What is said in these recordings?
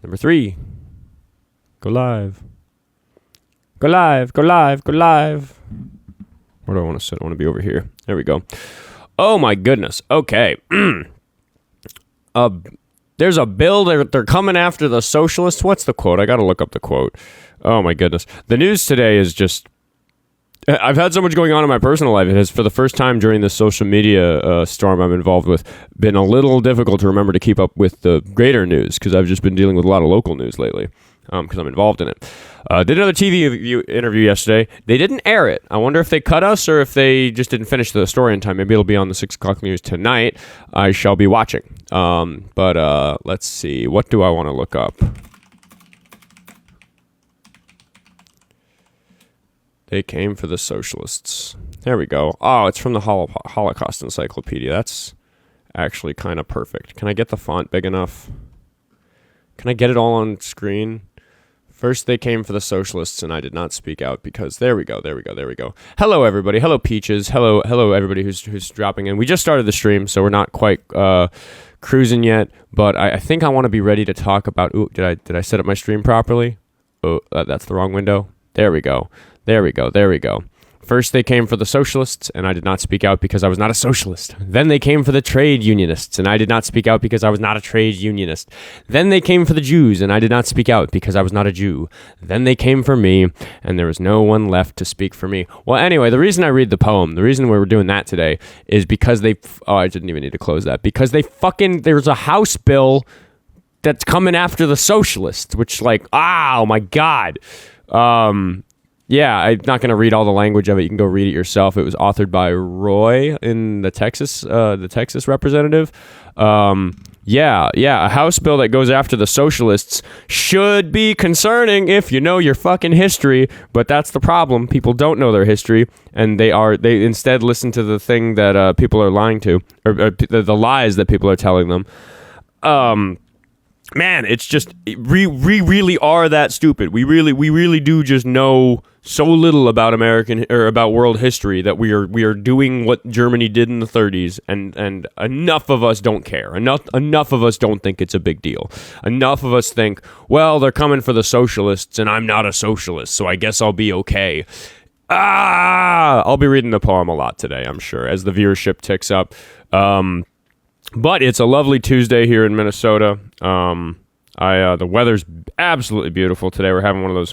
Number 3, go live. Go live, go live, go live. Where do I want to sit? I want to be over here. There we go. Oh my goodness. Okay. There's a bill. They're coming after the socialists. What's the quote? I got to look up the quote. Oh my goodness. The news today is just... I've had so much going on in my personal life. It has, for the first time during this social media storm I'm involved with, been a little difficult to remember to keep up with the greater news because I've just been dealing with a lot of local news lately because I'm involved in it. Did another TV interview yesterday. They didn't air it. I wonder if they cut us or if they just didn't finish the story in time. Maybe it'll be on the 6 o'clock news tonight. I shall be watching. But let's see. What do I want to look up? They came for the socialists. There we go. Oh, it's from the Holocaust Encyclopedia. That's actually kind of perfect. Can I get the font big enough? Can I get it all on screen? First, they came for the socialists, and I did not speak out because there we go. Hello, everybody. Hello, Peaches. Hello, everybody who's dropping in. We just started the stream, so we're not quite cruising yet. But I think I want to be ready to talk about. Ooh, did I set up my stream properly? Oh, that's the wrong window. There we go. First, they came for the socialists, and I did not speak out because I was not a socialist. Then they came for the trade unionists, and I did not speak out because I was not a trade unionist. Then they came for the Jews, and I did not speak out because I was not a Jew. Then they came for me, and there was no one left to speak for me. Well, anyway, the reason I read the poem, the reason we were doing that today, is because I didn't even need to close that. Because there's a House bill that's coming after the socialists, which, oh my God. Yeah, I'm not going to read all the language of it. You can go read it yourself. It was authored by Roy in the Texas representative. A House bill that goes after the socialists should be concerning if you know your fucking history. But that's the problem. People don't know their history, and they instead listen to the thing that people are lying to, or the lies that people are telling them. Man, it's just we really are that stupid. We really do just know so little about American or about world history that we are doing what Germany did in the 30s, and enough of us don't care. Enough of us don't think it's a big deal. Enough of us think, well, they're coming for the socialists, and I'm not a socialist, so I guess I'll be okay. I'll be reading the poem a lot today, I'm sure, as the viewership ticks up. But it's a lovely Tuesday here in Minnesota. The weather's absolutely beautiful today. We're having one of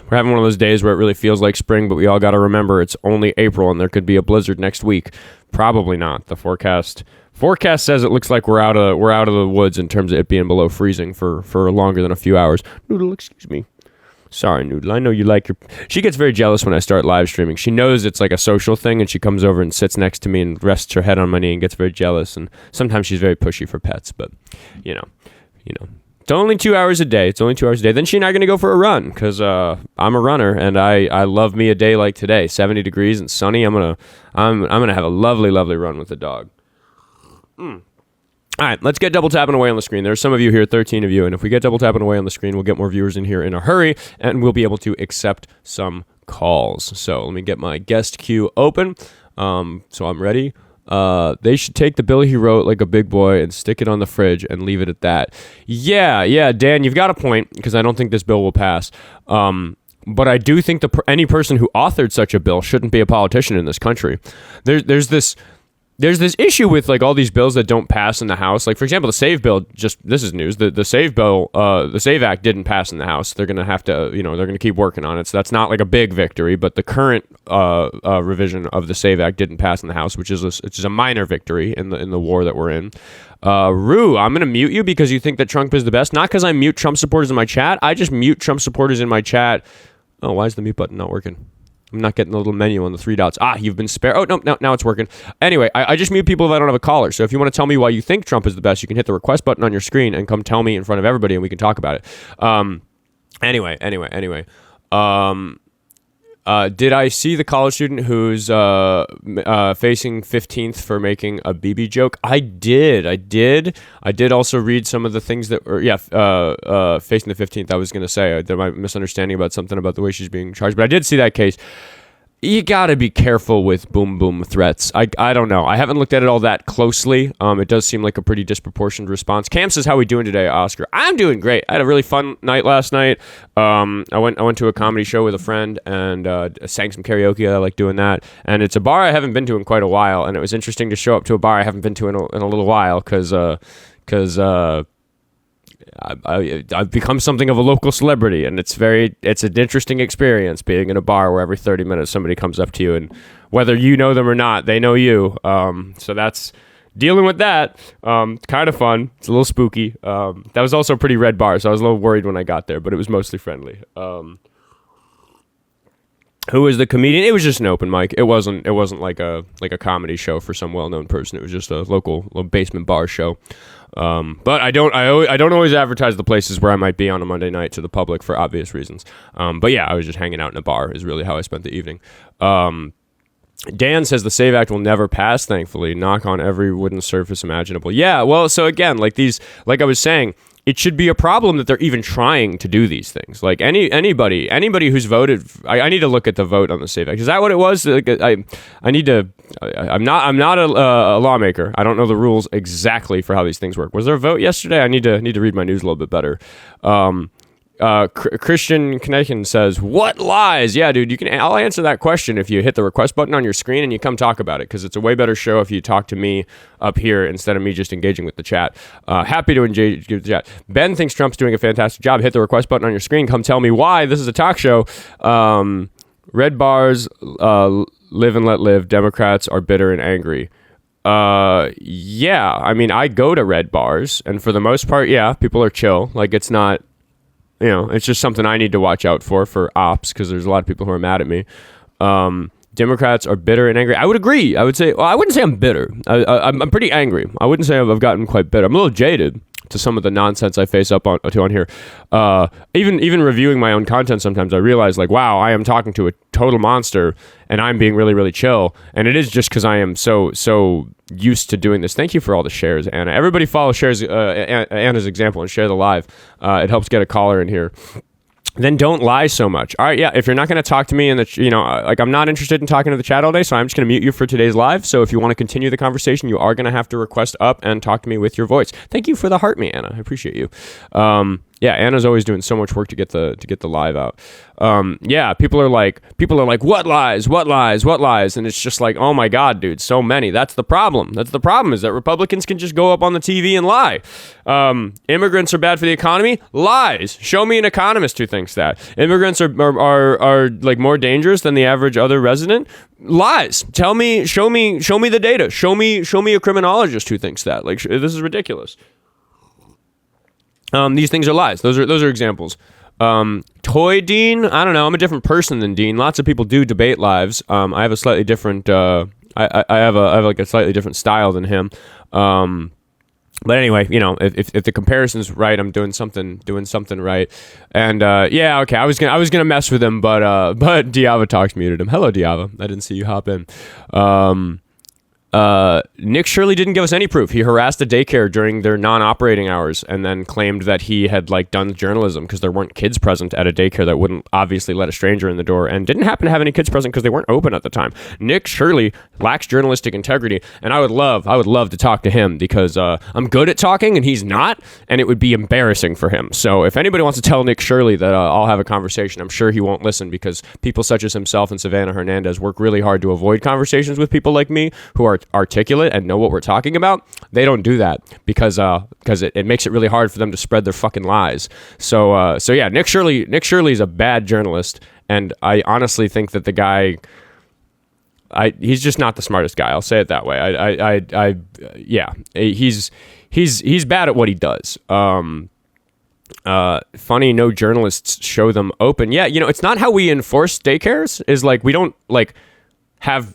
those days where it really feels like spring, but we all got to remember it's only April and there could be a blizzard next week. Probably not. The forecast says it looks like we're out of the woods in terms of it being below freezing for longer than a few hours. Noodle, excuse me. Sorry, Noodle. I know you like your... She gets very jealous when I start live streaming. She knows it's like a social thing, and she comes over and sits next to me and rests her head on my knee and gets very jealous. And sometimes she's very pushy for pets, but, you know. It's only 2 hours a day. Then she and I are going to go for a run, because I'm a runner, and I love me a day like today. 70 degrees and sunny. I'm gonna have a lovely, lovely run with the dog. All right, let's get double tapping away on the screen. There's some of you here, 13 of you, and if we get double tapping away on the screen, we'll get more viewers in here in a hurry, and we'll be able to accept some calls. So let me get my guest queue open. So I'm ready. They should take the bill he wrote like a big boy and stick it on the fridge and leave it at that. Yeah, Dan, you've got a point, because I don't think this bill will pass. But I do think any person who authored such a bill shouldn't be a politician in this country. There's this issue with all these bills that don't pass in the House. Like, for example, the SAVE bill, this is news. The SAVE bill, the SAVE Act didn't pass in the House. They're going to have to, they're going to keep working on it. So that's not like a big victory, but the current revision of the SAVE Act didn't pass in the House, which is a minor victory in the war that we're in. Rue, I'm going to mute you because you think that Trump is the best. Not because I mute Trump supporters in my chat. I just mute Trump supporters in my chat. Oh, why is the mute button not working? I'm not getting the little menu on the 3 dots. You've been spared. Oh, no, now it's working. Anyway, I just mute people if I don't have a caller. So if you want to tell me why you think Trump is the best, you can hit the request button on your screen and come tell me in front of everybody, and we can talk about it. Anyway. Did I see the college student who's facing 15th for making a BB joke? I did. I did also read some of the things that were, facing the 15th. I was going to say, there might be a misunderstanding about something about the way she's being charged, but I did see that case. you got to be careful with boom boom threats. I don't know. I haven't looked at it all that closely. It does seem like a pretty disproportionate response. Cam says, how we doing today, Oscar? I'm doing great. I had a really fun night last night. I went to a comedy show with a friend and sang some karaoke. I like doing that. And it's a bar I haven't been to in quite a while. And it was interesting to show up to a bar I haven't been to in a little while because I've become something of a local celebrity, and it's an interesting experience being in a bar where every 30 minutes somebody comes up to you, and whether you know them or not, they know you. So that's dealing with that. Kind of fun. It's a little spooky. That was also a pretty red bar, so I was a little worried when I got there, but it was mostly friendly. Who was the comedian? It was just an open mic. It wasn't like a comedy show for some well-known person. It was just a local basement bar show. But I don't always advertise the places where I might be on a Monday night to the public for obvious reasons. But yeah, I was just hanging out in a bar is really how I spent the evening. Dan says the SAVE Act will never pass, thankfully. Knock on every wooden surface imaginable. Yeah, well, so again, like I was saying, it should be a problem that they're even trying to do these things. Like anybody who's voted, I need to look at the vote on the SAVE Act. Is that what it was? Like, I'm not a lawmaker. I don't know the rules exactly for how these things work. Was there a vote yesterday? I need to read my news a little bit better. Christian Connection says, what lies? Yeah, dude, I'll answer that question if you hit the request button on your screen and you come talk about it, because it's a way better show if you talk to me up here instead of me just engaging with the chat. Happy to engage with the chat. Ben thinks Trump's doing a fantastic job. Hit the request button on your screen. Come tell me why. This is a talk show. Red bars, live and let live. Democrats are bitter and angry. Yeah, I mean, I go to red bars, and for the most part, yeah, people are chill. Like, it's not... it's just something I need to watch out for ops, because there's a lot of people who are mad at me. Democrats are bitter and angry. I would agree. I would say, well, I wouldn't say I'm bitter. I'm pretty angry. I wouldn't say I've gotten quite bitter. I'm a little jaded to some of the nonsense I face up on here. Even reviewing my own content, sometimes I realize, like, wow, I am talking to a total monster, and I'm being really, really chill. And it is just because I am so used to doing this. Thank you for all the shares, Anna. Everybody follow Anna's example and share the live. It helps get a caller in here. Then don't lie so much. All right, yeah, if you're not going to talk to me I'm not interested in talking to the chat all day, so I'm just going to mute you for today's live. So if you want to continue the conversation, you are going to have to request up and talk to me with your voice. Thank you for the heart me, Anna. I appreciate you. Yeah, Anna's always doing so much work to get the live out. Yeah, people are like, what lies, and it's just like, oh my god, dude, so many. That's the problem is that Republicans can just go up on the TV and lie. Immigrants are bad for the economy. Lies. Show me an economist who thinks that immigrants are like more dangerous than the average other resident. Lies. Show me the data. Show me a criminologist who thinks that. Like, this is ridiculous. These things are lies. Those are examples. Toy Dean, I don't know. I'm a different person than Dean. Lots of people do debate lives. I have a slightly different. I have like a slightly different style than him. But anyway, if the comparison's right, I'm doing something right. And yeah, okay. I was gonna mess with him, but Diava Talks muted him. Hello, Diava. I didn't see you hop in. Nick Shirley didn't give us any proof. He harassed a daycare during their non-operating hours and then claimed that he had done journalism because there weren't kids present at a daycare that wouldn't obviously let a stranger in the door, and didn't happen to have any kids present because they weren't open at the time. Nick Shirley lacks journalistic integrity, and I would love to talk to him because I'm good at talking and he's not, and it would be embarrassing for him. So if anybody wants to tell Nick Shirley that I'll have a conversation, I'm sure he won't listen, because people such as himself and Savannah Hernandez work really hard to avoid conversations with people like me who are articulate and know what we're talking about. They don't do that because it makes it really hard for them to spread their fucking lies. So yeah, Nick Shirley is a bad journalist, and I honestly think that the guy, he's just not the smartest guy. I'll say it that way. Yeah, he's bad at what he does. Funny, no journalists show them open. Yeah, it's not how we enforce daycares. Is we don't have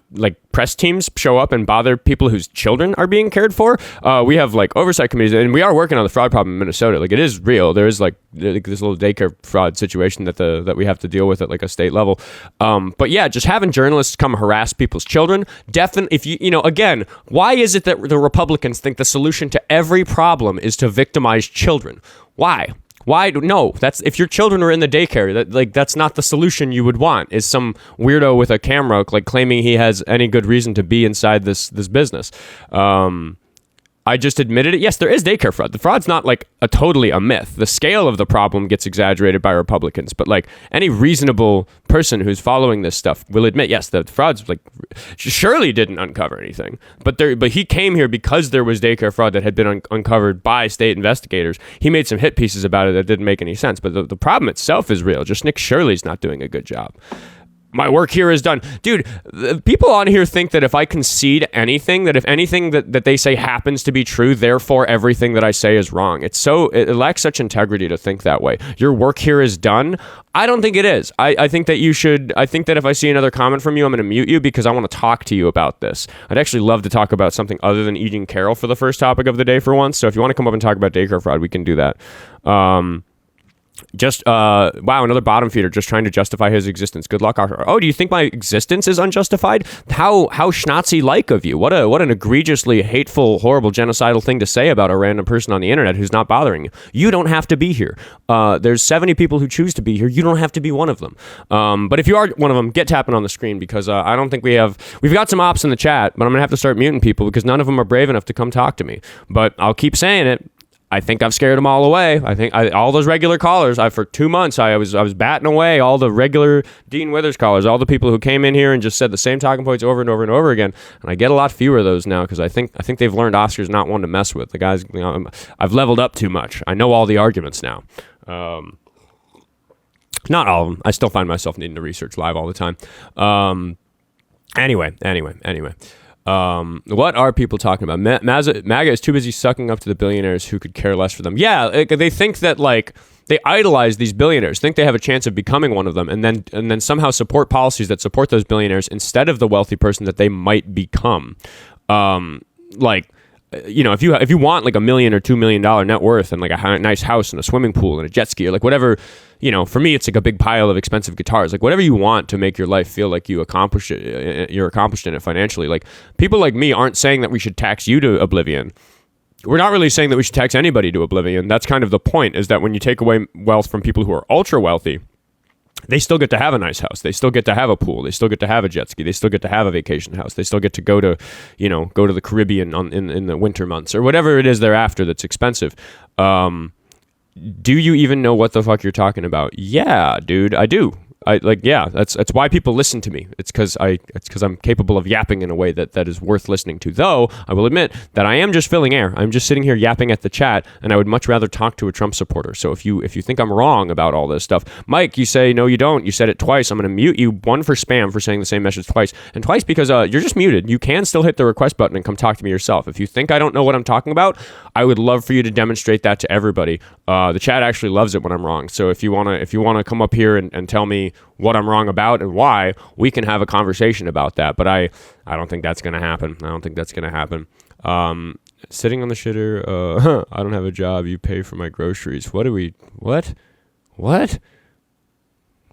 press teams show up and bother people whose children are being cared for. We have oversight committees, and we are working on the fraud problem in Minnesota. It is real. There is this little daycare fraud situation that we have to deal with at a state level. But yeah, just having journalists come harass people's children. Definitely, if again, why is it that the Republicans think the solution to every problem is to victimize children? Why? No, that's if your children were in the daycare, that's not the solution you would want, is some weirdo with a camera like claiming he has any good reason to be inside this business. I just admitted it. Yes, there is daycare fraud. The fraud's not like totally a myth. The scale of the problem gets exaggerated by Republicans, but like any reasonable person who's following this stuff will admit, yes, the fraud's like Shirley didn't uncover anything, but he came here because there was daycare fraud that had been uncovered by state investigators. He made some hit pieces about it that didn't make any sense, but the problem itself is real. Just Nick Shirley's not doing a good job. My work here is done. Dude, people on here think that if I concede anything, that if anything that they say happens to be true, therefore everything that I say is wrong. It lacks such integrity to think that way. Your work here is done. I don't think it is. I think that you should. I think that if I see another comment from you, I'm going to mute you because I want to talk to you about this. I'd actually love to talk about something other than eating Carol for the first topic of the day for once. So if you want to come up and talk about daycare fraud, we can do that. Wow, another bottom feeder just trying to justify his existence. Good luck, Oskar. Oh, do you think my existence is unjustified? How Schnazi-like of you. What an egregiously hateful, horrible, genocidal thing to say about a random person on the internet who's not bothering you. You don't have to be here. There's 70 people who choose to be here. You don't have to be one of them. But if you are one of them, get tapping on the screen because I don't think we've got some ops in the chat, but I'm gonna have to start muting people because none of them are brave enough to come talk to me. But I'll keep saying it. I think I've scared them all away. I think all those regular callers, for 2 months, I was batting away all the regular Dean Withers callers, all the people who came in here and just said the same talking points over and over and over again. And I get a lot fewer of those now because I think they've learned Oscar's not one to mess with. The guys, I've leveled up too much. I know all the arguments now. Not all of them. I still find myself needing to research live all the time. Anyway. What are people talking about? MAGA is too busy sucking up to the billionaires who could care less for them. Yeah, they think that they idolize these billionaires, think they have a chance of becoming one of them, and then somehow support policies that support those billionaires instead of the wealthy person that they might become. If you want like $1 million or $2 million net worth and like a nice house and a swimming pool and a jet ski or like whatever, for me it's like a big pile of expensive guitars, like whatever you want to make your life feel like you're accomplished in it financially. Like people like me aren't saying that we should tax you to oblivion. We're not really saying that we should tax anybody to oblivion. That's kind of the point, is that when you take away wealth from people who are ultra wealthy, they still get to have a nice house. They still get to have a pool. They still get to have a jet ski. They still get to have a vacation house. They still get to go to the Caribbean in the winter months or whatever it is they're after that's expensive. Do you even know what the fuck you're talking about? Yeah, dude, I do. That's why people listen to me. It's because I'm capable of yapping in a way that is worth listening to. Though I will admit that I am just filling air. I'm just sitting here yapping at the chat, and I would much rather talk to a Trump supporter. So if you think I'm wrong about all this stuff, Mike, you say no, you don't. You said it twice. I'm going to mute you. One for spam for saying the same message twice, and twice because you're just muted. You can still hit the request button and come talk to me yourself. If you think I don't know what I'm talking about, I would love for you to demonstrate that to everybody. The chat actually loves it when I'm wrong. So if you wanna come up here and tell me what I'm wrong about and why, we can have a conversation about that. But I don't think that's going to happen. Sitting on the shitter. I don't have a job. You pay for my groceries. What?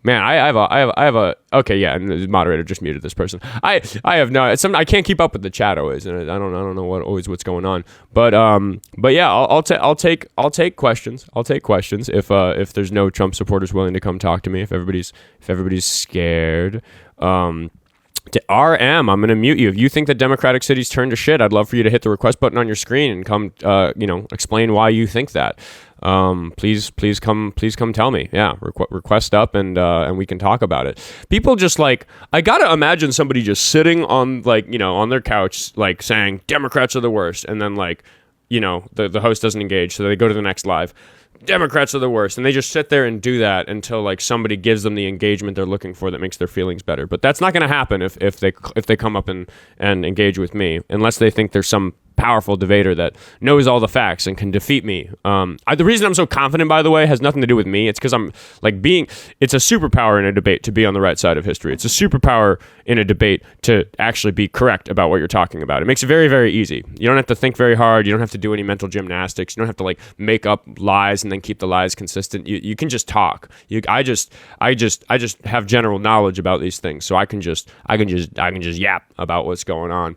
Man, I have a. Okay, yeah, and the moderator just muted this person. I have no. I can't keep up with the chat always, and I don't know what's going on. But yeah, I'll take questions. I'll take questions if there's no Trump supporters willing to come talk to me. If everybody's scared. To RM, I'm going to mute you. If you think that Democratic cities turn to shit, I'd love for you to hit the request button on your screen and come, explain why you think that. Please come tell me. Yeah, request up and we can talk about it. People just I gotta imagine somebody just sitting on on their couch saying Democrats are the worst, and then the host doesn't engage, so they go to the next live. Democrats are the worst, and they just sit there and do that until somebody gives them the engagement they're looking for that makes their feelings better. But that's not going to happen if they come up and engage with me, unless they think there's some powerful debater that knows all the facts and can defeat me. The reason I'm so confident, by the way, has nothing to do with me. It's because I'm it's a superpower in a debate to be on the right side of history. It's a superpower in a debate to actually be correct about what you're talking about. It makes it very, very easy. You don't have to think very hard. You don't have to do any mental gymnastics. You don't have to make up lies and then keep the lies consistent. You can just talk. I just have general knowledge about these things, so I can just yap about what's going on.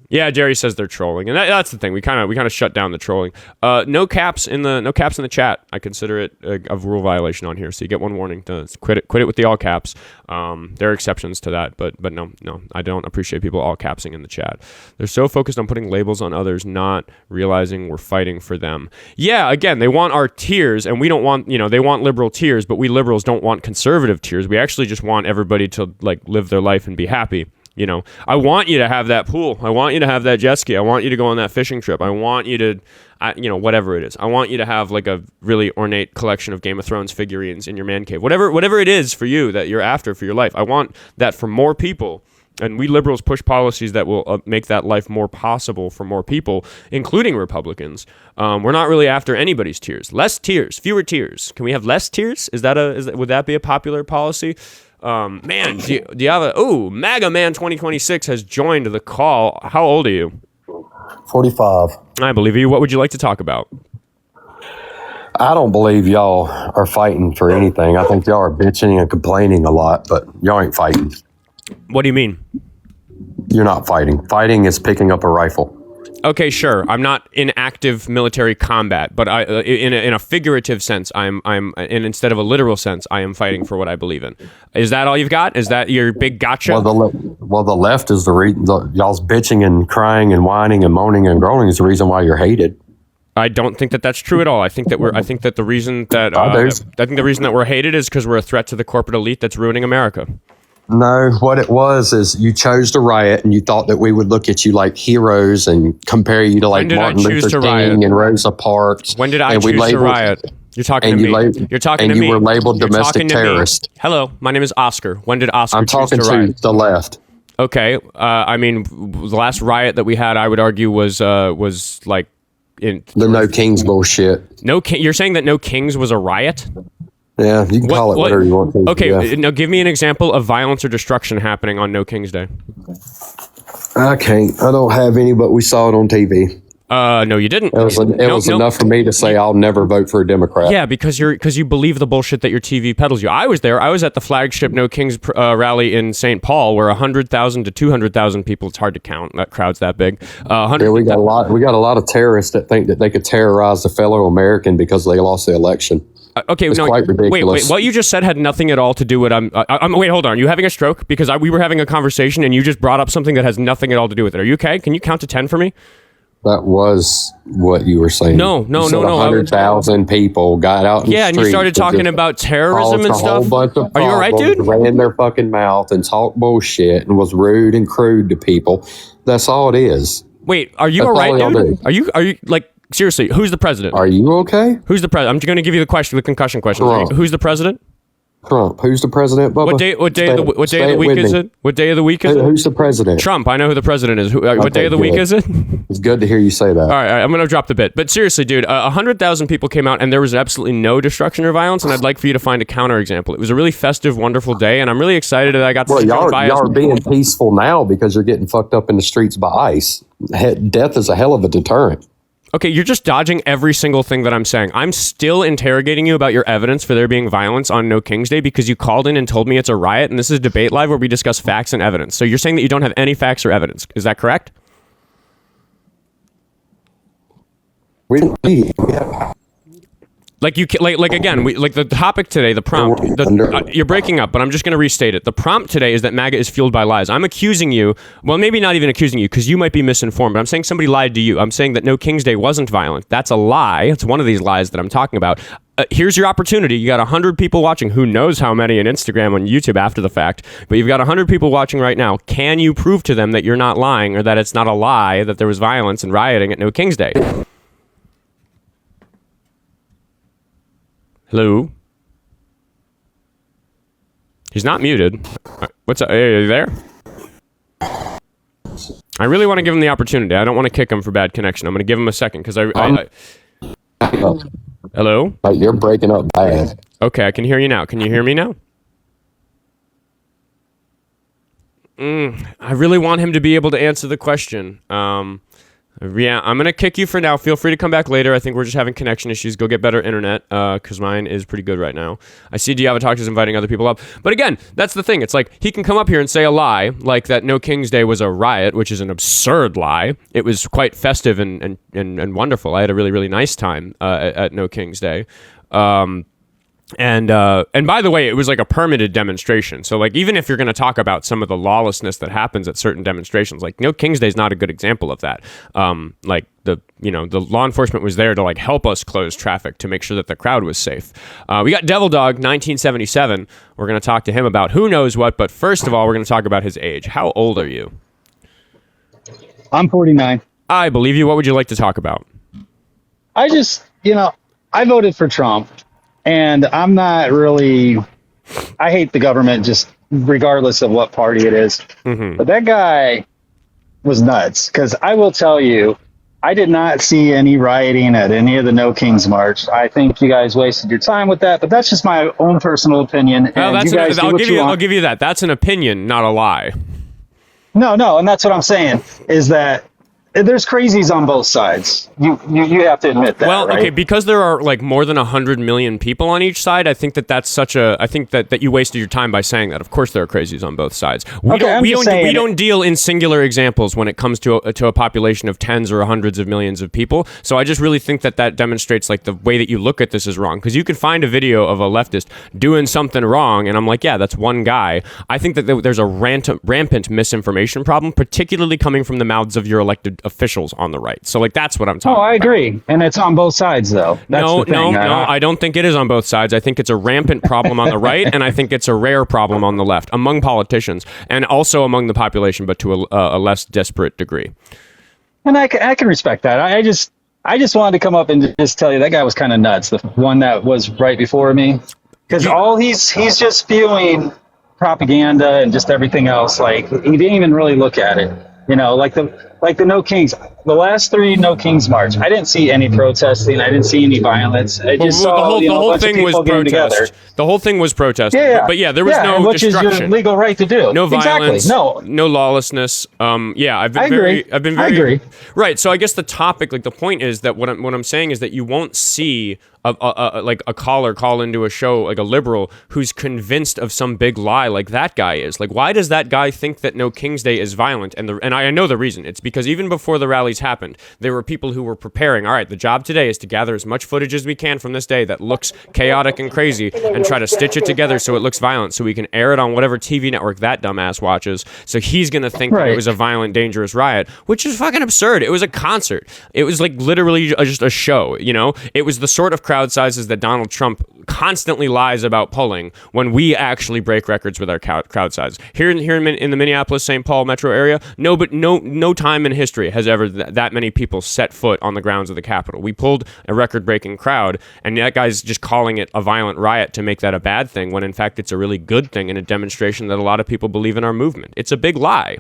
Yeah, Jerry says they're trolling, and that's the thing. We kind of shut down the trolling. No caps in the chat. I consider it a rule violation on here, so you get one warning to quit it with the all caps. There are exceptions to that, but no, I don't appreciate people all capsing in the chat. They're so focused on putting labels on others, not realizing we're fighting for them. Yeah, again, they want our tiers, and we don't want, they want liberal tiers, but we liberals don't want conservative tiers. We actually just want everybody to live their life and be happy. I want you to have that pool. I want you to have that jet ski. I want you to go on that fishing trip. I want you to, whatever it is. I want you to have a really ornate collection of Game of Thrones figurines in your man cave. Whatever it is for you that you're after for your life. I want that for more people. And we liberals push policies that will make that life more possible for more people, including Republicans. We're not really after anybody's tiers. Less tiers, fewer tiers. Can we have less tiers? Would that be a popular policy? Man, do you have MAGA Man 2026 has joined the call. How old are you? 45. I believe you. What would you like to talk about? I don't believe y'all are fighting for anything. I think y'all are bitching and complaining a lot, but y'all ain't fighting. What do you mean? You're not fighting. Fighting is picking up a rifle. Okay, sure. I'm not in active military combat, but in a figurative sense, and instead of a literal sense, I am fighting for what I believe in. Is that all you've got? Is that your big gotcha? Well, the left is the reason. Y'all's bitching and crying and whining and moaning and groaning is the reason why you're hated. I don't think that that's true at all. I think that the reason that we're hated is because we're a threat to the corporate elite that's ruining America. No, what it was is you chose to riot, and you thought that we would look at you like heroes and compare you to Martin Luther King and Rosa Parks. When did I choose to riot? You're talking to me. You're talking to me. And you were labeled domestic terrorist. Hello, my name is Oscar. When did Oscar choose to riot? I'm talking to the left. Okay, the last riot that we had, I would argue, was like in the No Kings bullshit. You're saying that No Kings was a riot? Yeah, you can call it whatever you want to. Okay, now give me an example of violence or destruction happening on No King's Day. I can't. I don't have any, but we saw it on TV. No, you didn't. It was enough for me to say I'll never vote for a Democrat. Yeah, because you believe the bullshit that your TV peddles you. I was there. I was at the flagship No Kings rally in St. Paul, where 100,000 to 200,000 people. It's hard to count. That crowd's that big. Yeah, we got a lot. We got a lot of terrorists that think that they could terrorize a fellow American because they lost the election. Okay, it's no, quite ridiculous. Wait. What you just said had nothing at all to do with wait, hold on. Are you having a stroke? Because we were having a conversation and you just brought up something that has nothing at all to do with it. Are you okay? Can you count to 10 for me? That was what you were saying. No. 100,000 people got out in the and you started talking about terrorism and stuff. Are you all right, dude? Ran their fucking mouth and talked bullshit and was rude and crude to people. That's all it is. Wait, are you all right, dude? Are you like... Seriously, who's the president? Are you okay? Who's the president? I'm going to give you the concussion question. Who's the president? Trump. Who's the president, Bubba? What day of the week is it? What day of the week is it? Who's the president? Trump. I know who the president is. What day of the week is it? It's good to hear you say that. All right, I'm going to drop the bit. But seriously, dude, 100,000 people came out and there was absolutely no destruction or violence, and I'd like for you to find a counterexample. It was a really festive, wonderfsee day, and I'm really excited that I got to y'all are being peaceful now because you're getting fucked up in the streets by ICE. Death is a hell of a deterrent. Okay, you're just dodging every single thing that I'm saying. I'm still interrogating you about your evidence for there being violence on No King's Day because you called in and told me it's a riot, and this is Debate Live where we discuss facts and evidence. So you're saying that you don't have any facts or evidence. Is that correct? We have... Again, the topic today, the prompt, you're breaking up, but I'm just going to restate it. The prompt today is that MAGA is fueled by lies. I'm accusing you, well, maybe not even accusing you because you might be misinformed, but I'm saying somebody lied to you. I'm saying that No King's Day wasn't violent. That's a lie. It's one of these lies that I'm talking about. Here's your opportunity. You got 100 people watching. Who knows how many on Instagram, on YouTube after the fact, but you've got 100 people watching right now. Can you prove to them that you're not lying or that it's not a lie, that there was violence and rioting at No King's Day? Hello? He's not muted. What's up? Are you there? I really want to give him the opportunity. I don't want to kick him for bad connection. I'm going to give him a second because Hello? You're breaking up bad. Okay, I can hear you now. Can you hear me now? I really want him to be able to answer the question. Yeah, I'm going to kick you for now. Feel free to come back later. I think we're just having connection issues. Go get better internet, because mine is pretty good right now. I see Diavatalk is inviting other people up. But again, that's the thing. It's like, he can come up here and say a lie, like that No King's Day was a riot, which is an absurd lie. It was quite festive and wonderful. I had a really, really nice time at No King's Day. And by the way, it was like a permitted demonstration. So like, even if you're going to talk about some of the lawlessness that happens at certain demonstrations, like No King's Day is not a good example of that. Like the law enforcement was there to like help us close traffic to make sure that the crowd was safe. We got Devil Dog 1977. We're going to talk to him about who knows what, but first of all, we're going to talk about his age. How old are you? I'm 49. I believe you. What would you like to talk about? I just, I voted for Trump. And I'm not really, I hate the government just regardless of what party it is. Mm-hmm. But that guy was nuts, because I will tell you, I did not see any rioting at any of the No Kings March. I think you guys wasted your time with that, but that's just my own personal opinion. I'll give you that. That's an opinion, not a lie. No, and that's what I'm saying, is that there's crazies on both sides. You have to admit that. Well, right? Okay, because there are like more than 100 million people on each side. I think that's such a. I think that you wasted your time by saying that. Of course, there are crazies on both sides. We don't deal in singular examples when it comes to a population of tens or hundreds of millions of people. So I just really think that demonstrates like the way that you look at this is wrong. Because you could find a video of a leftist doing something wrong, and I'm like, yeah, that's one guy. I think that there's a rampant misinformation problem, particularly coming from the mouths of your elected officials on the right. So like, that's what I'm talking about. I agree. And it's on both sides though. No, I don't think it is on both sides. I think it's a rampant problem on the right, and I think it's a rare problem on the left, among politicians and also among the population, but to a less desperate degree. And I can respect that. I just wanted to come up and just tell you that guy was kind of nuts. The one that was right before me, because he's just spewing propaganda and just everything else. Like, he didn't even really look at it. Like the No Kings, the last 3 No Kings March, I didn't see any protesting. I didn't see any violence. I just saw the whole thing was protest. The whole thing was protest. Yeah. But yeah, there was no which destruction. Is your legal right to do. No violence. Exactly. No lawlessness. I agree. Right. So I guess the topic, like the point is that what I'm saying is that you won't see a caller call into a show, like a liberal who's convinced of some big lie like that guy is. Like, why does that guy think that No King's Day is violent? And I know the reason. It's because even before the rallies happened, there were people who were preparing. All right, the job today is to gather as much footage as we can from this day that looks chaotic and crazy, and try to stitch it together so it looks violent, so we can air it on whatever TV network that dumbass watches. So he's gonna think that it was a violent, dangerous riot, which is fucking absurd. It was a concert. It was like literally just a show. It was the sort of crowd sizes that Donald Trump constantly lies about pulling when we actually break records with our crowd size. Here in the Minneapolis-St. Paul metro area, no time in history has ever that many people set foot on the grounds of the Capitol. We pulled a record-breaking crowd, and that guy's just calling it a violent riot to make that a bad thing, when in fact it's a really good thing and a demonstration that a lot of people believe in our movement. It's a big lie.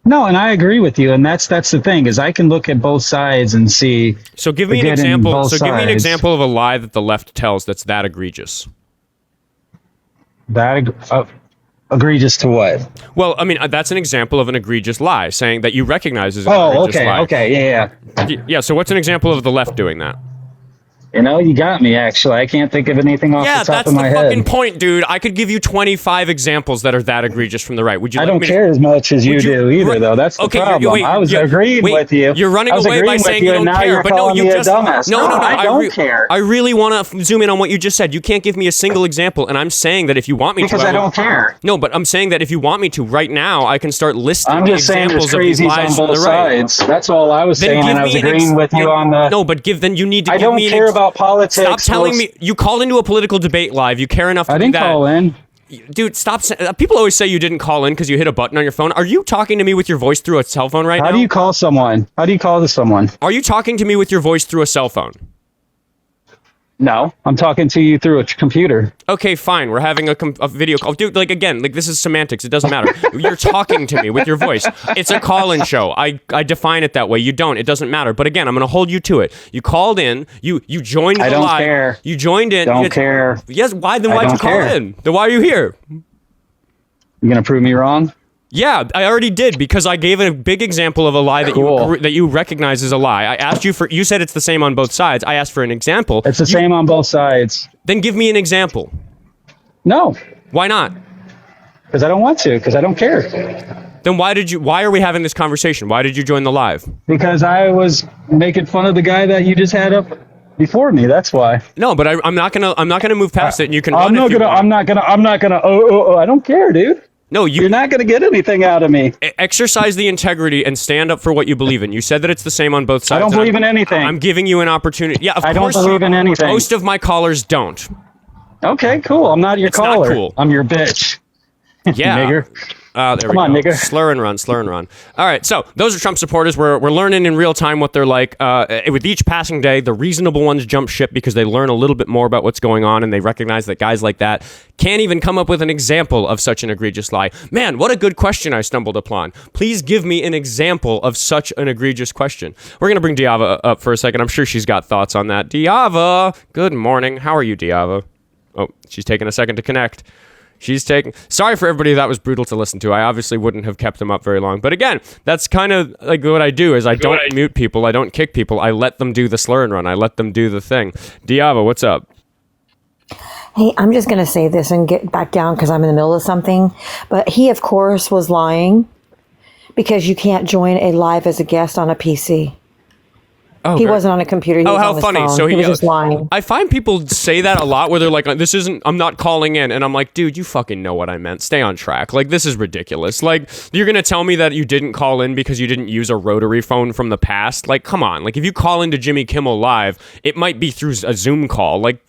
No, and I agree with you, and that's the thing, is I can look at both sides and see. So give me an example. So give me an example of a lie that the left tells that's that egregious. Egregious to what? Well, I mean, that's an example of an egregious lie, saying that you recognize as an egregious lie. Okay, yeah. Yeah, so what's an example of the left doing that? You got me, actually. I can't think of anything off the top of my head. Yeah, that's the fucking point, dude. I could give you 25 examples that are that egregious from the right. Would you? I don't care as much as you do either, though. That's the problem. I was agreeing with you. You're running away by saying you don't care, but no, you just dumbass. No, I don't care. I really want to zoom in on what you just said. You can't give me a single example, and I'm saying that if you want me to, because I don't care. No, but I'm saying that if you want me to, right now, I can start listing. I'm just saying there's crazies on both sides. That's all I was saying, and I was agreeing with you on the. No, but then you need to. I don't care about politics. Stop telling me you called into a political debate live. You care enough to do that. I didn't call in. Dude, stop. People always say you didn't call in because you hit a button on your phone. Are you talking to me with your voice through a cell phone right now? How do you call someone? How do you call to someone? Are you talking to me with your voice through a cell phone? No, I'm talking to you through a computer. Okay, fine. We're having a video call. Dude, again, this is semantics. It doesn't matter. You're talking to me with your voice. It's a call-in show. I define it that way. You don't. It doesn't matter. But again, I'm going to hold you to it. You called in. You joined the live. I don't care. You joined in. Don't care. Yes, why? Then why'd you call in? Then why are you here? You going to prove me wrong? Yeah, I already did because I gave a big example of a lie that you recognize as a lie. I asked you said it's the same on both sides. I asked for an example. It's the same on both sides. Then give me an example. No. Why not? Because I don't want to, because I don't care. Then why are we having this conversation? Why did you join the live? Because I was making fun of the guy that you just had up before me. That's why. No, but I'm not gonna move past it, and you can run. I'm not gonna. I don't care, dude. No, you're not gonna get anything out of me. Exercise the integrity and stand up for what you believe in. You said that it's the same on both sides. I don't believe in anything. I'm giving you an opportunity. Yeah, of course. I don't believe in anything. Most of my callers don't. Okay, cool. I'm not your caller. Not cool. I'm your bitch. Yeah. Nigger. There we go. Nigger. Slur and run. All right, so those are Trump supporters. We're learning in real time what they're like. With each passing day, the reasonable ones jump ship because they learn a little bit more about what's going on, and they recognize that guys like that can't even come up with an example of such an egregious lie. Man, what a good question I stumbled upon. Please give me an example of such an egregious question. We're going to bring Diava up for a second. I'm sure she's got thoughts on that. Diava, good morning. How are you, Diava? Oh, she's taking a second to connect. Sorry for everybody that was brutal to listen to. I obviously wouldn't have kept them up very long. But again, that's kind of like what I do is I don't mute people. I don't kick people. I let them do the slur and run. I let them do the thing. Diava, what's up? Hey, I'm just going to say this and get back down because I'm in the middle of something. But he, of course, was lying because you can't join a live as a guest on a PC. Oh, he wasn't on a computer. He was how on his funny. phone. So he was just lying. I find people say that a lot where they're like, I'm not calling in. And I'm like, dude, you fucking know what I meant. Stay on track. Like, this is ridiculous. Like, you're going to tell me that you didn't call in because you didn't use a rotary phone from the past? Like, come on. Like, if you call into Jimmy Kimmel Live, it might be through a Zoom call. Like,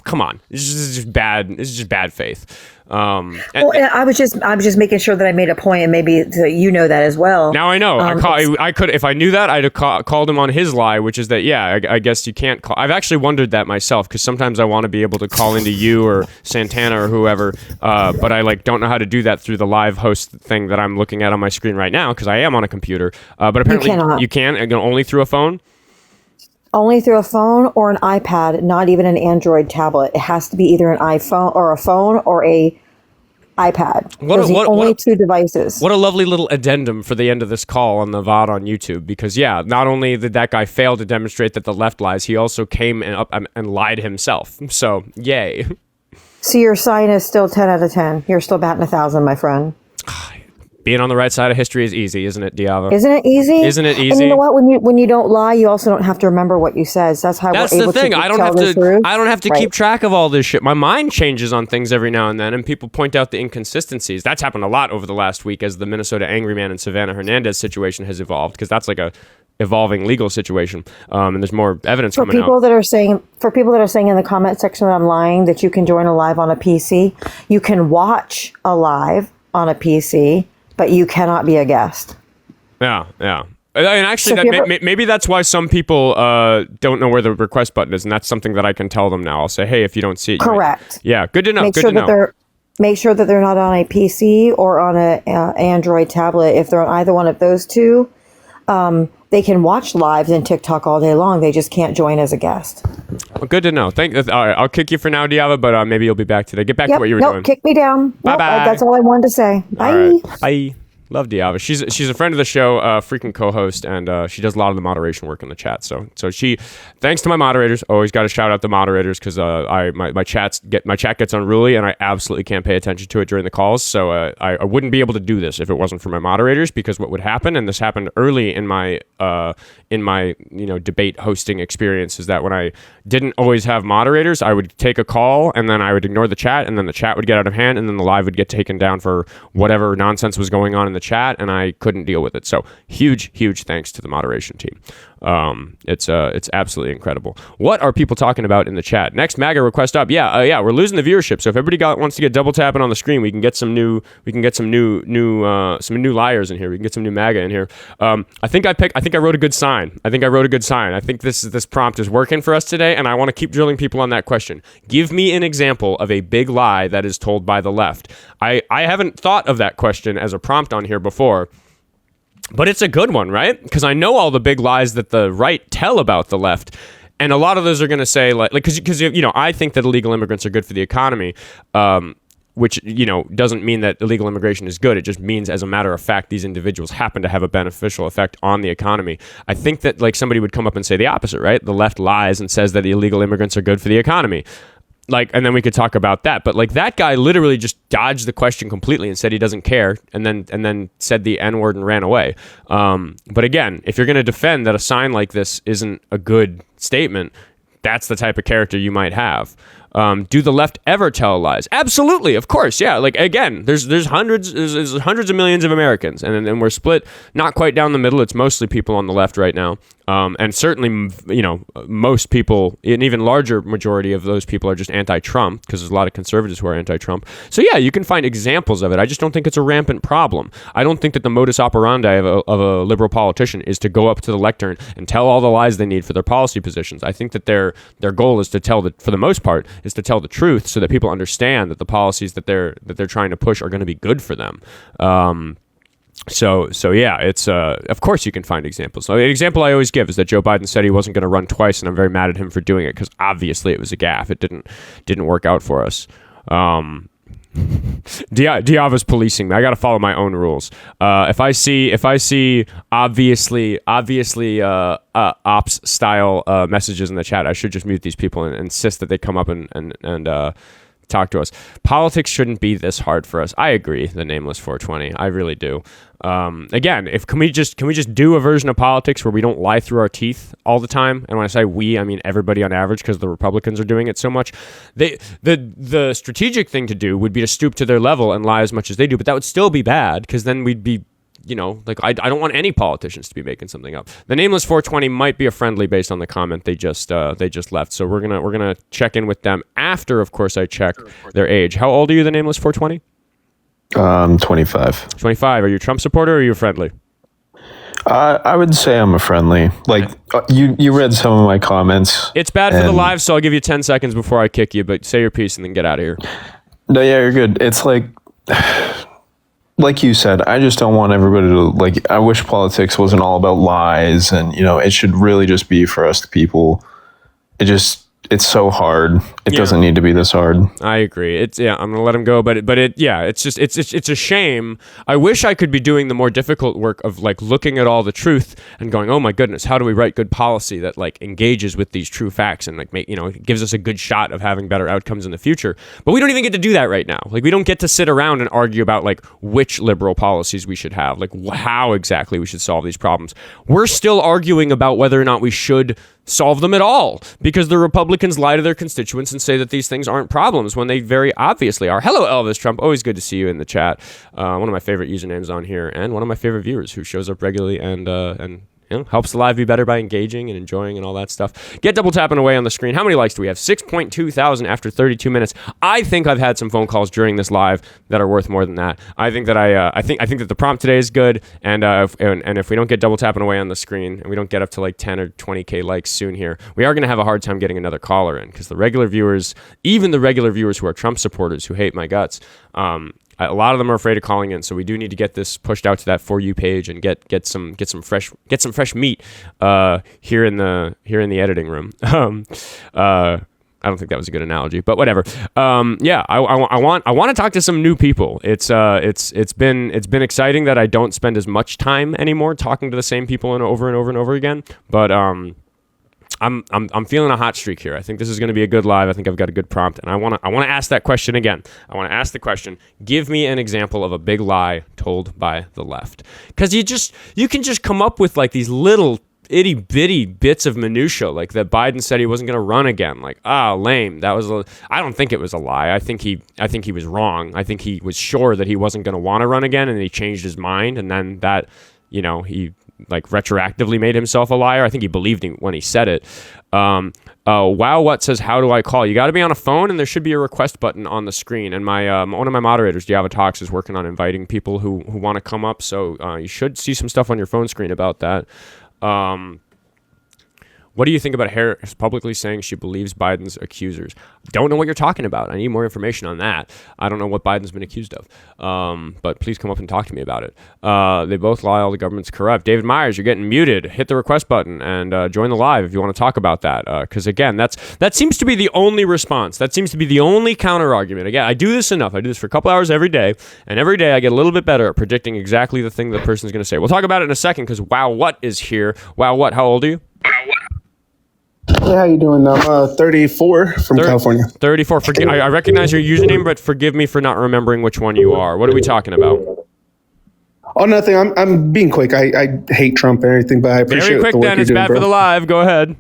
come on. This is just bad. This is just bad faith. I was just making sure that I made a point, and maybe you know that as well. Now I know. I could, if I knew that, I'd have called him on his lie, which is that I guess you can't call. I've actually wondered that myself because sometimes I want to be able to call into you or Santana or whoever, but I don't know how to do that through the live host thing that I'm looking at on my screen right now because I am on a computer. But apparently you can only through a phone. Only through a phone or an iPad, not even an Android tablet. It has to be either an iPhone or a phone or a iPad. Only two devices. What a lovely little addendum for the end of this call on the VOD on YouTube. Because, not only did that guy fail to demonstrate that the left lies, he also came and lied himself. So, yay. So your sign is still 10 out of 10. You're still batting 1,000, my friend. Being on the right side of history is easy, isn't it, Diava? Isn't it easy? Isn't it easy? And you know what? When you don't lie, you also don't have to remember what you said. So that's how we're able to I don't have to keep track of all this shit. My mind changes on things every now and then, and people point out the inconsistencies. That's happened a lot over the last week as the Minnesota Angry Man and Savannah Hernandez situation has evolved, because that's like a evolving legal situation, and there's more evidence coming out. For people that are saying in the comment section that I'm lying, that you can join a live on a PC, you can watch a live on a PC, but you cannot be a guest. Yeah. And actually, maybe that's why some people don't know where the request button is, and that's something that I can tell them now. I'll say, hey, if you don't see it, correct. Yeah, good to know. Make sure that they're not on a PC or on an Android tablet. If they're on either one of those two, they can watch lives in TikTok all day long. They just can't join as a guest. Well, good to know. All right, I'll kick you for now, Diava, but maybe you'll be back today. Get back to what you were doing. Kick me down. Bye-bye. That's all I wanted to say. Bye. Right. Bye. Love Diava. She's a friend of the show, freaking co-host, and she does a lot of the moderation work in the chat. So she, thanks to my moderators, always got to shout out the moderators because my chat gets unruly and I absolutely can't pay attention to it during the calls. So I wouldn't be able to do this if it wasn't for my moderators, because what would happen, and this happened early in my debate hosting experience, is that when I didn't always have moderators, I would take a call and then I would ignore the chat, and then the chat would get out of hand, and then the live would get taken down for whatever nonsense was going on in the chat, and I couldn't deal with it. So huge thanks to the moderation team. It's absolutely incredible. What are people talking about in the chat? Next MAGA request up. We're losing the viewership. So if everybody wants to get double tapping on the screen, we can get some new liars in here. We can get some new MAGA in here. I think I wrote a good sign. I think this prompt is working for us today, and I want to keep drilling people on that question. Give me an example of a big lie that is told by the left. I haven't thought of that question as a prompt on here before, but it's a good one, right? Because I know all the big lies that the right tell about the left, and a lot of those are going to say because I think that illegal immigrants are good for the economy. which, you know, doesn't mean that illegal immigration is good. It just means, as a matter of fact, these individuals happen to have a beneficial effect on the economy. I think that, like, somebody would come up and say the opposite, right? The left lies and says that the illegal immigrants are good for the economy. Like, and then we could talk about that. But, like, that guy literally just dodged the question completely and said he doesn't care, and then said the N-word and ran away. But again, if you're going to defend that a sign like this isn't a good statement, that's the type of character you might have. Do the left ever tell lies? Absolutely, of course, yeah. Like, again, there's hundreds of millions of Americans, and we're split not quite down the middle. It's mostly people on the left right now, and certainly, you know, most people, an even larger majority of those people are just anti-Trump, because there's a lot of conservatives who are anti-Trump. So yeah, you can find examples of it. I just don't think it's a rampant problem. I don't think that the modus operandi of a liberal politician is to go up to the lectern and tell all the lies they need for their policy positions. I think that their goal is to tell for the most part, is to tell the truth so that people understand that the policies that they're trying to push are going to be good for them. So yeah, it's of course you can find examples. So the example I always give is that Joe Biden said he wasn't going to run twice, and I'm very mad at him for doing it, because obviously it was a gaffe. It didn't work out for us. Diava's policing me. I got to follow my own rules. If I see obviously ops style messages in the chat, I should just mute these people and insist that they come up and talk to us. Politics shouldn't be this hard for us. I agree. The Nameless 420. I really do. Again, can we just do a version of politics where we don't lie through our teeth all the time? And when I say we, I mean everybody on average, because the Republicans are doing it so much. The strategic thing to do would be to stoop to their level and lie as much as they do, but that would still be bad, because then we'd be, you know, like, I don't want any politicians to be making something up. The Nameless 420 might be a friendly based on the comment they just left. So we're gonna check in with them after, of course, I check their age. How old are you, the Nameless 420? 25. 25. Are you a Trump supporter or are you friendly? I would say I'm a friendly. Like, you read some of my comments. It's bad for the live, so I'll give you 10 seconds before I kick you, but say your piece and then get out of here. No, yeah, you're good. It's like you said, I just don't want everybody to, like, I wish politics wasn't all about lies, and, you know, it should really just be for us, the people. It's so hard. It doesn't need to be this hard. I agree. I'm gonna let him go, but it's a shame. I wish I could be doing the more difficult work of, like, looking at all the truth and going, oh my goodness, how do we write good policy that, like, engages with these true facts and, like, gives us a good shot of having better outcomes in the future. But we don't even get to do that right now. Like, we don't get to sit around and argue about, like, which liberal policies we should have, like, how exactly we should solve these problems. We're still arguing about whether or not we should solve them at all, because the Republicans lie to their constituents and say that these things aren't problems when they very obviously are. Hello, Elvis Trump. Always good to see you in the chat. One of my favorite usernames on here, and one of my favorite viewers who shows up regularly and you know, helps the live be better by engaging and enjoying and all that stuff. Get double tapping away on the screen. How many likes do we have? 6.2 thousand after 32 minutes. I think I've had some phone calls during this live that are worth more than that. I think that I think that the prompt today is good, and if we don't get double tapping away on the screen and we don't get up to like 10 or 20k likes soon here, we are going to have a hard time getting another caller in, because the regular viewers, even the regular viewers who are Trump supporters who hate my guts, a lot of them are afraid of calling in, so we do need to get this pushed out to that For You page and get some fresh meat here in the editing room. I don't think that was a good analogy, but whatever. Yeah, I want to talk to some new people. It's been exciting that I don't spend as much time anymore talking to the same people over and over and over again, but I'm feeling a hot streak here. I think this is going to be a good live. I think I've got a good prompt, and I want to ask that question again. I want to ask the question: give me an example of a big lie told by the left, because you can just come up with, like, these little itty bitty bits of minutia, like that Biden said he wasn't going to run again. Like, lame. I don't think it was a lie. I think he was wrong. I think he was sure that he wasn't going to want to run again, and he changed his mind, and then that, you know, he, like, retroactively made himself a liar. I think he believed him when he said it. Wow, what says, how do I call? You got to be on a phone, and there should be a request button on the screen. And my one of my moderators, Diava Talks, is working on inviting people who want to come up. So you should see some stuff on your phone screen about that. When What do you think about Harris publicly saying she believes Biden's accusers? Don't know what you're talking about. I need more information on that. I don't know what Biden's been accused of. But please come up and talk to me about it. They both lie. All the government's corrupt. David Myers, you're getting muted. Hit the request button and join the live if you want to talk about that. Because again, that seems to be the only response. That seems to be the only counter argument. Again, I do this enough. I do this for a couple hours every day, and every day I get a little bit better at predicting exactly the thing the person's going to say. We'll talk about it in a second because Wow What is here. Wow What? How old are you? Hey, how you doing? I'm 34 from California. 34. I recognize your username, but forgive me for not remembering which one you are. What are we talking about? Oh, nothing. I'm being quick. I hate Trump and everything, but I appreciate Very quick the work then. you're It's doing, bad bro. for the live. Go ahead.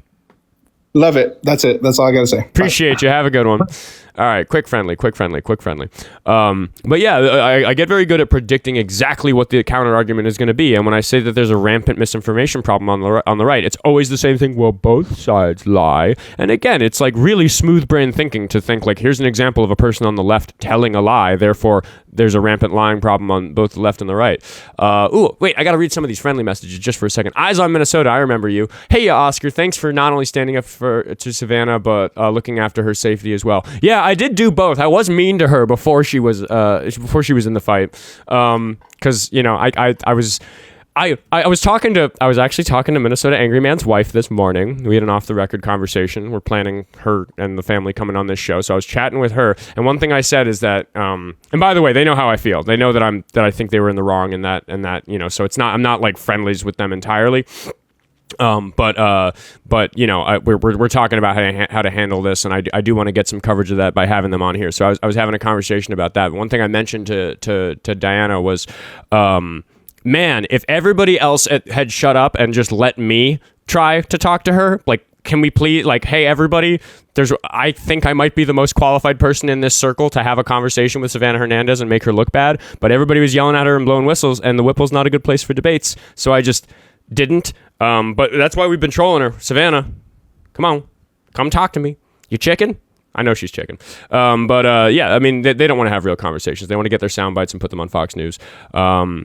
Love it. That's it. That's all I got to say. Appreciate you. Have a good one. All right, quick, friendly. But yeah, I get very good at predicting exactly what the counter argument is going to be. And when I say that there's a rampant misinformation problem on the right, it's always the same thing. Well, both sides lie. And again, it's like really smooth brain thinking to think like, here's an example of a person on the left telling a lie. Therefore, there's a rampant lying problem on both the left and the right. Wait, I got to read some of these friendly messages just for a second. Eyes on Minnesota, I remember you. Hey, Oscar, thanks for not only standing up to Savannah, but looking after her safety as well. Yeah, I did do both. I was mean to her before she was in the fight, because I was actually talking to Minnesota Angry Man's wife this morning. We had an off-the-record conversation. We're planning her and the family coming on this show. So I was chatting with her, and one thing I said is that, and by the way, they know how I feel. They know that I think they were in the wrong, and that so I'm not like friendlies with them entirely. But we're talking about how to handle this, and I do want to get some coverage of that by having them on here. So I was having a conversation about that. One thing I mentioned to Diana was, man, if everybody else had shut up and just let me try to talk to her, like, can we please, like, hey, everybody, I think I might be the most qualified person in this circle to have a conversation with Savannah Hernandez and make her look bad, but everybody was yelling at her and blowing whistles, and the Whipple's not a good place for debates, so I just didn't. But that's why we've been trolling her. Savannah, come on, come talk to me. You chicken? I know she's chicken. Yeah, I mean, they don't want to have real conversations. They want to get their sound bites and put them on Fox News. Bori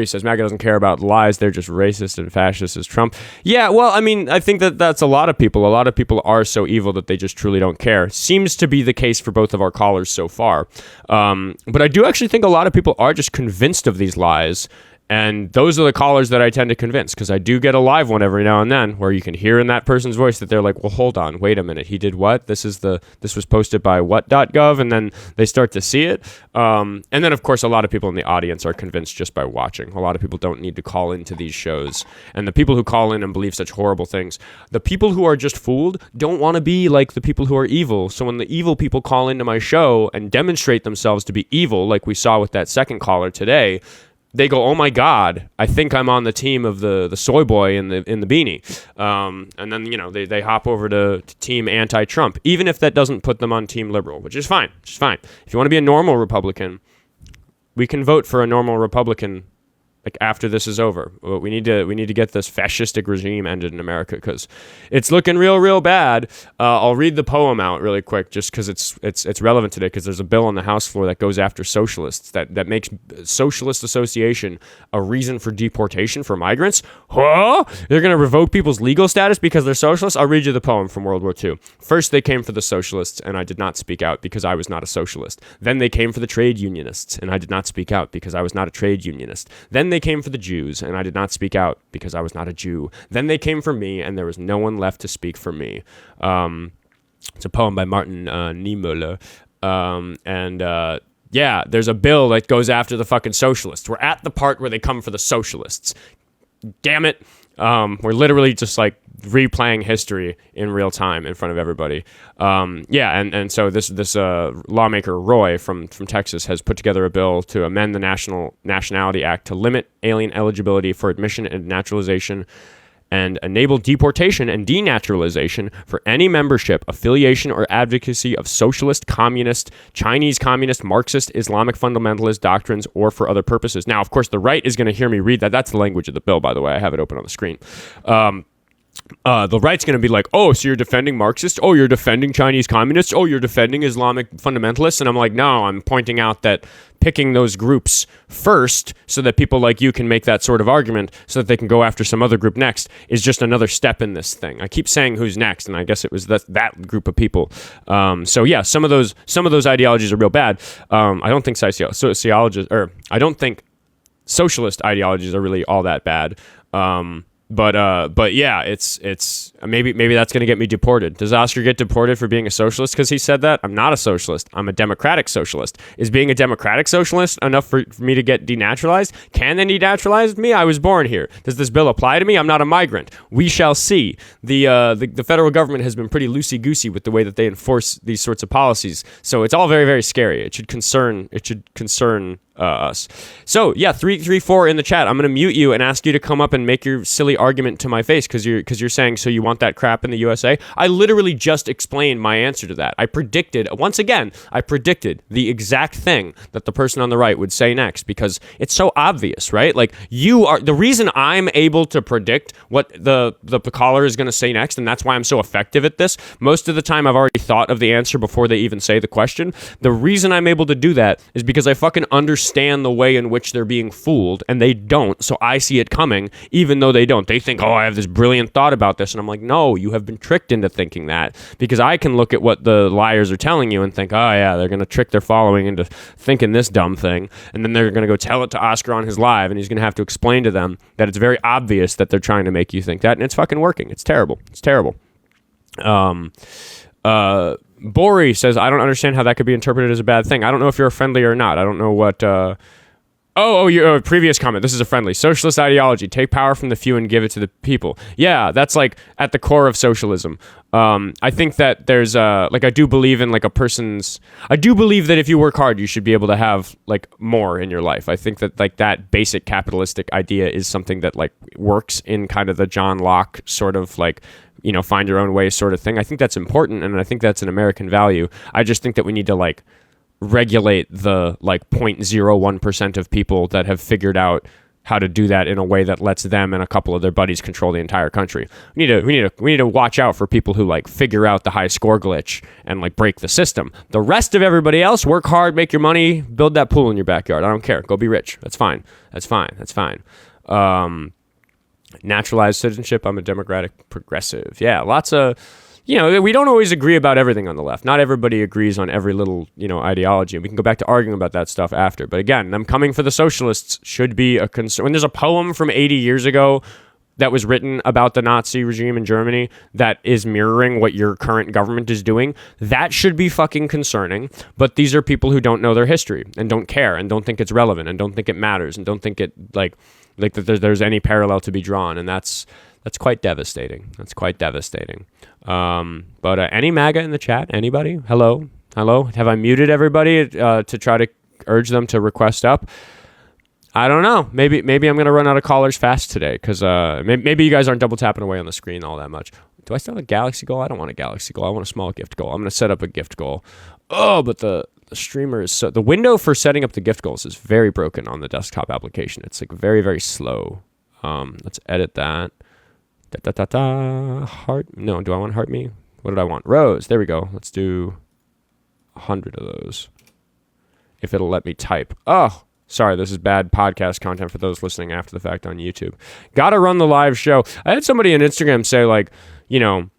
says, MAGA doesn't care about lies. They're just racist and fascist as Trump. Yeah, well, I mean, I think that's a lot of people. A lot of people are so evil that they just truly don't care. Seems to be the case for both of our callers so far. But I do actually think a lot of people are just convinced of these lies. And those are the callers that I tend to convince, because I do get a live one every now and then where you can hear in that person's voice that they're like, well, hold on, wait a minute. He did what? This was posted by what.gov, and then they start to see it. And then, of course, a lot of people in the audience are convinced just by watching. A lot of people don't need to call into these shows. And the people who call in and believe such horrible things, the people who are just fooled don't want to be like the people who are evil. So when the evil people call into my show and demonstrate themselves to be evil, like we saw with that second caller today, they go, oh my God, I think I'm on the team of the soy boy in the beanie. And then, they hop over to team anti-Trump, even if that doesn't put them on team liberal, which is fine. If you want to be a normal Republican, we can vote for a normal Republican like after this is over. We need to get this fascistic regime ended in America, because it's looking real bad. I'll read the poem out really quick just because it's relevant today, because there's a bill on the House floor that goes after socialists that makes socialist association a reason for deportation for migrants. Huh? They're going to revoke people's legal status because they're socialists? I'll read you the poem from World War II. First, they came for the socialists, and I did not speak out because I was not a socialist. Then they came for the trade unionists, and I did not speak out because I was not a trade unionist. Then they came for the Jews, and I did not speak out because I was not a Jew. Then they came for me, and there was no one left to speak for me. It's a poem by Martin Niemöller. Yeah, there's a bill that goes after the fucking socialists. We're at the part where they come for the socialists. Damn it. We're literally just like replaying history in real time in front of everybody. And so this lawmaker Roy from Texas has put together a bill to amend the Nationality Act to limit alien eligibility for admission and naturalization, and enable deportation and denaturalization for any membership, affiliation, or advocacy of socialist, communist, Chinese communist, Marxist, Islamic fundamentalist doctrines, or for other purposes. Now, of course, the right is going to hear me read that. That's the language of the bill, by the way. I have it open on the screen. the right's going to be like, oh, so you're defending Marxists? Oh, you're defending Chinese communists? Oh, you're defending Islamic fundamentalists? And I'm like, no, I'm pointing out that picking those groups first so that people like you can make that sort of argument so that they can go after some other group next is just another step in this thing. I keep saying who's next, and I guess it was that group of people. So yeah, some of those ideologies are real bad. I don't think I don't think socialist ideologies are really all that bad. But yeah, it's maybe that's going to get me deported. Does Oscar get deported for being a socialist because he said that? I'm not a socialist. I'm a democratic socialist. Is being a democratic socialist enough for me to get denaturalized? Can they denaturalize me? I was born here. Does this bill apply to me? I'm not a migrant. We shall see. The federal government has been pretty loosey-goosey with the way that they enforce these sorts of policies. So it's all very, very scary. It should concern us. So yeah, 334 in the chat. I'm gonna mute you and ask you to come up and make your silly argument to my face because you're saying, so you want that crap in the USA. I literally just explained my answer to that. I predicted the exact thing that the person on the right would say next because it's so obvious, right? Like, you are the reason I'm able to predict what the caller is going to say next, and that's why I'm so effective at this. Most of the time I've already thought of the answer before they even say the question. The reason I'm able to do that is because I fucking understand the way in which they're being fooled, and they don't, so I see it coming even though they don't. They think, oh, I have this brilliant thought about this, and I'm like, no, you have been tricked into thinking that, because I can look at what the liars are telling you and think, oh yeah, they're going to trick their following into thinking this dumb thing, and then they're going to go tell it to Oscar on his live, and he's going to have to explain to them that it's very obvious that they're trying to make you think that, and it's fucking working. It's terrible. Bori says, I don't understand how that could be interpreted as a bad thing. I don't know if you're a friendly or not. I don't know what... your previous comment. This is a friendly. Socialist ideology. Take power from the few and give it to the people. Yeah, that's like at the core of socialism. I think that there's I do believe in like I do believe that if you work hard, you should be able to have like more in your life. I think that like that basic capitalistic idea is something that like works in kind of the John Locke sort of like, find your own way sort of thing. I think that's important, and I think that's an American value. I just think that we need to like regulate the like 0.01% of people that have figured out how to do that in a way that lets them and a couple of their buddies control the entire country. We need to watch out for people who like figure out the high score glitch and like break the system. The rest of everybody else, work hard, make your money, build that pool in your backyard. I don't care. Go be rich. That's fine. Naturalized citizenship. I'm a democratic progressive. Yeah, lots of, we don't always agree about everything on the left. Not everybody agrees on every little, ideology. And we can go back to arguing about that stuff after. But again, them coming for the socialists should be a concern. When there's a poem from 80 years ago that was written about the Nazi regime in Germany that is mirroring what your current government is doing, that should be fucking concerning. But these are people who don't know their history and don't care and don't think it's relevant and don't think it matters and don't think it like that there's any parallel to be drawn, and that's quite devastating. But any MAGA in the chat? Anybody? Hello. Have I muted everybody to try to urge them to request up? I don't know. Maybe I'm gonna run out of callers fast today because maybe you guys aren't double tapping away on the screen all that much. Do I still have a Galaxy goal? I don't want a Galaxy goal. I want a small gift goal. I'm gonna set up a gift goal. Oh, but the streamer is the window for setting up the gift goals is very broken on the desktop application. It's like very, very slow. Let's edit that. Heart. No, do I want heart me? What did I want? Rose. There we go. Let's do 100 of those. If it'll let me type. Oh, sorry. This is bad podcast content for those listening after the fact on YouTube. Gotta run the live show. I had somebody on Instagram say like,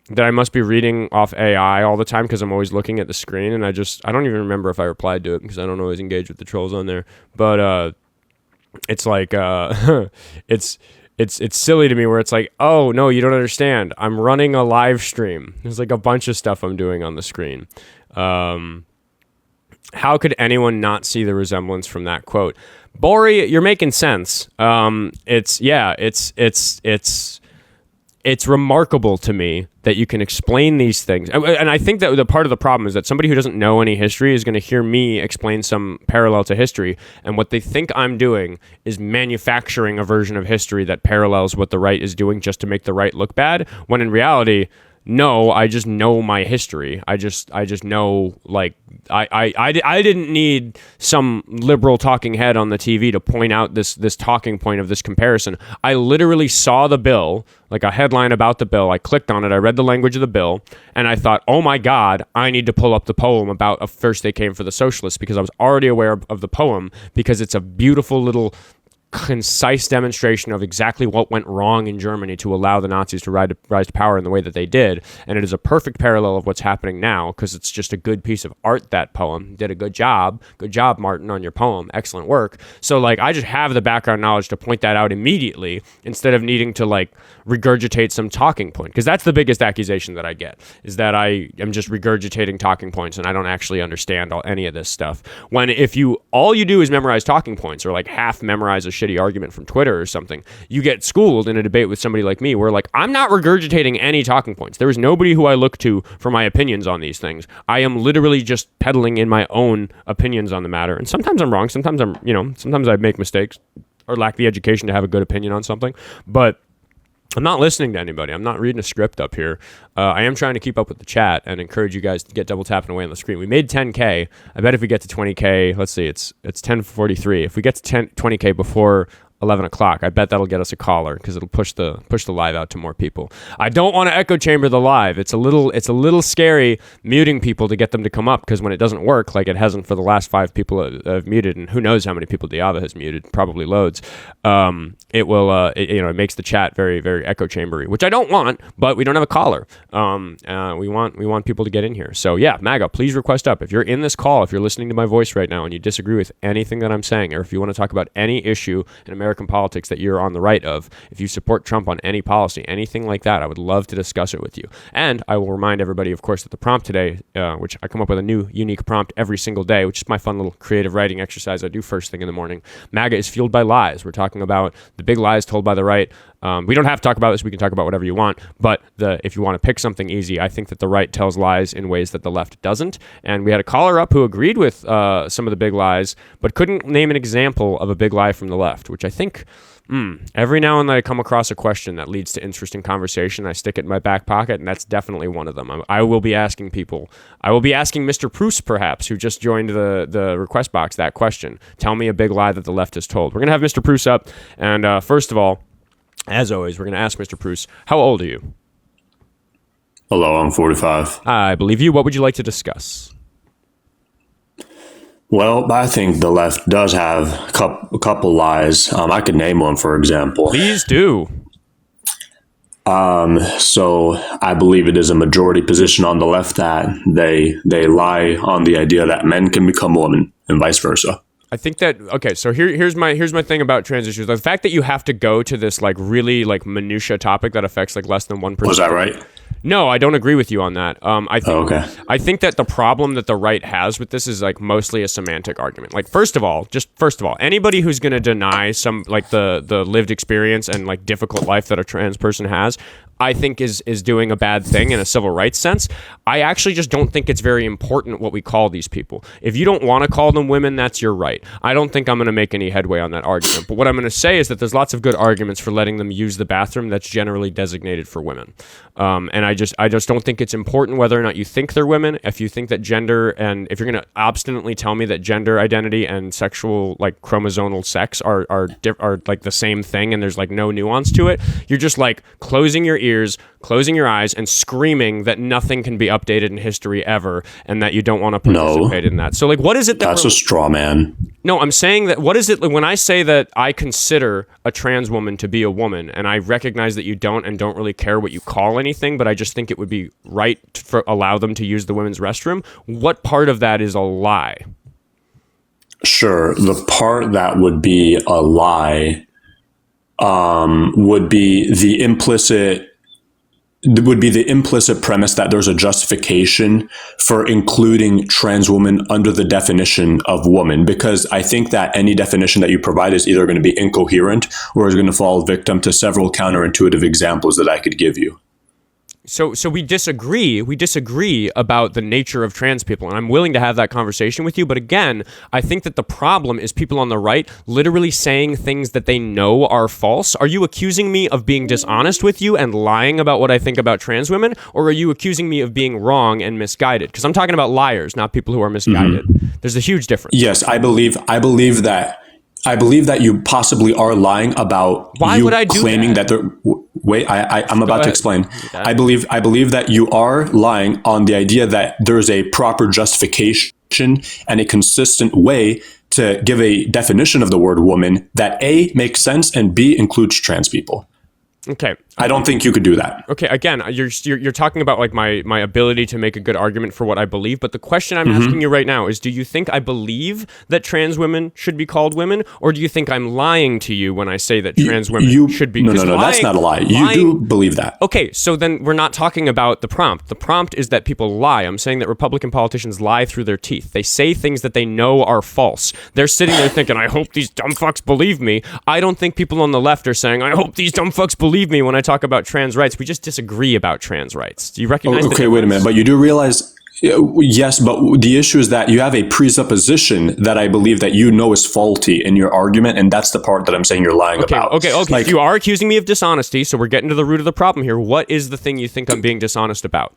that I must be reading off AI all the time because I'm always looking at the screen, and I don't even remember if I replied to it because I don't always engage with the trolls on there. But it's like it's silly to me where it's like, oh no, you don't understand. I'm running a live stream. There's like a bunch of stuff I'm doing on the screen. How could anyone not see the resemblance from that quote? Bori, you're making sense. It's remarkable to me that you can explain these things. And I think that the part of the problem is that somebody who doesn't know any history is going to hear me explain some parallel to history. And what they think I'm doing is manufacturing a version of history that parallels what the right is doing just to make the right look bad. When in reality, No, I just know my history. I just know, like, I didn't need some liberal talking head on the TV to point out this talking point of this comparison. I literally saw the bill, like a headline about the bill. I clicked on it. I read the language of the bill, and I thought, oh my God, I need to pull up the poem about First They Came for the Socialists, because I was already aware of the poem, because it's a beautiful little concise demonstration of exactly what went wrong in Germany to allow the Nazis to rise to power in the way that they did. And it is a perfect parallel of what's happening now, because it's just a good piece of art. That poem did a good job, Martin, on your poem. Excellent work. So like, I just have the background knowledge to point that out immediately, instead of needing to like regurgitate some talking point, because that's the biggest accusation that I get, is that I am just regurgitating talking points and I don't actually understand any of this stuff. When if all you do is memorize talking points, or like half memorize a shitty argument from Twitter or something, you get schooled in a debate with somebody like me, where like, I'm not regurgitating any talking points. There is nobody who I look to for my opinions on these things. I am literally just peddling in my own opinions on the matter. And sometimes I'm wrong. Sometimes sometimes I make mistakes or lack the education to have a good opinion on something. But I'm not listening to anybody. I'm not reading a script up here. I am trying to keep up with the chat and encourage you guys to get double tapping away on the screen. We made 10K. I bet if we get to 20K, let's see, it's 10:43. If we get to 20K before 11 o'clock, I bet that'll get us a caller, because it'll push the live out to more people. I don't want to echo chamber the live. It's a little scary muting people to get them to come up, because when it doesn't work, like it hasn't for the last 5 people I've muted, and who knows how many people Diava has muted, probably loads. It will it makes the chat very, very echo chambery, which I don't want, but we don't have a caller. We want people to get in here. So yeah, MAGA, please request up. If you're in this call, if you're listening to my voice right now and you disagree with anything that I'm saying, or if you want to talk about any issue in American politics that you're on the right of, if you support Trump on any policy, anything like that, I would love to discuss it with you. And I will remind everybody, of course, that the prompt today, which I come up with a new unique prompt every single day, which is my fun little creative writing exercise I do first thing in the morning. MAGA is fueled by lies. We're talking about the big lies told by the right. We don't have to talk about this. We can talk about whatever you want. But if you want to pick something easy, I think that the right tells lies in ways that the left doesn't. And we had a caller up who agreed with some of the big lies, but couldn't name an example of a big lie from the left, which I think every now and then I come across a question that leads to interesting conversation. I stick it in my back pocket, and that's definitely one of them. I will be asking people. I will be asking Mr. Pruss, perhaps, who just joined the request box, that question. Tell me a big lie that the left has told. We're going to have Mr. Pruss up. And first of all, as always, we're going to ask Mr. Pruss, how old are you? Hello, I'm 45. I believe you. What would you like to discuss? Well, I think the left does have a couple lies. I could name one, for example. Please do. So I believe it is a majority position on the left that they lie on the idea that men can become women and vice versa. I think that, okay, so here's my thing about trans issues. The fact that you have to go to this like really like minutia topic that affects like less than 1%. Was that right? No, I don't agree with you on that. I think that the problem that the right has with this is like mostly a semantic argument. Like first of all, anybody who's going to deny some like the lived experience and like difficult life that a trans person has, I think is doing a bad thing in a civil rights sense. I actually just don't think it's very important what we call these people. If you don't want to call them women, that's your right. I don't think I'm going to make any headway on that argument. But what I'm going to say is that there's lots of good arguments for letting them use the bathroom that's generally designated for women. And I just don't think it's important whether or not you think they're women. If you think that gender, and if you're going to obstinately tell me that gender identity and sexual like chromosomal sex are like the same thing and there's like no nuance to it, you're just like closing your ears, closing your eyes, and screaming that nothing can be updated in history ever, and that you don't want to participate in that. So, like, what is it that's a straw man? No, I'm saying that. What is it when I say that I consider a trans woman to be a woman, and I recognize that you don't and don't really care what you call anything, but I just think it would be right to allow them to use the women's restroom. What part of that is a lie? Sure, the part that would be a lie would be the implicit premise that there's a justification for including trans women under the definition of woman, because I think that any definition that you provide is either going to be incoherent or is going to fall victim to several counterintuitive examples that I could give you. So we disagree. We disagree about the nature of trans people, and I'm willing to have that conversation with you. But again, I think that the problem is people on the right literally saying things that they know are false. Are you accusing me of being dishonest with you and lying about what I think about trans women, or are you accusing me of being wrong and misguided? Because I'm talking about liars, not people who are misguided. There's a huge difference. Yes, I believe that you possibly are lying about Why would I do claiming that there. Wait, I'm about to explain. I believe that you are lying on the idea that there is a proper justification and a consistent way to give a definition of the word woman that A, makes sense, and B, includes trans people. Okay. I don't think you could do that. Okay, again, you're talking about like my ability to make a good argument for what I believe, but the question I'm asking you right now is, do you think I believe that trans women should be called women, or do you think I'm lying to you when I say that trans women should be? No, that's not a lie. You do believe that. Okay, so then we're not talking about the prompt. The prompt is that people lie. I'm saying that Republican politicians lie through their teeth. They say things that they know are false. They're sitting there thinking, I hope these dumb fucks believe me. I don't think people on the left are saying, I hope these dumb fucks believe me when I talk about trans rights. We just disagree about trans rights. Do you recognize that? Okay, wait a minute. But you do realize, yes, but the issue is that you have a presupposition that I believe that you know is faulty in your argument, and that's the part that I'm saying you're lying about. Okay. Like, you are accusing me of dishonesty, so we're getting to the root of the problem here. What is the thing you think I'm being dishonest about?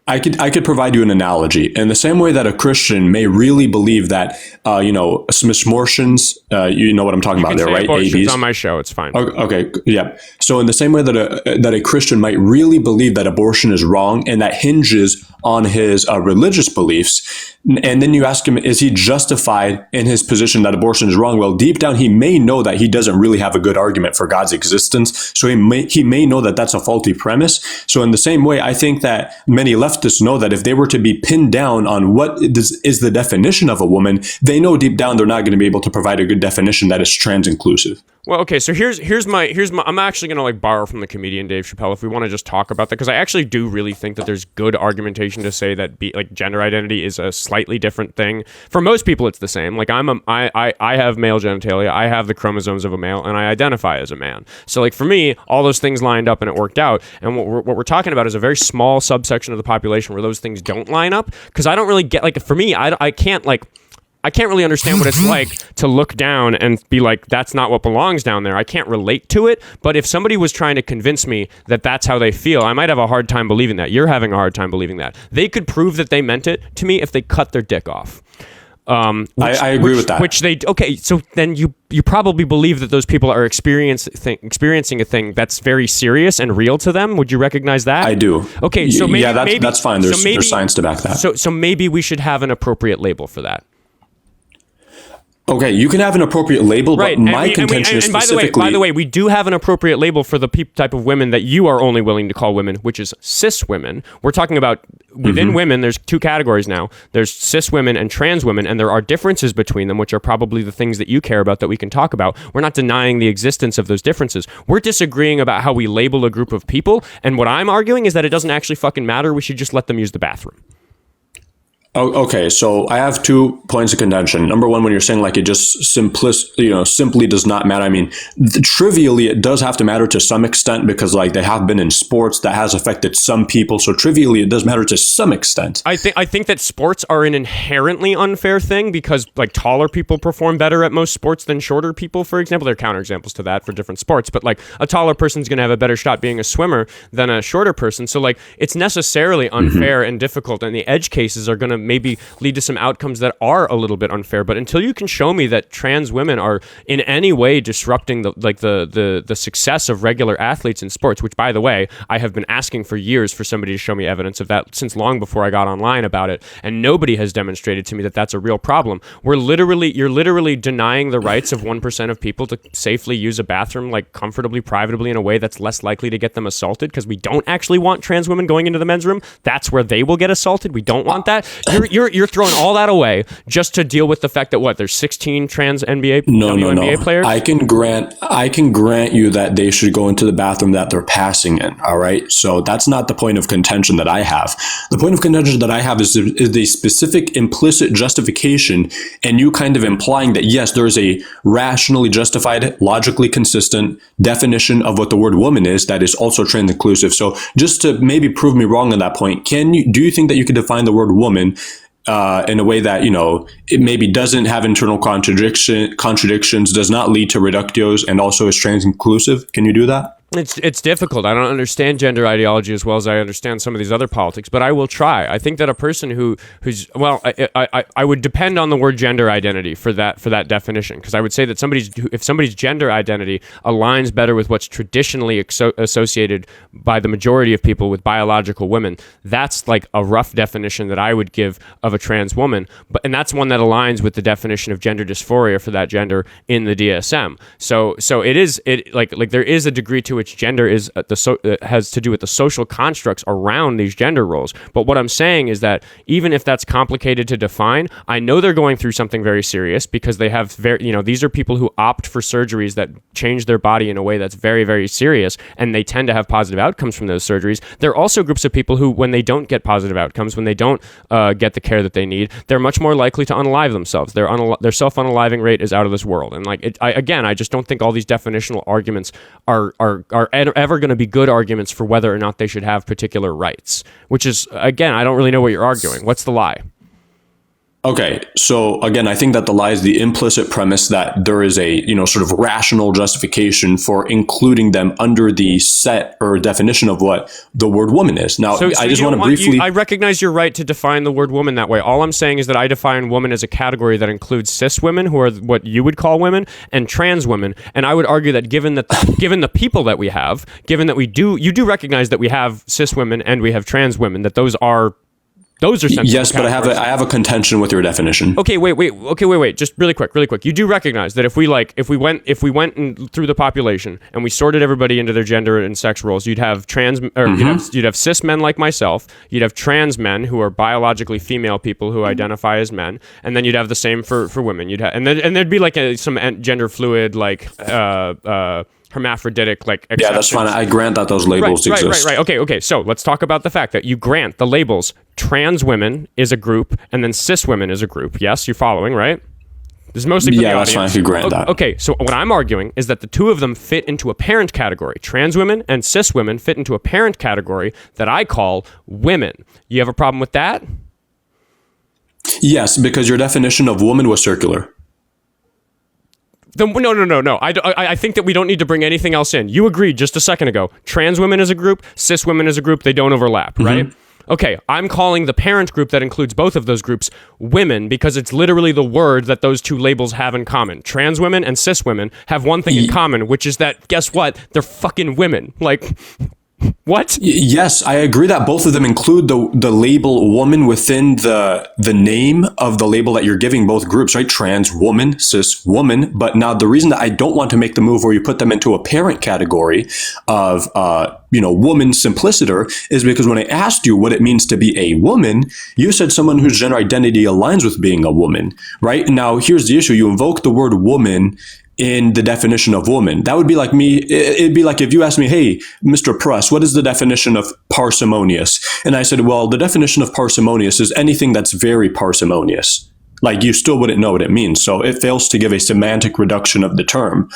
I could provide you an analogy. In the same way that a Christian may really believe that, smishmortions, you know what I'm talking about there, right? It's on my show. It's fine. Okay, yeah. So in the same way that a Christian might really believe that abortion is wrong, and that hinges on his religious beliefs, and then you ask him, is he justified in his position that abortion is wrong? Well, deep down, he may know that he doesn't really have a good argument for God's existence. So he may know that that's a faulty premise. So in the same way, I think that many leftists know that if they were to be pinned down on what is the definition of a woman, they know deep down they're not going to be able to provide a good definition that is trans inclusive. Well, okay, so here's my I'm actually going to like borrow from the comedian Dave Chappelle if we want to just talk about that, because I actually do really think that there's good argumentation to say that gender identity is a slightly different thing. For most people it's the same. Like I have male genitalia, I have the chromosomes of a male, and I identify as a man. So like for me, all those things lined up and it worked out. And what we're talking about is a very small subsection of the population where those things don't line up, because I don't really get, like, for me, I can't really understand what it's like to look down and be like, that's not what belongs down there. I can't relate to it. But if somebody was trying to convince me that that's how they feel, I might have a hard time believing that. You're having a hard time believing that. They could prove that they meant it to me if they cut their dick off. I agree with that. Okay, so then you probably believe that those people are experiencing a thing that's very serious and real to them. Would you recognize that? I do. Okay, so maybe, that's fine. There's science to back that. So maybe we should have an appropriate label for that. Okay, you can have an appropriate label, but my contention is specifically... By the way, we do have an appropriate label for the type of women that you are only willing to call women, which is cis women. We're talking about within women, there's two categories now. There's cis women and trans women, and there are differences between them, which are probably the things that you care about that we can talk about. We're not denying the existence of those differences. We're disagreeing about how we label a group of people, and what I'm arguing is that it doesn't actually fucking matter. We should just let them use the bathroom. Oh, okay, so I have 2 points of contention. Number one, when you're saying like it just simply does not matter. I mean, trivially, it does have to matter to some extent, because like they have been in sports that has affected some people. So trivially, it does matter to some extent. I think that sports are an inherently unfair thing, because like taller people perform better at most sports than shorter people. For example, there are counterexamples to that for different sports, but like a taller person's going to have a better shot being a swimmer than a shorter person. So like it's necessarily unfair and difficult, and the edge cases are going to maybe lead to some outcomes that are a little bit unfair. But until you can show me that trans women are in any way disrupting the success of regular athletes in sports, which by the way, I have been asking for years for somebody to show me evidence of that since long before I got online about it, and nobody has demonstrated to me that that's a real problem. You're literally denying the rights of 1% of people to safely use a bathroom, like comfortably, privately, in a way that's less likely to get them assaulted, because we don't actually want trans women going into the men's room. That's where they will get assaulted. We don't want that. You're throwing all that away just to deal with the fact that there's 16 trans NBA WNBA players. I can grant you that they should go into the bathroom that they're passing in. All right, so that's not the point of contention that I have. The point of contention that I have is the specific implicit justification, and you kind of implying that yes, there is a rationally justified, logically consistent definition of what the word woman is that is also trans inclusive. So just to maybe prove me wrong on that point, do you think that you could define the word woman in a way that, it maybe doesn't have internal contradictions, does not lead to reductios, and also is trans inclusive? Can you do that? It's difficult. I don't understand gender ideology as well as I understand some of these other politics, but I will try. I think that a person who's I would depend on the word gender identity for that definition, because I would say that if somebody's gender identity aligns better with what's traditionally associated by the majority of people with biological women, that's like a rough definition that I would give of a trans woman. And that's one that aligns with the definition of gender dysphoria for that gender in the DSM. So there is a degree to which gender is has to do with the social constructs around these gender roles. But what I'm saying is that even if that's complicated to define, I know they're going through something very serious, because they have these are people who opt for surgeries that change their body in a way that's very, very serious, and they tend to have positive outcomes from those surgeries. There are also groups of people who, when they don't get positive outcomes, when they don't get the care that they need, they're much more likely to unalive themselves. Their self-unaliving rate is out of this world. And I just don't think all these definitional arguments are ever going to be good arguments for whether or not they should have particular rights, which is, again, I don't really know what you're arguing. What's the lie? Okay, so again, I think that the lie is the implicit premise that there is a, sort of rational justification for including them under the set or definition of what the word woman is. Now, I just want to briefly... I recognize your right to define the word woman that way. All I'm saying is that I define woman as a category that includes cis women, who are what you would call women, and trans women. And I would argue that given the people that we have, given that you do recognize that we have cis women and we have trans women, that those are yes, but I have a contention with your definition. Okay, wait. Just really quick. You do recognize that if we went through the population and we sorted everybody into their gender and sex roles, you'd have you'd have cis men like myself, you'd have trans men who are biologically female people who identify as men, and then you'd have the same for women. And there'd be like some gender fluid hermaphroditic exceptions. Yeah, that's fine. I grant that those labels exist. Right. Okay. So let's talk about the fact that you grant the labels trans women is a group and then cis women is a group. Yes, you're following, right? This is mostly for the audience. That's fine if you grant that. Okay, so what I'm arguing is that the two of them fit into a parent category. Trans women and cis women fit into a parent category that I call women. You have a problem with that? Yes, because your definition of woman was circular. No. I think that we don't need to bring anything else in. You agreed just a second ago. Trans women as a group, cis women as a group, they don't overlap, right? Okay, I'm calling the parent group that includes both of those groups women, because it's literally the word that those two labels have in common. Trans women and cis women have one thing in common, which is that, guess what? They're fucking women. What? Yes, I agree that both of them include the label woman within the name of the label that you're giving both groups, right? Trans woman, cis woman. But now the reason that I don't want to make the move where you put them into a parent category of, woman simpliciter is because when I asked you what it means to be a woman, you said someone whose gender identity aligns with being a woman, right? Now, here's the issue. You invoke the word woman in the definition of woman. That would be like me. It'd be like if you asked me, hey, Mr. Pruss, what is the definition of parsimonious? And I said, well, the definition of parsimonious is anything that's very parsimonious. You still wouldn't know what it means. So it fails to give a semantic reduction of the term.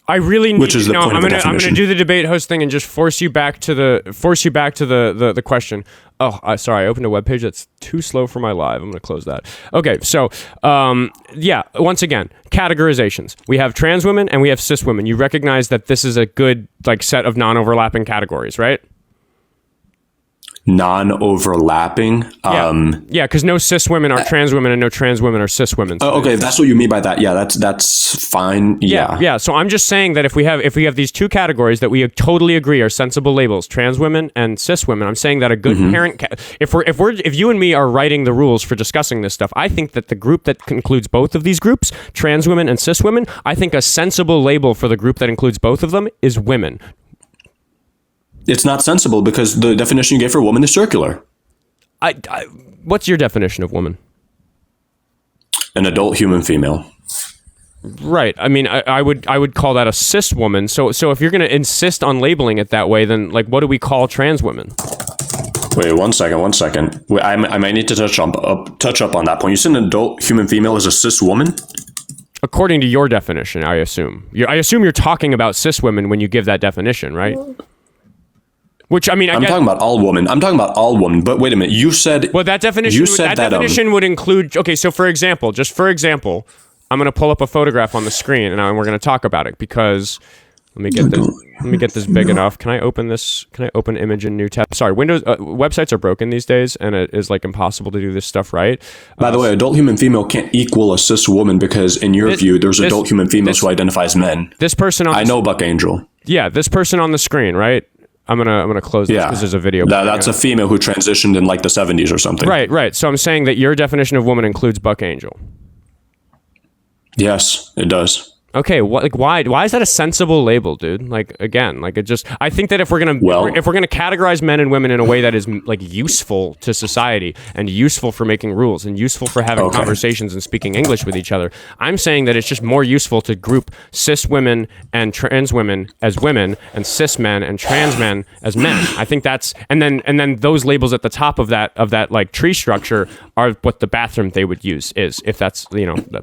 I really need, which is the point of the definition. I'm going to do the debate host thing and just force you back to the question. Oh, sorry, I opened a webpage that's too slow for my live. I'm going to close that. Okay, so once again, categorizations. We have trans women and we have cis women. You recognize that this is a good set of non-overlapping categories, right? Non-overlapping. Because no cis women are trans women and no trans women are cis women. So okay, that's what you mean by that. Yeah, that's fine. Yeah. So I'm just saying that if we have these two categories that we totally agree are sensible labels, trans women and cis women, I'm saying that a good parent, if you and me are writing the rules for discussing this stuff, I think that the group that includes both of these groups, trans women and cis women, I think a sensible label for the group that includes both of them is women. It's not sensible because the definition you gave for woman is circular. What's your definition of woman? An adult human female. Right. I mean, I would call that a cis woman. So if you're going to insist on labeling it that way, then like, what do we call trans women? Wait, one second. Wait, I might need to touch up on that point. You said an adult human female is a cis woman? According to your definition, I assume. I assume you're talking about cis women when you give that definition, right? Which, I mean, I'm talking about all women. But wait a minute. You said... Well, that definition would include... Okay, so for example, I'm going to pull up a photograph on the screen and we're going to talk about it because... Let me get this big enough. Can I open this? Can I open image in new tab? Sorry, Windows websites are broken these days, and it is like impossible to do this stuff right. By the way, adult human female can't equal a cis woman because, in your view, there's adult human females who identify as men. This person, I know Buck Angel. Yeah, this person on the screen, right? I'm gonna close this because there's a video. That's a female who transitioned in like the 70s or something. Right. So I'm saying that your definition of woman includes Buck Angel. Yes, it does. Okay, why is that a sensible label, dude? Like, again, like it just, I think that if we're gonna categorize men and women in a way that is like useful to society and useful for making rules and useful for having conversations and speaking English with each other, I'm saying that it's just more useful to group cis women and trans women as women and cis men and trans men as men. I think that's, and then those labels at the top of that like tree structure are what the bathroom they would use is, if that's,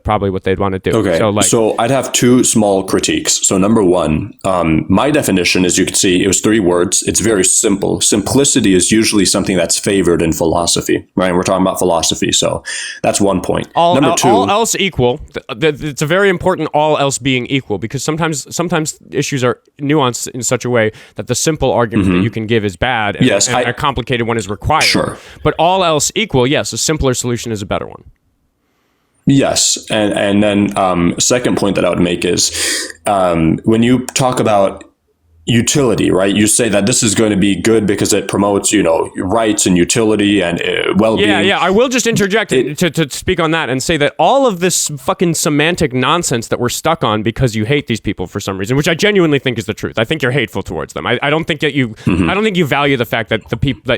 probably what they'd want to do. Okay, so I'd have two small critiques. So number one, my definition, as you can see, it was 3 words. It's very simple. Simplicity is usually something that's favored in philosophy, right? We're talking about philosophy. So that's one point. Number two, all else equal. It's a very important all else being equal, because sometimes issues are nuanced in such a way that the simple argument that you can give is bad and, and a complicated one is required. Sure. But all else equal, yes, a simpler solution is a better one. Yes. And then second point that I would make is when you talk about utility, right? You say that this is going to be good because it promotes, rights and utility and well-being. Yeah. I will just interject to speak on that and say that all of this fucking semantic nonsense that we're stuck on because you hate these people for some reason, which I genuinely think is the truth. I think you're hateful towards them. I don't think that you, I don't think you value the fact that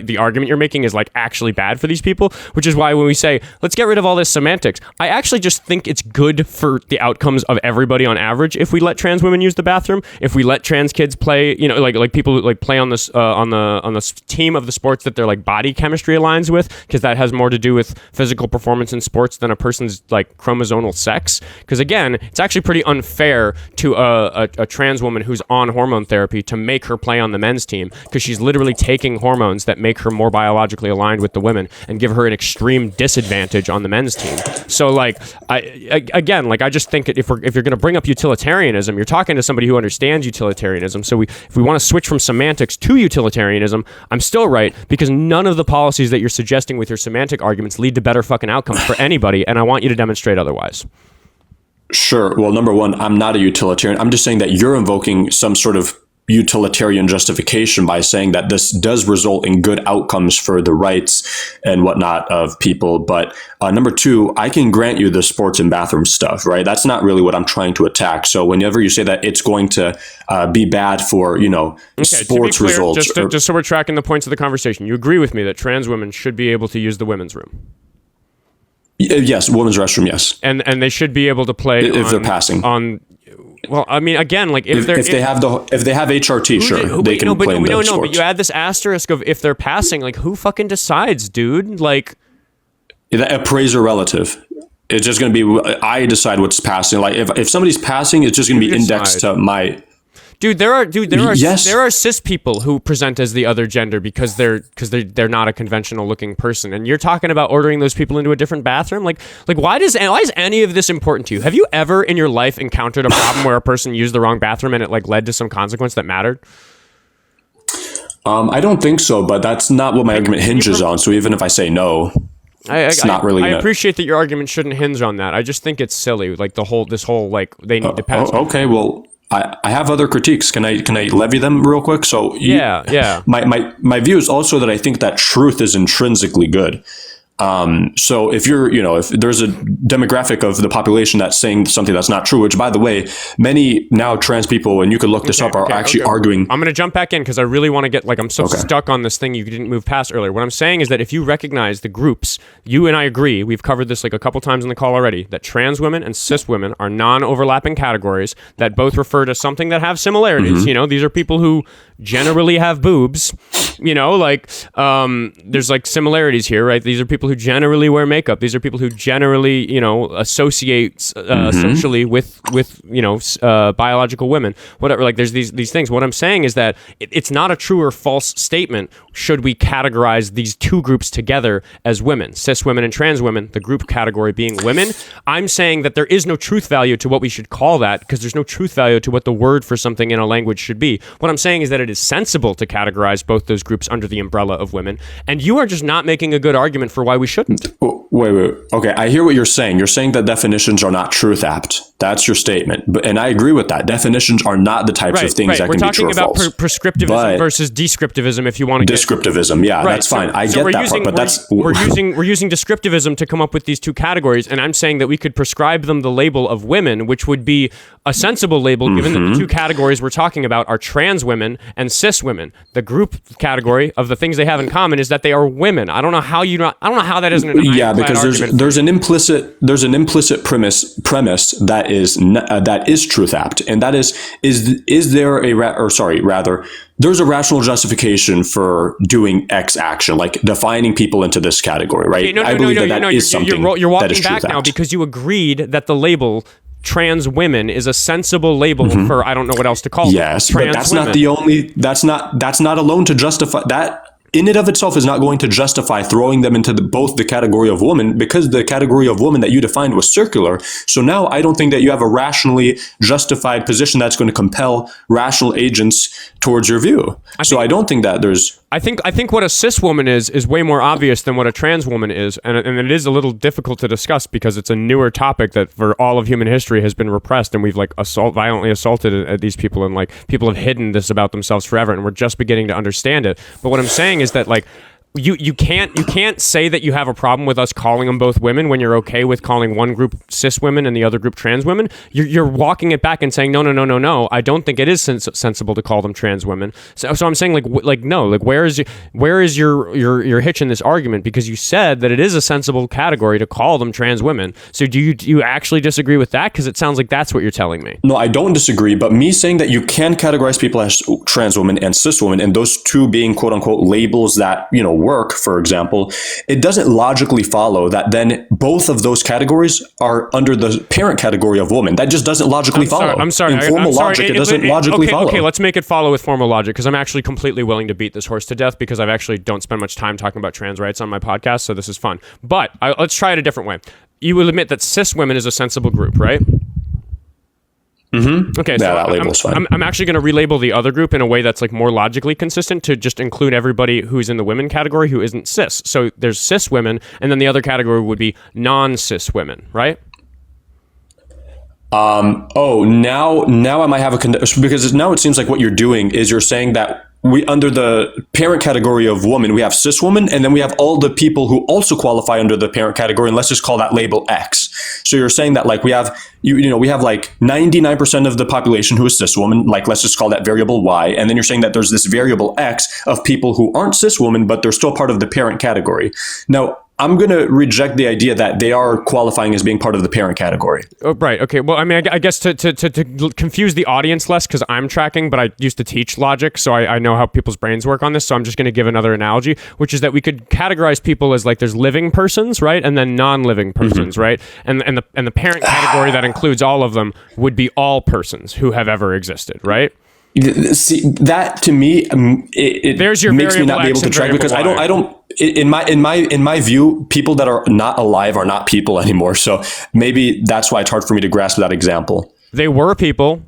the argument you're making is like actually bad for these people, which is why when we say, let's get rid of all this semantics, I actually just think it's good for the outcomes of everybody on average if we let trans women use the bathroom, if we let trans kids play, like people like play on this on the team of the sports that their like body chemistry aligns with, because that has more to do with physical performance in sports than a person's like chromosomal sex. Because again, it's actually pretty unfair to a trans woman who's on hormone therapy to make her play on the men's team, because she's literally taking hormones that make her more biologically aligned with the women and give her an extreme disadvantage on the men's team. So like I just think if you're going to bring up utilitarianism, you're talking to somebody who understands utilitarianism. So if we want to switch from semantics to utilitarianism, I'm still right, because none of the policies that you're suggesting with your semantic arguments lead to better fucking outcomes for anybody, and I want you to demonstrate otherwise. Sure. Well, number one, I'm not a utilitarian. I'm just saying that you're invoking some sort of utilitarian justification by saying that this does result in good outcomes for the rights and whatnot of people. But number two, I can grant you the sports and bathroom stuff, right? That's not really what I'm trying to attack. So whenever you say that it's going to be bad for, sports results. Just so we're tracking the points of the conversation, you agree with me that trans women should be able to use the women's room? Yes, women's restroom, yes. And they should be able to play if they're passing. Well, I mean, again, like if they have HRT, they can play in those sports. But you add this asterisk of if they're passing, like who fucking decides, dude? Like, a praise or relative. It's just going to be, I decide what's passing. Like if somebody's passing, it's just going to be indexed to my. There are cis people who present as the other gender because they're not a conventional looking person, and you're talking about ordering those people into a different bathroom. Like why is any of this important to you? Have you ever in your life encountered a problem where a person used the wrong bathroom and it like led to some consequence that mattered? I don't think so, but that's not what my argument hinges on. So even if I say no, it's not really. I appreciate that your argument shouldn't hinge on that. I just think it's silly. Like this whole like they need to pass. Okay, well. I have other critiques. Can I levy them real quick? So yeah. My view is also that I think that truth is intrinsically good. So if if there's a demographic of the population that's saying something that's not true, which by the way, many now trans people, and you could look this up, are actually arguing. I'm going to jump back in because I really want to get, I'm so stuck on this thing you didn't move past earlier. What I'm saying is that if you recognize the groups, you and I agree, we've covered this a couple times in the call already, that trans women and cis women are non-overlapping categories that both refer to something that have similarities. These are people who generally have boobs, there's similarities here, right? These are people who generally wear makeup. These are people who generally, associate socially with biological women. Whatever. There's these things. What I'm saying is that it's not a true or false statement. Should we categorize these two groups together as women, cis women and trans women, the group category being women? I'm saying that there is no truth value to what we should call that because there's no truth value to what the word for something in a language should be. What I'm saying is that it is sensible to categorize both those groups under the umbrella of women, and you are just not making a good argument for why we shouldn't. Wait. Okay, I hear what you're saying. You're saying that definitions are not truth apt. That's your statement, and I agree with that. Definitions are not the types of things that can be true or false. We're talking about prescriptivism versus descriptivism. If you want to descriptivism, that's fine. I get that part, but we're using descriptivism to come up with these two categories, and I'm saying that we could prescribe them the label of women, which would be a sensible label, given that the two categories we're talking about are trans women and cis women. The group category of the things they have in common is that they are women. I don't know how that isn't an because there's an implicit premise that is truth apt, and that is there there's a rational justification for doing X action, like defining people into this category, right? I believe that is something you're walking back now because you agreed that the label trans women is a sensible label for, I don't know what else to call it. Yes, but that's women. Not the only, that's not alone to justify that. In and of itself is not going to justify throwing them into both the category of woman, because the category of woman that you defined was circular. So now I don't think that you have a rationally justified position that's going to compel rational agents towards your view. I don't think that there's... I think what a cis woman is way more obvious than what a trans woman is, and it is a little difficult to discuss because it's a newer topic that for all of human history has been repressed, and we've violently assaulted these people, and people have hidden this about themselves forever, and we're just beginning to understand it. But what I'm saying is that you can't say that you have a problem with us calling them both women when you're okay with calling one group cis women and the other group trans women. You're walking it back and saying no. I don't think it is sensible to call them trans women. So I'm saying no. Where is your hitch in this argument? Because you said that it is a sensible category to call them trans women. So do you actually disagree with that? Because it sounds like that's what you're telling me. No, I don't disagree. But me saying that you can categorize people as trans women and cis women, and those two being quote unquote labels that work, for example, it doesn't logically follow that then both of those categories are under the parent category of woman. That just doesn't logically follow. I'm sorry. In formal logic, it doesn't logically follow. Okay, let's make it follow with formal logic, because I'm actually completely willing to beat this horse to death, because I've actually don't spend much time talking about trans rights on my podcast, so this is fun. But let's try it a different way. You will admit that cis women is a sensible group, right? Mm-hmm. Okay, so that label's fine. I'm actually going to relabel the other group in a way that's more logically consistent to just include everybody who's in the women category who isn't cis. So there's cis women, and then the other category would be non-cis women, right? Now I might have because now it seems like what you're doing is you're saying that we, under the parent category of woman, we have cis woman, and then we have all the people who also qualify under the parent category, and let's just call that label X. So you're saying that we have, we have 99% of the population who is cis woman, let's just call that variable Y, and then you're saying that there's this variable X of people who aren't cis women, but they're still part of the parent category. Now, I'm going to reject the idea that they are qualifying as being part of the parent category. Oh, right. Okay. Well, I mean, I guess to confuse the audience less, because I'm tracking, but I used to teach logic, so I know how people's brains work on this. So I'm just going to give another analogy, which is that we could categorize people as there's living persons, right, and then non-living persons, right, and the parent category that includes all of them would be all persons who have ever existed, right? See, that to me, it makes me not be able to track, because I don't. In my view, people that are not alive are not people anymore. So maybe that's why it's hard for me to grasp that example. They were people.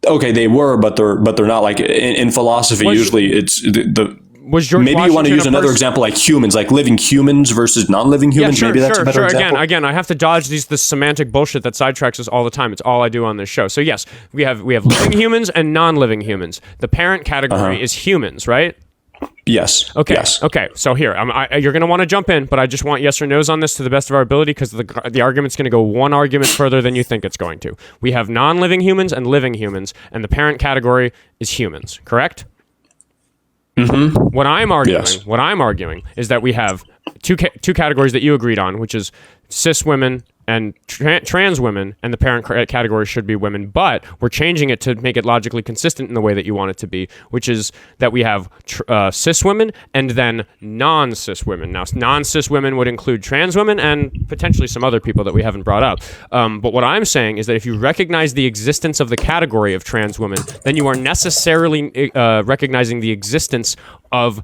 Okay, they were, but they're not. In philosophy, usually it's the. Was George maybe Washington you want to use another example, like humans, like living humans versus non-living humans. Yeah, maybe that's a better example. Again, I have to dodge this semantic bullshit that sidetracks us all the time. It's all I do on this show. So yes, we have living humans and non-living humans. The parent category is humans, right? Yes. Okay. Yes. Okay. So here, you're going to want to jump in, but I just want yes or no's on this to the best of our ability, because the argument's going to go one argument further than you think it's going to. We have non-living humans and living humans, and the parent category is humans. Correct? Mm-hmm. What I'm arguing is that we have two categories that you agreed on, which is cis women and trans women, and the parent category should be women, but we're changing it to make it logically consistent in the way that you want it to be, which is that we have cis women and then non-cis women. Now, non-cis women would include trans women and potentially some other people that we haven't brought up. But what I'm saying is that if you recognize the existence of the category of trans women, then you are necessarily recognizing the existence of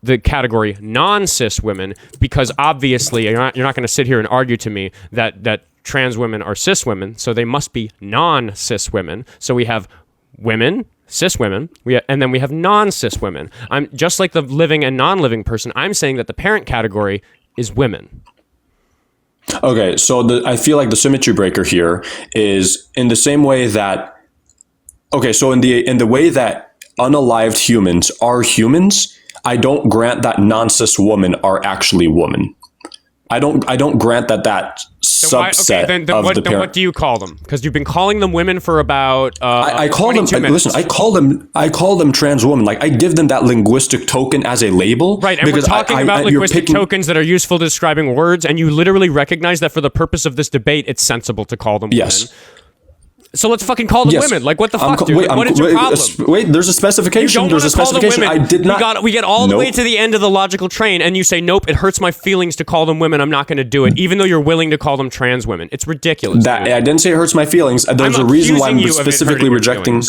the category non-cis women, because obviously you're not going to sit here and argue to me that trans women are cis women, so they must be non-cis women. So we have women, cis women, and then we have non-cis women. I'm just like the living and non-living person. I'm saying that the parent category is women. Okay, so I feel like the symmetry breaker here is in the same way that, okay, so in the way that unalived humans are humans, I don't grant that non-cis women are actually women. I don't grant that subset then of the parent. Then what do you call them? Because you've been calling them women for about I call them. minutes. Listen, I call them trans women. Like, I give them that linguistic token as a label. Right, and we're talking about linguistic tokens that are useful to describing words, and you literally recognize that for the purpose of this debate, it's sensible to call them women. So let's fucking call them women. Like, what the fuck, dude? What is your problem? Wait, there's a specification. There's a specification. I did not. We get all the way to the end of the logical train, and you say, nope, it hurts my feelings to call them women. I'm not going to do it, even though you're willing to call them trans women. It's ridiculous. I didn't say it hurts my feelings. There's a reason why I'm specifically rejecting.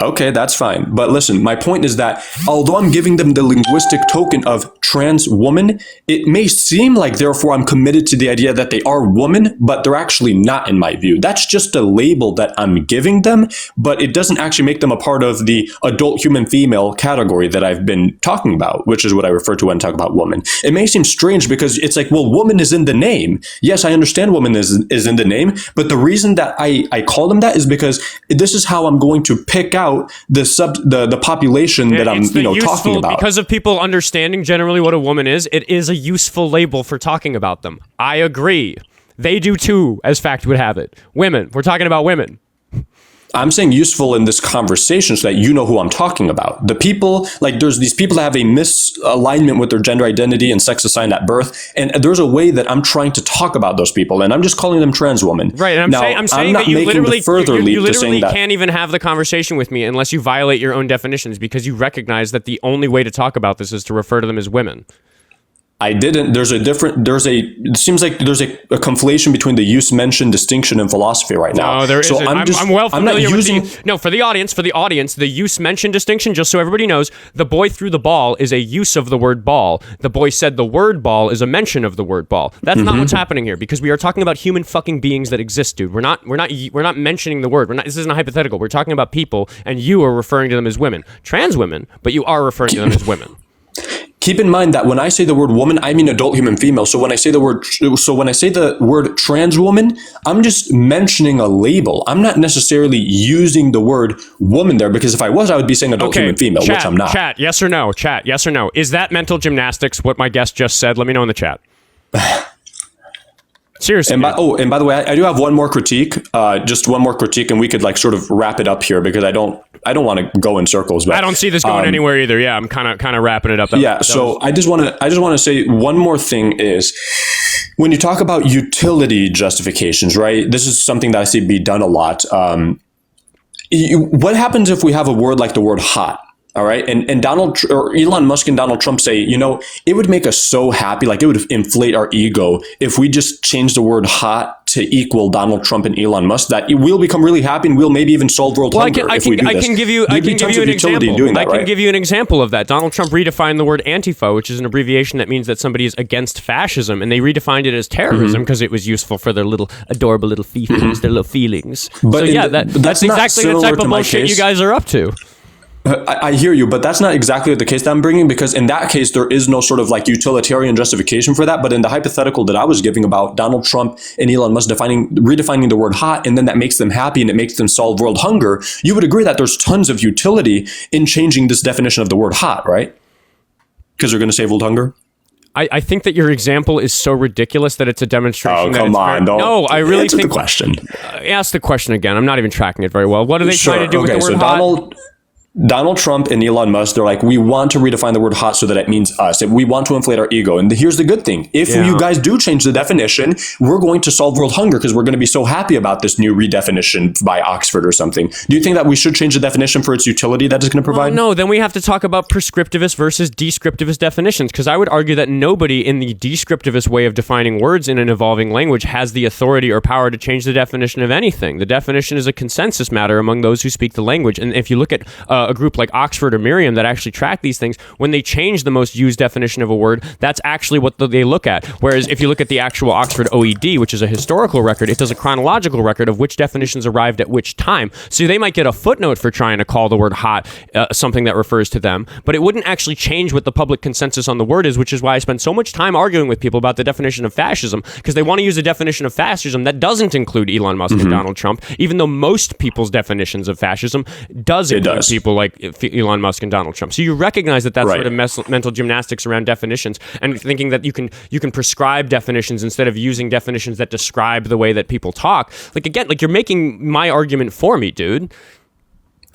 Okay, that's fine. But listen, my point is that although I'm giving them the linguistic token of trans woman, it may seem like therefore I'm committed to the idea that they are woman, but they're actually not in my view. That's just a label that I'm giving them, but it doesn't actually make them a part of the adult human female category that I've been talking about, which is what I refer to when I talk about woman. It may seem strange because it's like, well, woman is in the name. Yes, I understand woman is in the name, but the reason that I call them that is because this is how I'm going to pick out the population that I'm talking about. Because of people understanding generally what a woman is, it is a useful label for talking about them. I agree. They do too, as fact would have it. Women. We're talking about women. I'm saying useful in this conversation so that you know who I'm talking about. The people, like, there's these people that have a misalignment with their gender identity and sex assigned at birth, and there's a way that I'm trying to talk about those people, and I'm just calling them trans women. Right, and I'm saying not that you literally, you literally that can't even have the conversation with me unless you violate your own definitions, because you recognize that the only way to talk about this is to refer to them as women. I didn't. It seems like there's a conflation between the use mention distinction in philosophy right now. No, there isn't. I'm well familiar with for the audience, the use mention distinction, just so everybody knows, the boy threw the ball is a use of the word ball. The boy said the word ball is a mention of the word ball. That's not what's happening here, because we are talking about human fucking beings that exist, dude. We're not mentioning the word. This isn't a hypothetical. We're talking about people, and you are referring to them as women. Trans women, but you are referring to them as women. Keep in mind that when I say the word woman, I mean adult human female. So when I say the word trans woman, I'm just mentioning a label. I'm not necessarily using the word woman there, because if I was, I would be saying adult human female, which I'm not. Chat, yes or no? Chat, yes or no? Is that mental gymnastics, what my guest just said? Let me know in the chat. Seriously. And by the way, I do have one more critique, just one more critique, and we could sort of wrap it up here, because I don't want to go in circles. But I don't see this going anywhere either. Yeah, I'm kind of wrapping it up. I just want to say one more thing is, when you talk about utility justifications, right? This is something that I see be done a lot. What happens if we have a word like the word hot? All right. And Elon Musk and Donald Trump say, it would make us so happy. Like, it would inflate our ego if we just change the word hot to equal Donald Trump and Elon Musk, that we'll become really happy and we'll maybe even solve world hunger if we do this. I can give you an example. I can give you an example of that. Donald Trump redefined the word Antifa, which is an abbreviation that means that somebody is against fascism, and they redefined it as terrorism because it was useful for their little adorable little feelings, their little feelings. But that's exactly the type of bullshit you guys are up to. I hear you, but that's not exactly the case that I'm bringing, because in that case, there is no sort of utilitarian justification for that. But in the hypothetical that I was giving about Donald Trump and Elon Musk redefining the word hot, and then that makes them happy and it makes them solve world hunger, you would agree that there's tons of utility in changing this definition of the word hot, right? because they're going to save world hunger? I think that your example is so ridiculous that it's a demonstration. Oh, come on. No, I really think... the question. Ask the question again. I'm not even tracking it very well. What are they trying to do with the word hot? Donald Trump and Elon Musk, they're like, we want to redefine the word hot so that it means us. We want to inflate our ego. And here's the good thing. If you guys do change the definition, we're going to solve world hunger because we're going to be so happy about this new redefinition by Oxford or something. Do you think that we should change the definition for its utility that it's going to provide? No, then we have to talk about prescriptivist versus descriptivist definitions, because I would argue that nobody in the descriptivist way of defining words in an evolving language has the authority or power to change the definition of anything. The definition is a consensus matter among those who speak the language. And if you look at a group like Oxford or Merriam that actually track these things, when they change the most used definition of a word, that's actually what they look at. Whereas if you look at the actual Oxford OED, which is a historical record, it does a chronological record of which definitions arrived at which time. So they might get a footnote for trying to call the word hot something that refers to them, but it wouldn't actually change what the public consensus on the word is, which is why I spend so much time arguing with people about the definition of fascism, because they want to use a definition of fascism that doesn't include Elon Musk and Donald Trump, even though most people's definitions of fascism does include people like Elon Musk and Donald Trump. So you recognize that that's sort of mental gymnastics around definitions, and thinking that you can prescribe definitions instead of using definitions that describe the way that people talk. Like you're making my argument for me, dude.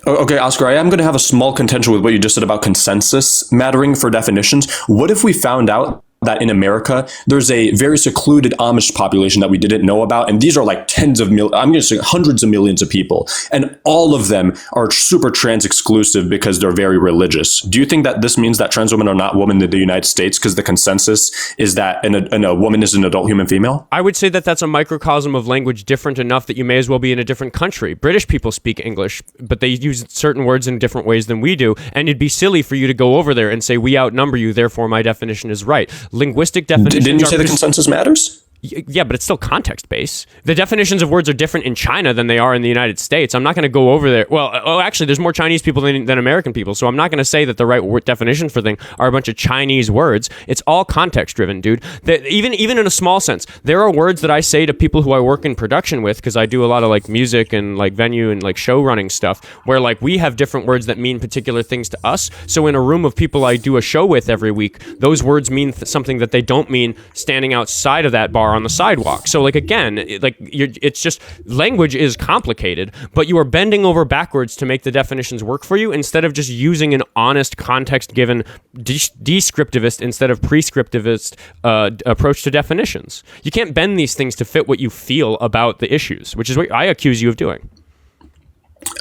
Okay, Oskar, I am going to have a small contention with what you just said about consensus mattering for definitions. What if we found out that in America, there's a very secluded Amish population that we didn't know about. And these are like I'm going to say hundreds of millions of people. And all of them are super trans exclusive because they're very religious. Do you think that this means that trans women are not women in the United States because the consensus is that a woman is an adult human female? I would say that that's a microcosm of language different enough that you may as well be in a different country. British people speak English, but they use certain words in different ways than we do. And it'd be silly for you to go over there and say, we outnumber you, therefore my definition is right. Linguistic definitions. Didn't you say the consensus matters? Yeah, but it's still context-based. The definitions of words are different in China than they are in the United States. I'm not going to go over there. Well, actually, there's more Chinese people than American people, so I'm not going to say that the right definition for thing are a bunch of Chinese words. It's all context-driven, dude. Even in a small sense, there are words that I say to people who I work in production with, because I do a lot of like music and like venue and like show running stuff, where like we have different words that mean particular things to us. So in a room of people I do a show with every week, those words mean something that they don't mean standing outside of that bar on the sidewalk. So like again, it's just language is complicated, but you are bending over backwards to make the definitions work for you instead of just using an honest context-given descriptivist instead of prescriptivist approach to definitions. You can't bend these things to fit what you feel about the issues, which is what I accuse you of doing.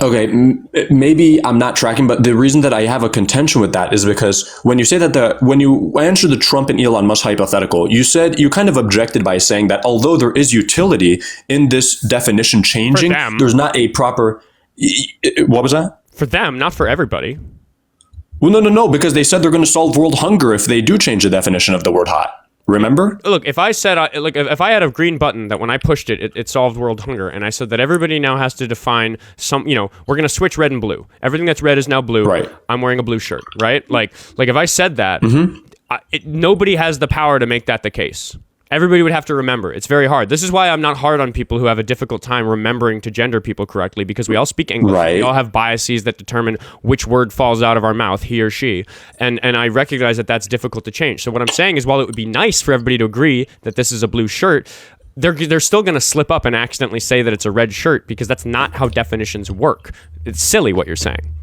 Okay, maybe I'm not tracking, but the reason that I have a contention with that is because when you say that when you answer the Trump and Elon Musk hypothetical, you said you kind of objected by saying that although there is utility in this definition changing, there's not a proper. What was that? For them, not for everybody. Well, no, because they said they're going to solve world hunger if they do change the definition of the word hot. Remember? Look, if I said, if I had a green button that when I pushed it solved world hunger, and I said that everybody now has to define we're going to switch red and blue. Everything that's red is now blue. Right. I'm wearing a blue shirt, right? Like if I said that, nobody has the power to make that the case. Everybody would have to remember. It's very hard. This is why I'm not hard on people who have a difficult time remembering to gender people correctly, because we all speak English. Right. We all have biases that determine which word falls out of our mouth, he or she. And I recognize that that's difficult to change. So what I'm saying is, while it would be nice for everybody to agree that this is a blue shirt, they're still going to slip up and accidentally say that it's a red shirt, because that's not how definitions work. It's silly what you're saying.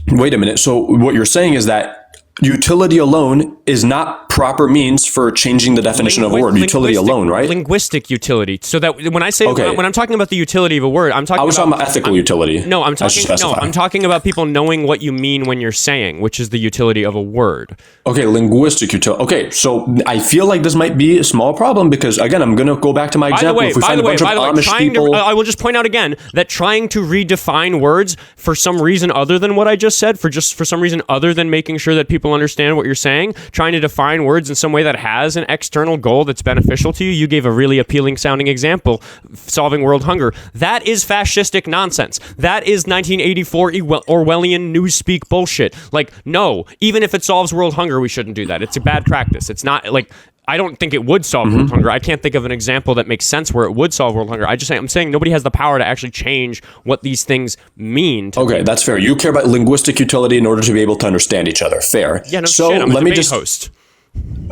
Wait a minute. So what you're saying is that utility alone is not proper means for changing the definition of a word. Utility alone, right? Linguistic utility. So that when I say when I'm talking about the utility of a word, I'm talking about ethical utility. No, I'm talking about people knowing what you mean when you're saying, which is the utility of a word. Okay, linguistic utility. Okay, so I feel like this might be a small problem because, again, I'm going to go back to my example. If we find a bunch of Amish people, I will just point out again that trying to redefine words for some reason other than what I just said, for some reason other than making sure that people understand what you're saying, trying to define words in some way that has an external goal that's beneficial to you. You gave a really appealing sounding example, solving world hunger. That is fascistic nonsense. That is 1984 Orwellian newspeak bullshit. Like, no, even if it solves world hunger, we shouldn't do that. It's a bad practice. It's not like I don't think it would solve world hunger. I can't think of an example that makes sense where it would solve world hunger. I'm saying nobody has the power to actually change what these things mean. Okay, that's fair. You care about linguistic utility in order to be able to understand each other. Fair. Yeah, no so shit. I'm a let me debate just host.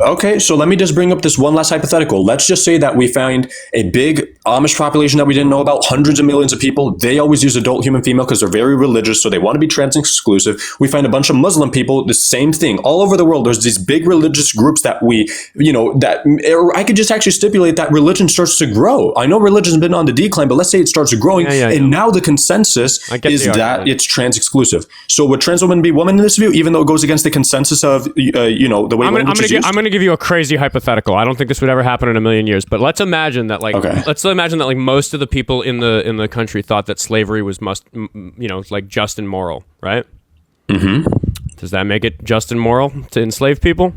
Okay, so let me just bring up this one last hypothetical. Let's just say that we find a big Amish population that we didn't know about, hundreds of millions of people. They always use adult, human, female because they're very religious, so they want to be trans exclusive. We find a bunch of Muslim people, the same thing. All over the world, there's these big religious groups that or I could just actually stipulate that religion starts to grow. I know religion's been on the decline, but let's say it starts growing, and now the consensus is that it's trans exclusive. So would trans women be women in this view, even though it goes against the consensus of, the way language is used? I'm going to give you a crazy hypothetical. I don't think this would ever happen in a million years, but let's imagine that most of the people in the country thought that slavery was just and moral, right? Mm-hmm. Does that make it just and moral to enslave people?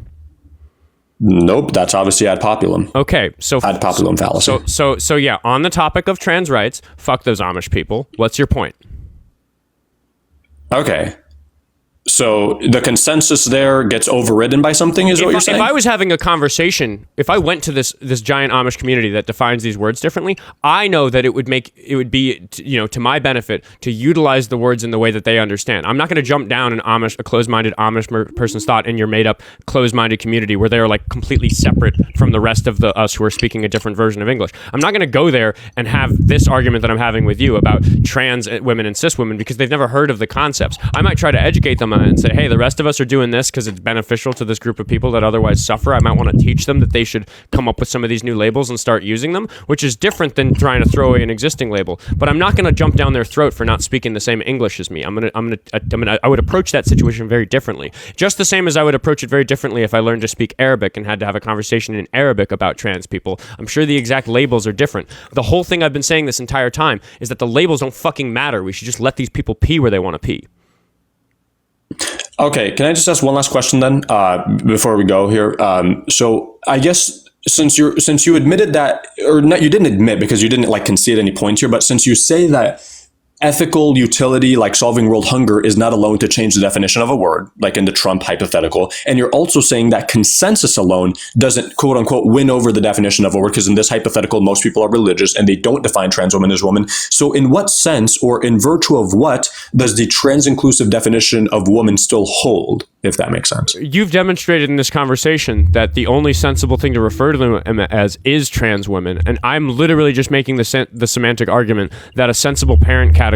Nope, that's obviously ad populum. Okay, so ad populum fallacy. So yeah, on the topic of trans rights, fuck those Amish people. What's your point? Okay. So the consensus there gets overridden by something, is what you're saying? If I was having a conversation, if I went to this giant Amish community that defines these words differently, I know that it would be to my benefit to utilize the words in the way that they understand. I'm not going to jump down a closed-minded Amish person's thought in your made-up closed-minded community where they are like completely separate from the rest of us who are speaking a different version of English. I'm not going to go there and have this argument that I'm having with you about trans women and cis women because they've never heard of the concepts. I might try to educate them and say, hey, the rest of us are doing this because it's beneficial to this group of people that otherwise suffer. I might want to teach them that they should come up with some of these new labels and start using them, which is different than trying to throw away an existing label. But I'm not going to jump down their throat for not speaking the same English as me. I would approach that situation very differently. Just the same as I would approach it very differently if I learned to speak Arabic and had to have a conversation in Arabic about trans people. I'm sure the exact labels are different. The whole thing I've been saying this entire time is that the labels don't fucking matter. We should just let these people pee where they want to pee. Okay, can I just ask one last question then before we go here? So I guess since you admitted that, or not, you didn't admit because you didn't concede any points here, but since you say that ethical utility, like solving world hunger, is not alone to change the definition of a word, like in the Trump hypothetical. And you're also saying that consensus alone doesn't, quote unquote, win over the definition of a word, because in this hypothetical, most people are religious and they don't define trans woman as woman. So in what sense, or in virtue of what, does the trans inclusive definition of woman still hold, if that makes sense? You've demonstrated in this conversation that the only sensible thing to refer to them as is trans women. And I'm literally just making the semantic argument that a sensible parent category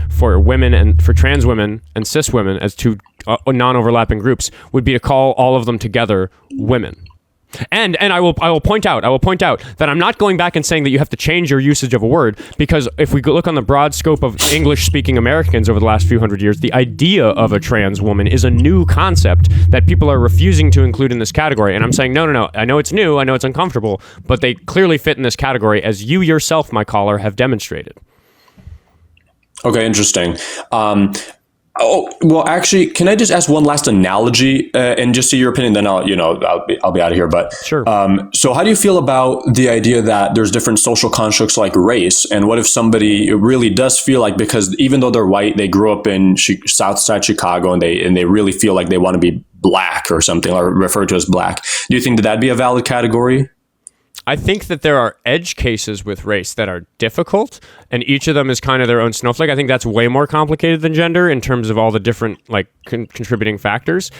for women and for trans women and cis women as two non-overlapping groups would be to call all of them together women. And I will point out that I'm not going back and saying that you have to change your usage of a word, because if we look on the broad scope of English-speaking Americans over the last few hundred years, the idea of a trans woman is a new concept that people are refusing to include in this category. And I'm saying, no, I know it's new, I know it's uncomfortable, but they clearly fit in this category, as you yourself, my caller, have demonstrated. Okay, interesting. Well, actually, can I just ask one last analogy and just see your opinion? Then I'll be out of here. But sure. So, how do you feel about the idea that there's different social constructs like race? And what if somebody really does feel like, because even though they're white, they grew up in Southside Chicago, and they really feel like they want to be black or something, or referred to as black? Do you think that'd be a valid category? I think that there are edge cases with race that are difficult, and each of them is kind of their own snowflake. I think that's way more complicated than gender in terms of all the different contributing factors.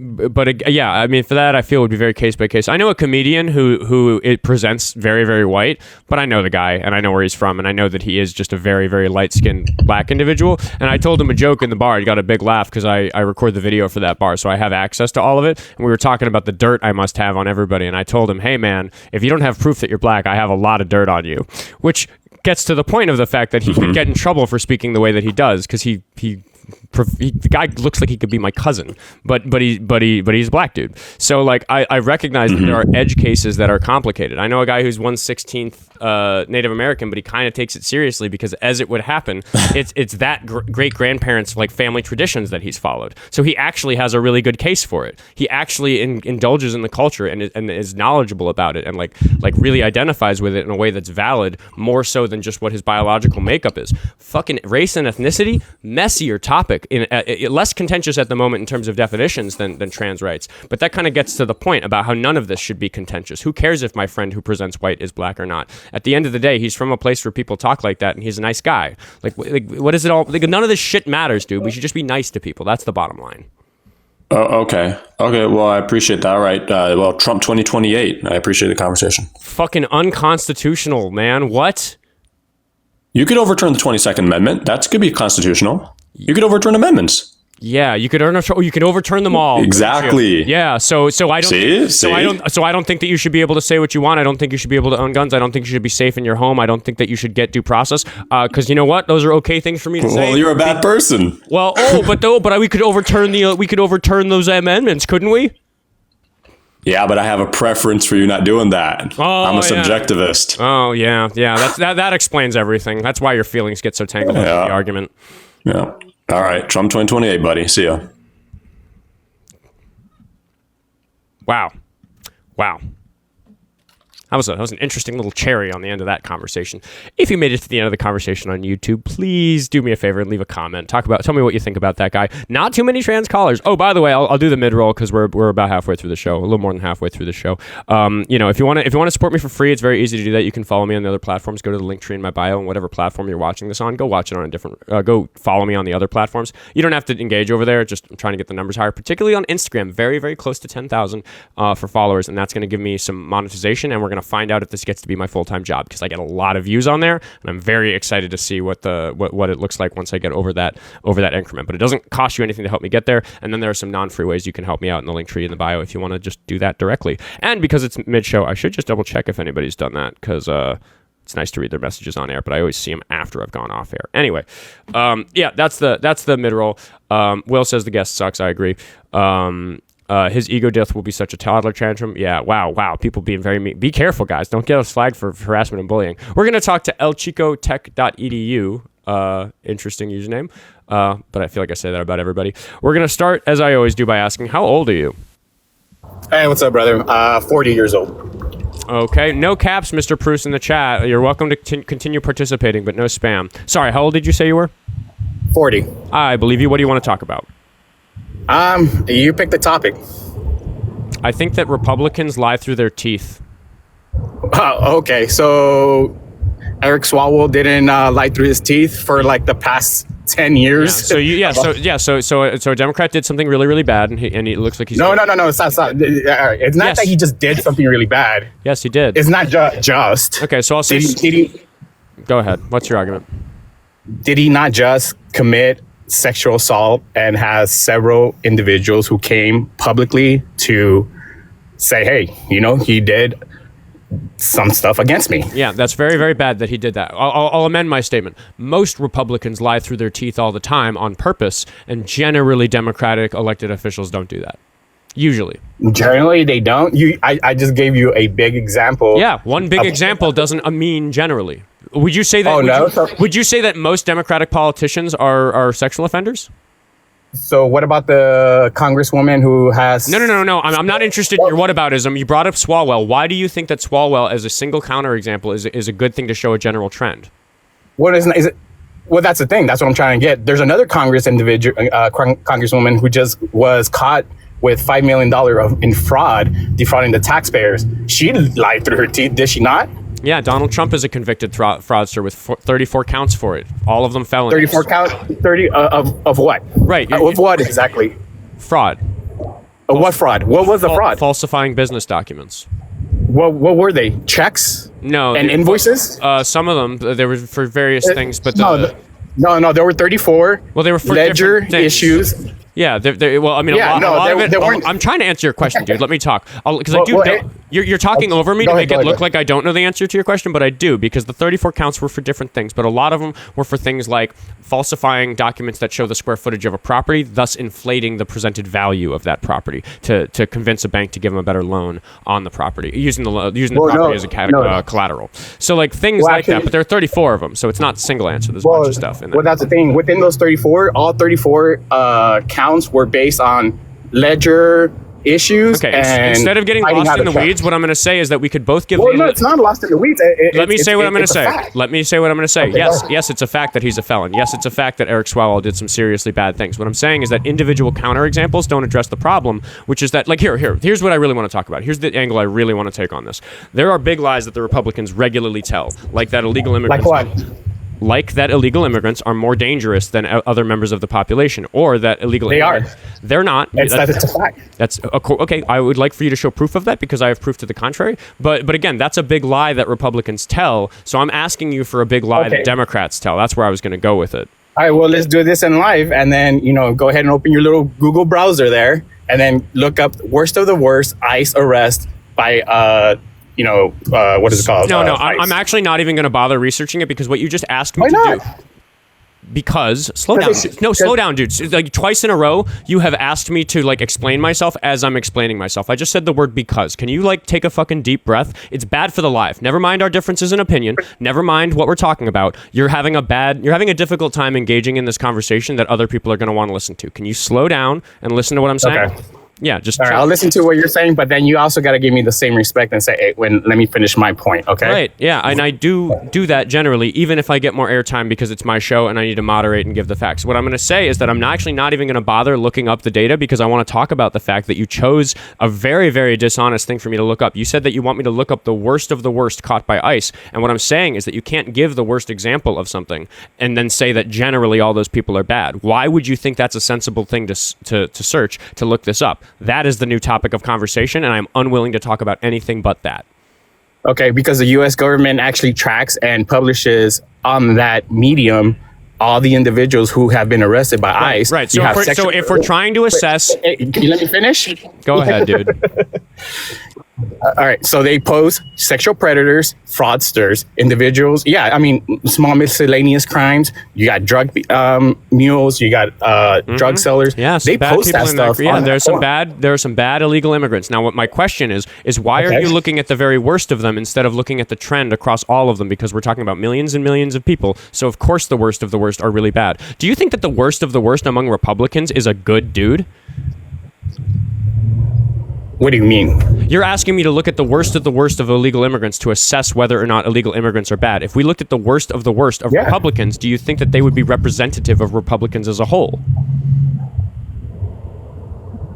But yeah, I mean, for that, I feel it would be very case by case. I know a comedian who it presents very, very white, but I know the guy and I know where he's from, and I know that he is just a very, very light-skinned black individual. And I told him a joke in the bar. He got a big laugh because I record the video for that bar, so I have access to all of it. And we were talking about the dirt I must have on everybody, and I told him, hey man, if you don't have proof that you're black, I have a lot of dirt on you, which gets to the point of the fact that he could get in trouble for speaking the way that he does, because the guy looks like he could be my cousin, but he's a black dude. So I recognize that there are edge cases that are complicated. I know a guy who's 1/16 Native American, but he kind of takes it seriously because, as it would happen, it's that great grandparents' family traditions that he's followed. So he actually has a really good case for it. He actually indulges in the culture and is knowledgeable about it, and really identifies with it in a way that's valid, more so than just what his biological makeup is. Fucking race and ethnicity, messier topic, less contentious at the moment in terms of definitions than trans rights. But that kind of gets to the point about how none of this should be contentious. Who cares if my friend who presents white is black or not? At the end of the day, he's from a place where people talk like that, and he's a nice guy. Like what is it all? Like, none of this shit matters, dude. We should just be nice to people. That's the bottom line. Oh, okay. Well, I appreciate that. All right. Well, Trump 2028. I appreciate the conversation. Fucking unconstitutional, man. What? You could overturn the 22nd Amendment. That could be constitutional. You could overturn amendments. Yeah, you could overturn them all. Exactly. Yeah, so I don't think that you should be able to say what you want. I don't think you should be able to own guns. I don't think you should be safe in your home. I don't think that you should get due process. Because you know what? Those are okay things for me to say. Well, you're a bad person. Well, but we could overturn those amendments, couldn't we? Yeah, but I have a preference for you not doing that. I'm a subjectivist. Oh yeah. That explains everything. That's why your feelings get so tangled up in the argument. Yeah. All right, Trump 2028, buddy. See ya. Wow. That was an interesting little cherry on the end of that conversation. If you made it to the end of the conversation on YouTube, please do me a favor and leave a comment. Tell me what you think about that guy. Not too many trans callers. Oh, by the way, I'll do the mid-roll because we're about halfway through the show, a little more than halfway through the show. If you want to support me for free, it's very easy to do that. You can follow me on the other platforms. Go to the link tree in my bio, and whatever platform you're watching this on, go watch it on a different. Go follow me on the other platforms. You don't have to engage over there. Just I'm trying to get the numbers higher, particularly on Instagram. Very, very close to 10,000 for followers, and that's going to give me some monetization, and we're going to find out if this gets to be my full-time job because I get a lot of views on there, and I'm very excited to see what it looks like once I get over that increment. But it doesn't cost you anything to help me get there, and then there are some non-free ways you can help me out in the link tree in the bio if you want to just do that directly. And because it's mid-show, I should just double check if anybody's done that because it's nice to read their messages on air, but I always see them after I've gone off air. Anyway, that's the mid-roll. Will says the guest sucks. I agree. His ego death will be such a toddler tantrum. Yeah, wow. People being very mean. Be careful, guys. Don't get us flagged for harassment and bullying. We're going to talk to el.chico.tech.edu. Interesting username. But I feel like I say that about everybody. We're going to start, as I always do, by asking, how old are you? Hey, what's up, brother? 40 years old. Okay. No caps, Mr. Pruss in the chat. You're welcome to continue participating, but no spam. Sorry, how old did you say you were? 40. I believe you. What do you want to talk about? You pick the topic. I think that Republicans lie through their teeth. Okay, so Eric Swalwell didn't lie through his teeth for like the past 10 years. So a Democrat did something really, really bad, and he looks like he's no. It's not. It's not that he just did something really bad. Yes, he did. It's not just. Okay, so I'll say. Go ahead. What's your argument? Did he not just commit sexual assault and has several individuals who came publicly to say, hey, he did some stuff against me? Yeah, that's very, very bad that he did that. I'll amend my statement. Most Republicans lie through their teeth all the time on purpose, and generally Democratic elected officials don't do that. Usually. Generally, they don't. I just gave you a big example. Yeah, one big example doesn't mean generally. Would you say that? Would you say that most Democratic politicians are sexual offenders? So what about the congresswoman who has... No. I'm not interested in your whataboutism. You brought up Swalwell. Why do you think that Swalwell, as a single counterexample, is a good thing to show a general trend? What is it? Well, that's the thing. That's what I'm trying to get. There's another congresswoman who just was caught with $5 million in fraud, defrauding the taxpayers. She lied through her teeth, did she not? Yeah, Donald Trump is a convicted fraudster with 34 counts for it. All of them felonies. 34 counts? 30 of what? Right. Of what exactly? Fraud. What fraud? What was the fraud? Falsifying business documents. What were they? Checks? No. And invoices? Some of them, they were for various things, but no, there were 34. Well, they were for ledger issues. Yeah, I'm trying to answer your question, dude. Let me talk. Because I do know. You're talking over me to make it look like I don't know the answer to your question, but I do, because the 34 counts were for different things, but a lot of them were for things like falsifying documents that show the square footage of a property, thus inflating the presented value of that property to convince a bank to give them a better loan on the property, using the property as a collateral. So like things like that, but there are 34 of them, so it's not a single answer. There's a bunch of stuff in there. Well, that's the thing. Within those 34, all 34 counts were based on ledger issues. Okay, and instead of getting finding lost out in the the weeds, what I'm going to say is that we could both give. Well, no, it's not lost in the weeds. Let me say what I'm going to say. Let me say what I'm going to say. Okay, Yes, it's a fact that he's a felon. Yes, it's a fact that Eric Swalwell did some seriously bad things. What I'm saying is that individual counterexamples don't address the problem, which is that, like, here's what I really want to talk about. Here's the angle I really want to take on this. There are big lies that the Republicans regularly tell, like that illegal immigrants. Like what? Like that illegal immigrants are more dangerous than other members of the population, or that illegal immigrants. They're not. That's a fact. That's okay. I would like for you to show proof of that because I have proof to the contrary. But again, that's a big lie that Republicans tell. So I'm asking you for a big lie that Democrats tell. That's where I was going to go with it. All right. Well, let's do this in live, and then go ahead and open your little Google browser there, and then look up worst of the worst ICE arrest by what is it called? No, I'm actually not even going to bother researching it because what you just asked me do. Because slow down, dude. Like twice in a row, you have asked me to like explain myself as I'm explaining myself. I just said the word because. Can you like take a fucking deep breath? It's bad for the live. Never mind our differences in opinion. Never mind what we're talking about. You're having a difficult time engaging in this conversation that other people are going to want to listen to. Can you slow down and listen to what I'm saying? Okay. Yeah, just all right. I'll listen to what you're saying, but then you also got to give me the same respect and say, "Hey, let me finish my point." Okay. Right. Yeah, and I do that generally, even if I get more airtime because it's my show and I need to moderate and give the facts. What I'm going to say is that I'm actually not even going to bother looking up the data because I want to talk about the fact that you chose a very, very dishonest thing for me to look up. You said that you want me to look up the worst of the worst caught by ICE, and what I'm saying is that you can't give the worst example of something and then say that generally all those people are bad. Why would you think that's a sensible thing to search to look this up? That is the new topic of conversation, and I'm unwilling to talk about anything but that. Okay, because the U.S. government actually tracks and publishes on that medium all the individuals who have been arrested by ICE. Right. So if we're trying to assess... Can you let me finish? Go ahead, dude. All right. So they pose sexual predators, fraudsters, individuals. Yeah, I mean, small miscellaneous crimes. You got drug mules. You got drug sellers. Yeah, they post that stuff. Yeah, there are some bad illegal immigrants. Now, what my question is why are you looking at the very worst of them instead of looking at the trend across all of them? Because we're talking about millions and millions of people. So of course the worst of the worst are really bad. Do you think that the worst of the worst among Republicans is a good dude? What do you mean? You're asking me to look at the worst of illegal immigrants to assess whether or not illegal immigrants are bad. If we looked at the worst of Republicans, do you think that they would be representative of Republicans as a whole?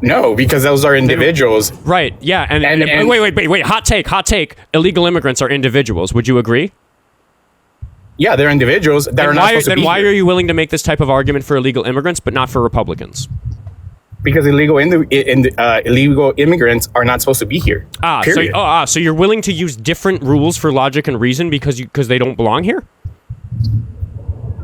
No, because those are individuals. Right, yeah. And wait. Hot take. Illegal immigrants are individuals. Would you agree? Yeah, they're individuals. Then why are you willing to make this type of argument for illegal immigrants but not for Republicans? Because illegal immigrants are not supposed to be here. So you're willing to use different rules for logic and reason because they don't belong here?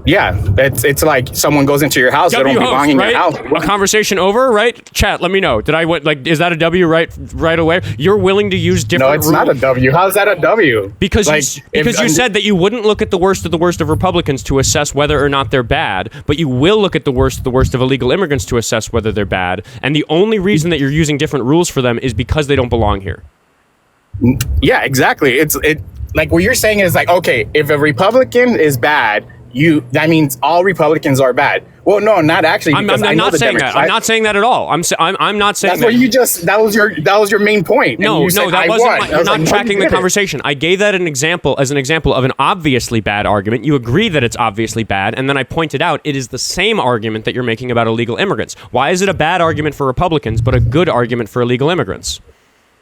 Yeah, it's like someone goes into your house, they don't belong in your house. A conversation over, right? Chat, let me know. Is that a W right away? You're willing to use different rules? No, it's not a W. How's that a W? Because you said that you wouldn't look at the worst of Republicans to assess whether or not they're bad, but you will look at the worst of illegal immigrants to assess whether they're bad. And the only reason that you're using different rules for them is because they don't belong here. Yeah, exactly. Like what you're saying is like, okay, if a Republican is bad, that means all Republicans are bad. Well, no, not actually. I'm not saying that. I'm not saying that at all. I'm not saying that's what you just. That was your main point. No, that wasn't. You're not tracking the conversation. I gave that as an example of an obviously bad argument. You agree that it's obviously bad, and then I pointed out it is the same argument that you're making about illegal immigrants. Why is it a bad argument for Republicans but a good argument for illegal immigrants?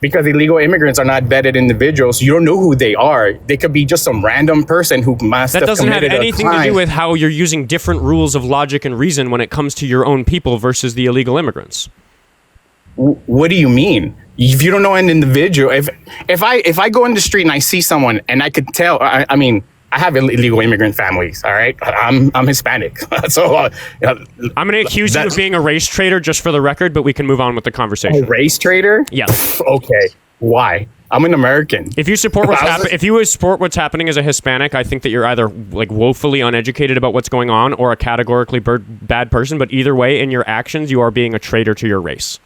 Because illegal immigrants are not vetted individuals. You don't know who they are. They could be just some random person who must have committed a crime. That doesn't have anything to do with how you're using different rules of logic and reason when it comes to your own people versus the illegal immigrants. What do you mean? If you don't know an individual, if I go in the street and I see someone and I could tell, I mean, I have illegal immigrant families. All right, I'm Hispanic, so I'm going to accuse you of being a race traitor, just for the record. But we can move on with the conversation. A race traitor? Yes. Okay. Why? I'm an American. If you support what's happening as a Hispanic, I think that you're either like woefully uneducated about what's going on or a categorically bad person. But either way, in your actions, you are being a traitor to your race.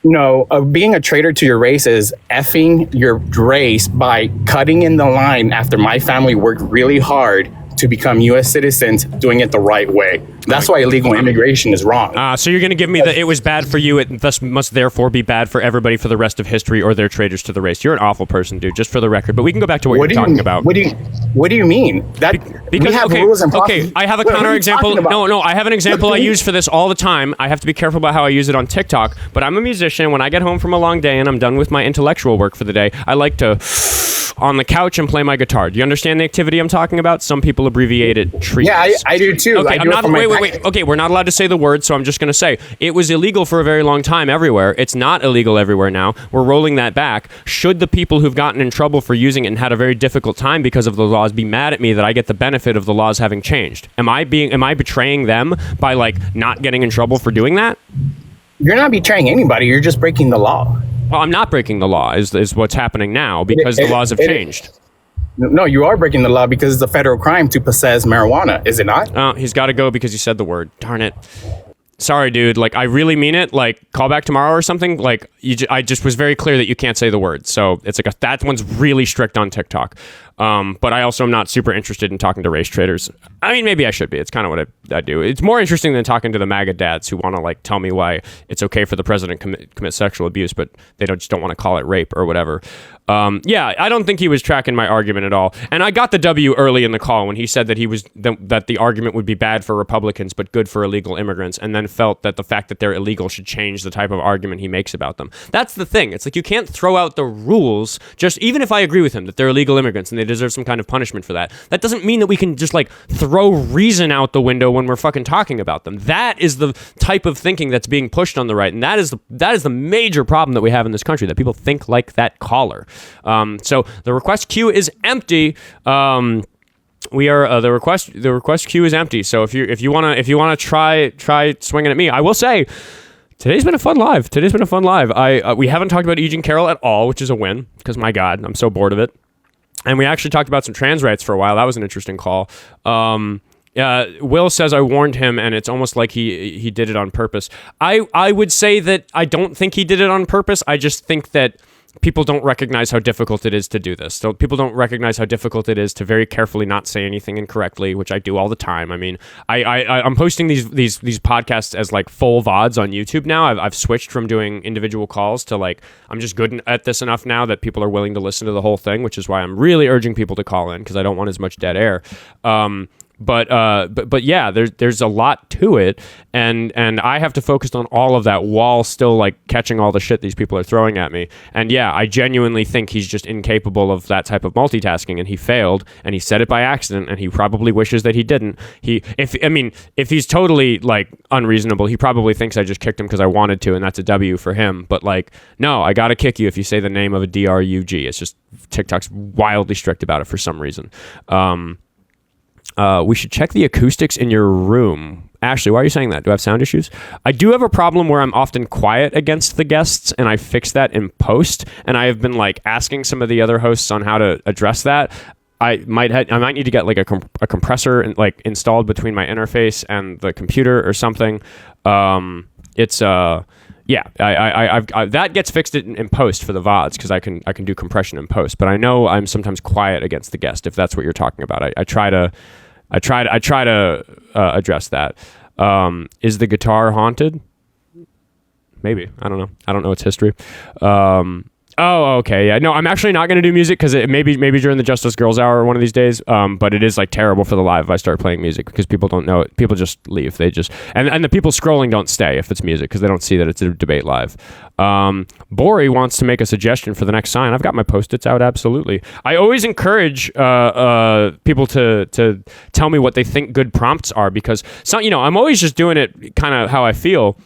No, being a traitor to your race is effing your race by cutting in the line after my family worked really hard to become U.S. citizens doing it the right way. That's why illegal immigration is wrong. So you're going to give me that it was bad for you, it thus must therefore be bad for everybody for the rest of history, or they're traitors to the race. You're an awful person, dude, just for the record. But we can go back to what you're talking about. What do you mean? That because, we have okay, rules and okay, I have a counterexample. No, I have an example I use for this all the time. I have to be careful about how I use it on TikTok, but I'm a musician. When I get home from a long day and I'm done with my intellectual work for the day, I like to on the couch and play my guitar. Do you understand the activity I'm talking about? Some people abbreviate it trees. Yeah, I do too. Okay, wait. Okay, we're not allowed to say the word, so I'm just going to say it was illegal for a very long time everywhere. It's not illegal everywhere now. We're rolling that back. Should the people who've gotten in trouble for using it and had a very difficult time because of the laws be mad at me that I get the benefit of the laws having changed? Am I betraying them by like not getting in trouble for doing that? You're not betraying anybody. You're just breaking the law. Well, I'm not breaking the law is what's happening now because the laws have changed. No, you are breaking the law because it's a federal crime to possess marijuana, is it not? He's got to go because you said the word. Darn it. Sorry, dude. Like, I really mean it. Like, call back tomorrow or something. Like, I just was very clear that you can't say the word. So it's like that one's really strict on TikTok. But I also am not super interested in talking to race traitors. I mean, maybe I should be. It's kind of what I do. It's more interesting than talking to the MAGA dads who want to like tell me why it's okay for the president to commit sexual abuse, but they just don't want to call it rape or whatever. Yeah, I don't think he was tracking my argument at all. And I got the W early in the call when he said that that the argument would be bad for Republicans but good for illegal immigrants, and then felt that the fact that they're illegal should change the type of argument he makes about them. That's the thing. It's like you can't throw out the rules, just even if I agree with him that they're illegal immigrants and they deserve some kind of punishment for that. That doesn't mean that we can just like throw reason out the window when we're fucking talking about them. That is the type of thinking that's being pushed on the right, and that is the major problem that we have in this country, that people think like that caller. So the request queue is empty. We are the request queue is empty. So if you wanna try swinging at me, I will say today's been a fun live. We haven't talked about E. Jean Carroll at all, which is a win because my God, I'm so bored of it. And we actually talked about some trans rights for a while. That was an interesting call. Will says I warned him, and it's almost like he did it on purpose. I would say that I don't think he did it on purpose. I just think that people don't recognize how difficult it is to do this. So people don't recognize how difficult it is to very carefully not say anything incorrectly, which I do all the time. I mean, I'm posting these podcasts as like full VODs on YouTube now. I've switched from doing individual calls to like, I'm just good at this enough now that people are willing to listen to the whole thing, which is why I'm really urging people to call in because I don't want as much dead air. But yeah, there's a lot to it, and I have to focus on all of that while still like catching all the shit these people are throwing at me. And yeah, I genuinely think he's just incapable of that type of multitasking, and he failed, and he said it by accident, and he probably wishes that he didn't. If he's totally like unreasonable, he probably thinks I just kicked him because I wanted to, and that's a W for him. But like, no, I gotta kick you if you say the name of a DRUG. It's just TikTok's wildly strict about it for some reason. We should check the acoustics in your room. Ashley, why are you saying that? Do I have sound issues? I do have a problem where I'm often quiet against the guests, and I fix that in post. And I have been like asking some of the other hosts on how to address that. I might need to get like a compressor like installed between my interface and the computer or something. Yeah, I've that gets fixed in post for the VODs because I can do compression in post. But I know I'm sometimes quiet against the guest if that's what you're talking about. I try to address that. Is the guitar haunted? Maybe. I don't know. I don't know its history. Oh, okay. Yeah. No, I'm actually not going to do music because maybe during the Justice Girls Hour one of these days. But it is like terrible for the live if I start playing music because people don't know it. People just leave. They just and the people scrolling don't stay if it's music because they don't see that it's a debate live. Bori wants to make a suggestion for the next sign. I've got my Post-its out. Absolutely. I always encourage people to tell me what they think good prompts are because I'm always just doing it kind of how I feel.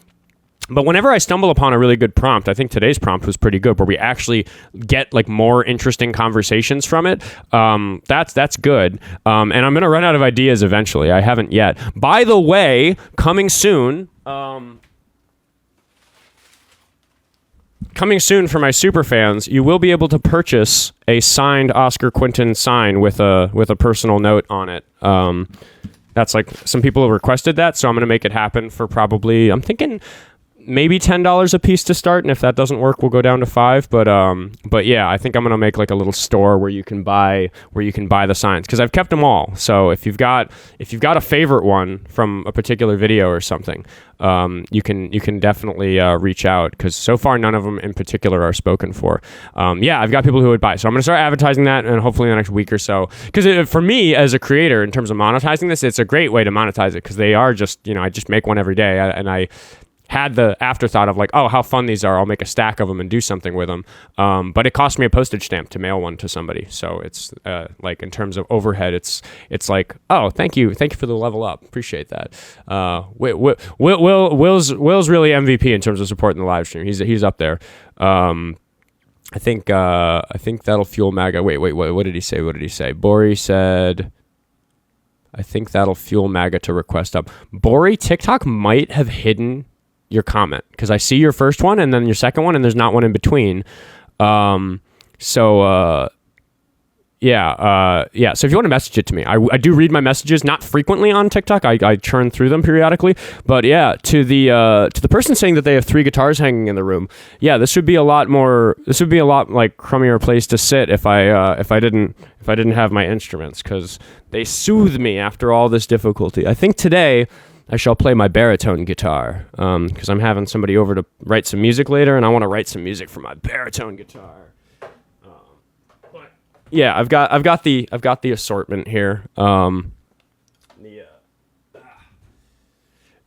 But whenever I stumble upon a really good prompt, I think today's prompt was pretty good, where we actually get like more interesting conversations from it. That's good. And I'm going to run out of ideas eventually. I haven't yet. By the way, coming soon for my super fans, you will be able to purchase a signed Oskar Quentin sign with a personal note on it. That's like some people have requested that, so I'm going to make it happen for probably, I'm thinking maybe $10 a piece to start, and if that doesn't work, we'll go down to $5. But yeah, I think I'm gonna make like a little store where you can buy the signs, because I've kept them all. So if you've got a favorite one from a particular video or something, you can definitely reach out, because so far none of them in particular are spoken for. Yeah, I've got people who would buy, so I'm gonna start advertising that, and hopefully in the next week or so. Because for me as a creator, in terms of monetizing this, it's a great way to monetize it, because they are just, I just make one every day, and I had the afterthought of like, oh, how fun these are. I'll make a stack of them and do something with them. But it cost me a postage stamp to mail one to somebody. So it's like, in terms of overhead, it's like, oh, thank you for the level up. Appreciate that. Will's really MVP in terms of supporting the live stream. He's up there. I think that'll fuel MAGA. Wait, what did he say? Bori said, I think that'll fuel MAGA to request up. Bori, TikTok might have hidden your comment, because I see your first one and then your second one, and there's not one in between. Yeah. So if you want to message it to me, I do read my messages, not frequently on TikTok. I churn through them periodically. But yeah, to the person saying that they have 3 guitars hanging in the room, yeah, this would be a lot like crummier place to sit if I didn't have my instruments, because they soothe me after all this difficulty. I think today I shall play my baritone guitar, because I'm having somebody over to write some music later, and I want to write some music for my baritone guitar. But yeah, I've got the assortment here.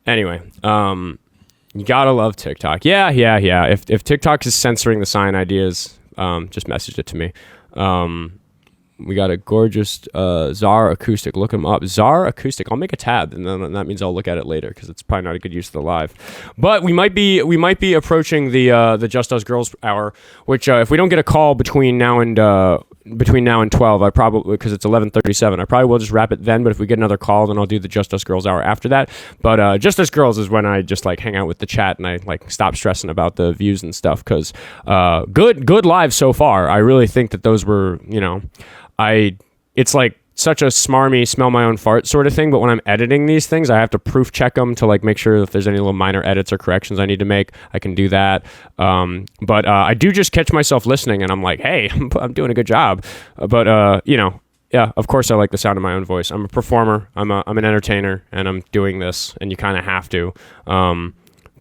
Anyway, you gotta love TikTok. Yeah. If TikTok is censoring the sign ideas, just message it to me. We got a gorgeous Czar acoustic. Look them up. Czar acoustic. I'll make a tab, and then that means I'll look at it later, because it's probably not a good use of the live. But we might be approaching the Just Us Girls hour, which if we don't get a call between now and 12, I probably, because it's 11:37, I probably will just wrap it then. But if we get another call, then I'll do the Just Us Girls hour after that. But Just Us Girls is when I just like hang out with the chat, and I like stop stressing about the views and stuff, because good live so far. I really think that those were, it's like such a smarmy, smell my own fart sort of thing. But when I'm editing these things, I have to proof check them to like make sure if there's any little minor edits or corrections I need to make, I can do that. But I do just catch myself listening, and I'm like, hey, I'm doing a good job. But yeah, of course I like the sound of my own voice. I'm a performer. I'm an entertainer, and I'm doing this, and you kind of have to.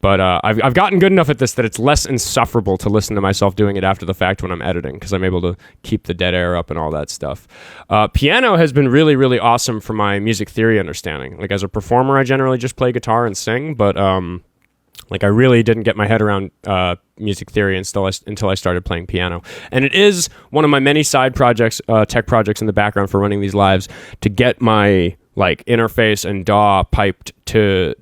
But I've gotten good enough at this that it's less insufferable to listen to myself doing it after the fact when I'm editing, because I'm able to keep the dead air up and all that stuff. Piano has been really, really awesome for my music theory understanding. Like, as a performer, I generally just play guitar and sing, but like, I really didn't get my head around music theory until I started playing piano. And it is one of my many side projects, tech projects in the background for running these lives, to get my like interface and DAW piped to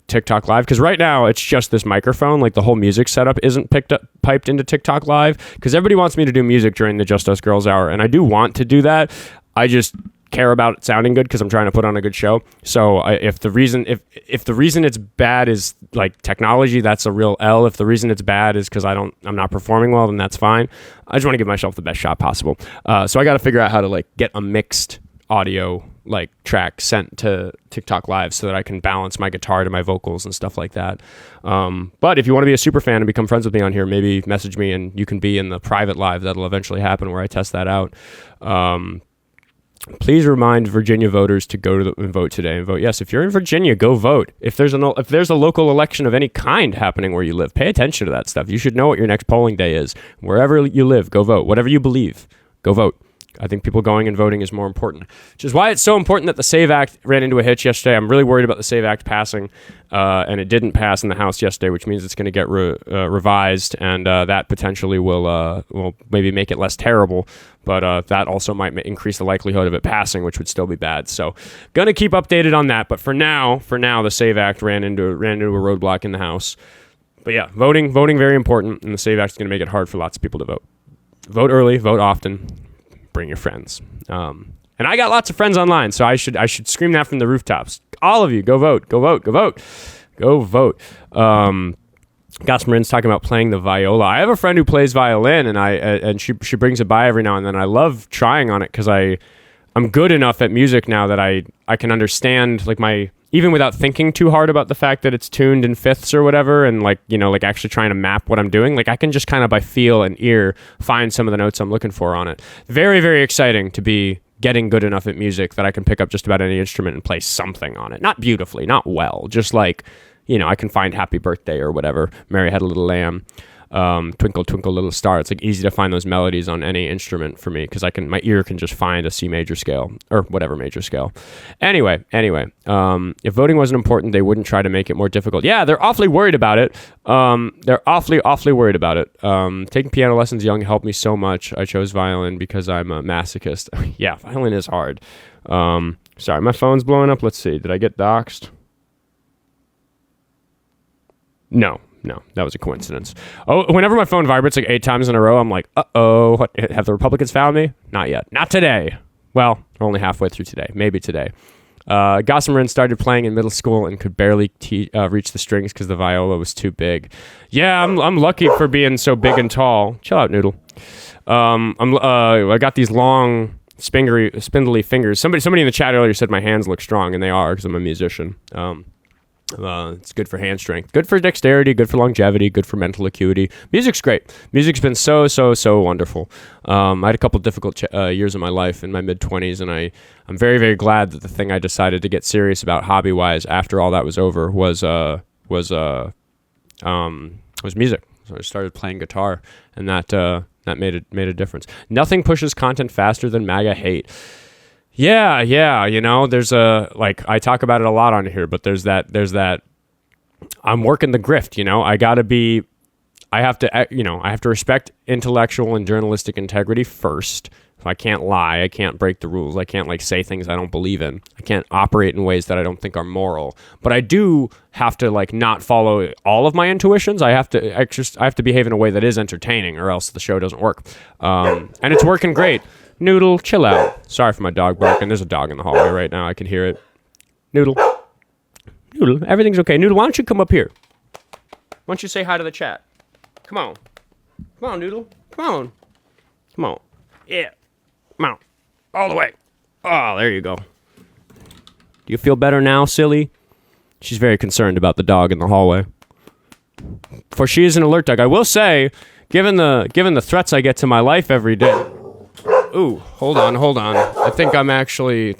TikTok Live, because right now it's just this microphone. Like, the whole music setup isn't piped into TikTok Live, because everybody wants me to do music during the Just Us Girls hour, and I do want to do that. I just care about it sounding good, because I'm trying to put on a good show. So if the reason it's bad is like technology, that's a real L. If the reason it's bad is because I'm not performing well, then that's fine. I just want to give myself the best shot possible. So I got to figure out how to like get a mixed audio like track sent to TikTok Live, so that I can balance my guitar to my vocals and stuff like that. But if you want to be a super fan and become friends with me on here, maybe message me and you can be in the private live that'll eventually happen, where I test that out. Please remind Virginia voters to go and vote today and vote yes. If you're in Virginia, go vote. If there's a local election of any kind happening where you live, pay attention to that stuff. You should know what your next polling day is. Wherever you live, go vote. Whatever you believe, go vote. I think people going and voting is more important, which is why it's so important that the SAVE Act ran into a hitch yesterday. I'm really worried about the SAVE Act passing, and it didn't pass in the House yesterday, which means it's going to get revised, and that potentially will maybe make it less terrible, but that also might increase the likelihood of it passing, which would still be bad. So, going to keep updated on that. But for now, the SAVE Act ran into a roadblock in the House. But yeah, voting very important, and the SAVE Act is going to make it hard for lots of people to vote. Vote early, vote often. Bring your friends. And I got lots of friends online, so I should scream that from the rooftops. All of you, go vote, go vote, go vote, go vote. Gosmarin's talking about playing the viola. I have a friend who plays violin, and she brings it by every now and then. I love trying on it, because I'm good enough at music now that I can understand, like, my even without thinking too hard about the fact that it's tuned in fifths or whatever, and like, you know, like actually trying to map what I'm doing, like I can just kind of by feel and ear find some of the notes I'm looking for on it. Very, very exciting to be getting good enough at music that I can pick up just about any instrument and play something on it. Not beautifully, not well, just like, you know, I can find Happy Birthday or whatever, Mary Had a Little Lamb, Twinkle Twinkle Little Star. It's like easy to find those melodies on any instrument for me because my ear can just find a C major scale or whatever major scale. Anyway, if voting wasn't important, they wouldn't try to make it more difficult. Yeah, they're awfully worried about it. They're awfully worried about it. Taking piano lessons young helped me so much. I chose violin because I'm a masochist. Yeah, violin is hard. Sorry, my phone's blowing up. Let's see. Did I get doxxed? No, that was a coincidence. Oh, whenever my phone vibrates like 8 times in a row, I'm like, uh-oh, what, have the Republicans found me? Not yet. Not today. Well, we're only halfway through today. Maybe today. Gossamer started playing in middle school and could barely reach the strings because the viola was too big. Yeah, I'm lucky for being so big and tall. Chill out, Noodle. I got these long, spindly fingers. Somebody in the chat earlier said my hands look strong, and they are because I'm a musician. It's good for hand strength, good for dexterity, good for longevity, good for mental acuity. Music's great. Music's been so wonderful. I had a couple difficult years of my life in my mid-20s, and I'm very, very glad that the thing I decided to get serious about hobby-wise after all that was over was music. So I started playing guitar, and that made a difference. Nothing pushes content faster than MAGA hate. Yeah, you know, there's I talk about it a lot on here, but there's that I'm working the grift, you know. I have to respect intellectual and journalistic integrity first. So I can't lie, I can't break the rules, I can't say things I don't believe in. I can't operate in ways that I don't think are moral. But I do have to not follow all of my intuitions. I have to behave in a way that is entertaining, or else the show doesn't work. And it's working great. Noodle, chill out. Sorry for my dog barking. There's a dog in the hallway right now. I can hear it. Noodle, everything's okay. Noodle, why don't you come up here? Why don't you say hi to the chat? Come on, Noodle. Come on. Yeah. Come on. All the way. Oh, there you go. Do you feel better now, silly? She's very concerned about the dog in the hallway. For she is an alert dog. I will say, given the threats I get to my life every day. Ooh, hold on. I think I'm actually...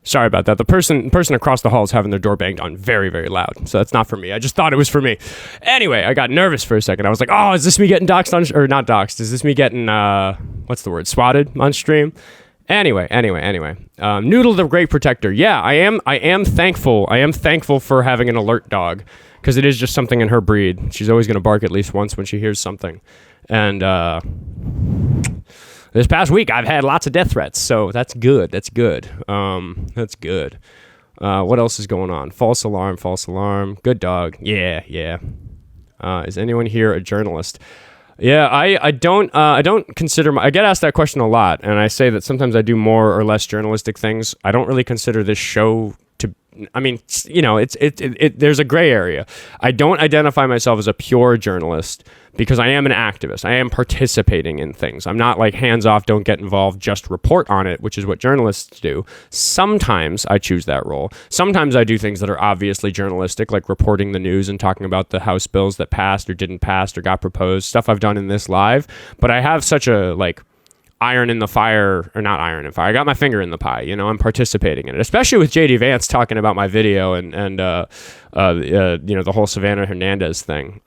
Sorry about that. The person across the hall is having their door banged on very, very loud. So that's not for me. I just thought it was for me. Anyway, I got nervous for a second. I was like, oh, is this me getting doxxed or not doxxed? Is this me getting, swatted on stream? Anyway. Noodle the Great Protector. Yeah, I am thankful. I am thankful for having an alert dog because it is just something in her breed. She's always going to bark at least once when she hears something. And, this past week, I've had lots of death threats, so that's good. That's good. What else is going on? False alarm. Good dog. Yeah. Is anyone here a journalist? Yeah, I don't consider I get asked that question a lot, and I say that sometimes I do more or less journalistic things. I don't really consider this show to. I mean, you know, there's a gray area. I don't identify myself as a pure journalist because I am an activist. I am participating in things. I'm not hands off, don't get involved, just report on it, which is what journalists do. Sometimes I choose that role. Sometimes I do things that are obviously journalistic, like reporting the news and talking about the House bills that passed or didn't pass or got proposed, stuff I've done in this live. But I have such a iron in the fire, or not iron in fire. I got my finger in the pie. You know, I'm participating in it, especially with JD Vance talking about my video and the whole Savannah Hernandez thing.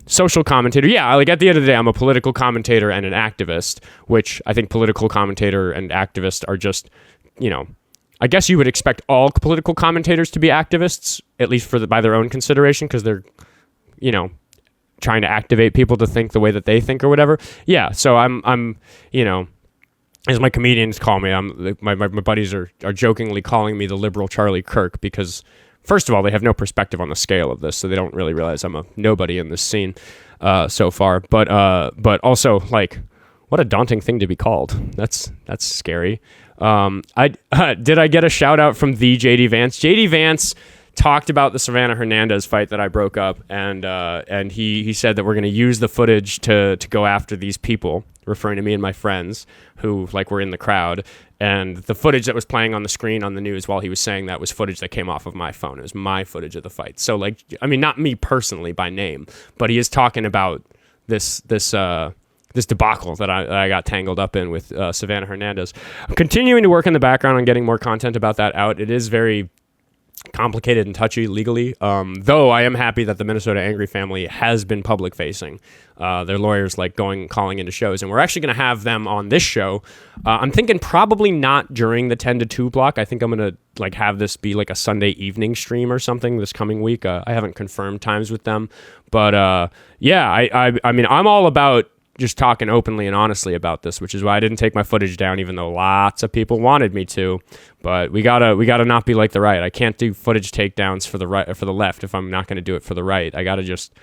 Social commentator. Yeah, at the end of the day, I'm a political commentator and an activist, which I think political commentator and activist are just, I guess you would expect all political commentators to be activists, at least by their own consideration, because they're, trying to activate people to think the way that they think or whatever. Yeah, so I'm as my comedians call me, my buddies are jokingly calling me the liberal Charlie Kirk because first of all, they have no perspective on the scale of this, so they don't really realize I'm a nobody in this scene so far. But also, like, what a daunting thing to be called. That's scary. Did I get a shout out from the JD Vance? JD Vance talked about the Savannah Hernandez fight that I broke up, and he said that we're going to use the footage to go after these people, referring to me and my friends who like were in the crowd. And the footage that was playing on the screen on the news while he was saying that was footage that came off of my phone. It was my footage of the fight. So, like, I mean, not me personally by name, but he is talking about this debacle that I got tangled up in with Savannah Hernandez. I'm continuing to work in the background on getting more content about that out. It is very complicated and touchy legally, though I am happy that the Minnesota Angry family has been public facing. Their lawyers like calling into shows, and we're actually going to have them on this show. I'm thinking probably not during the 10 to 2 block. I think I'm going to like have this be like a Sunday evening stream or something this coming week. I haven't confirmed times with them, but yeah, I mean, I'm all about just talking openly and honestly about this, which is why I didn't take my footage down, even though lots of people wanted me to. But we gotta not be like the right. I can't do footage takedowns for the right or for the left if I'm not going to do it for the right. I gotta just,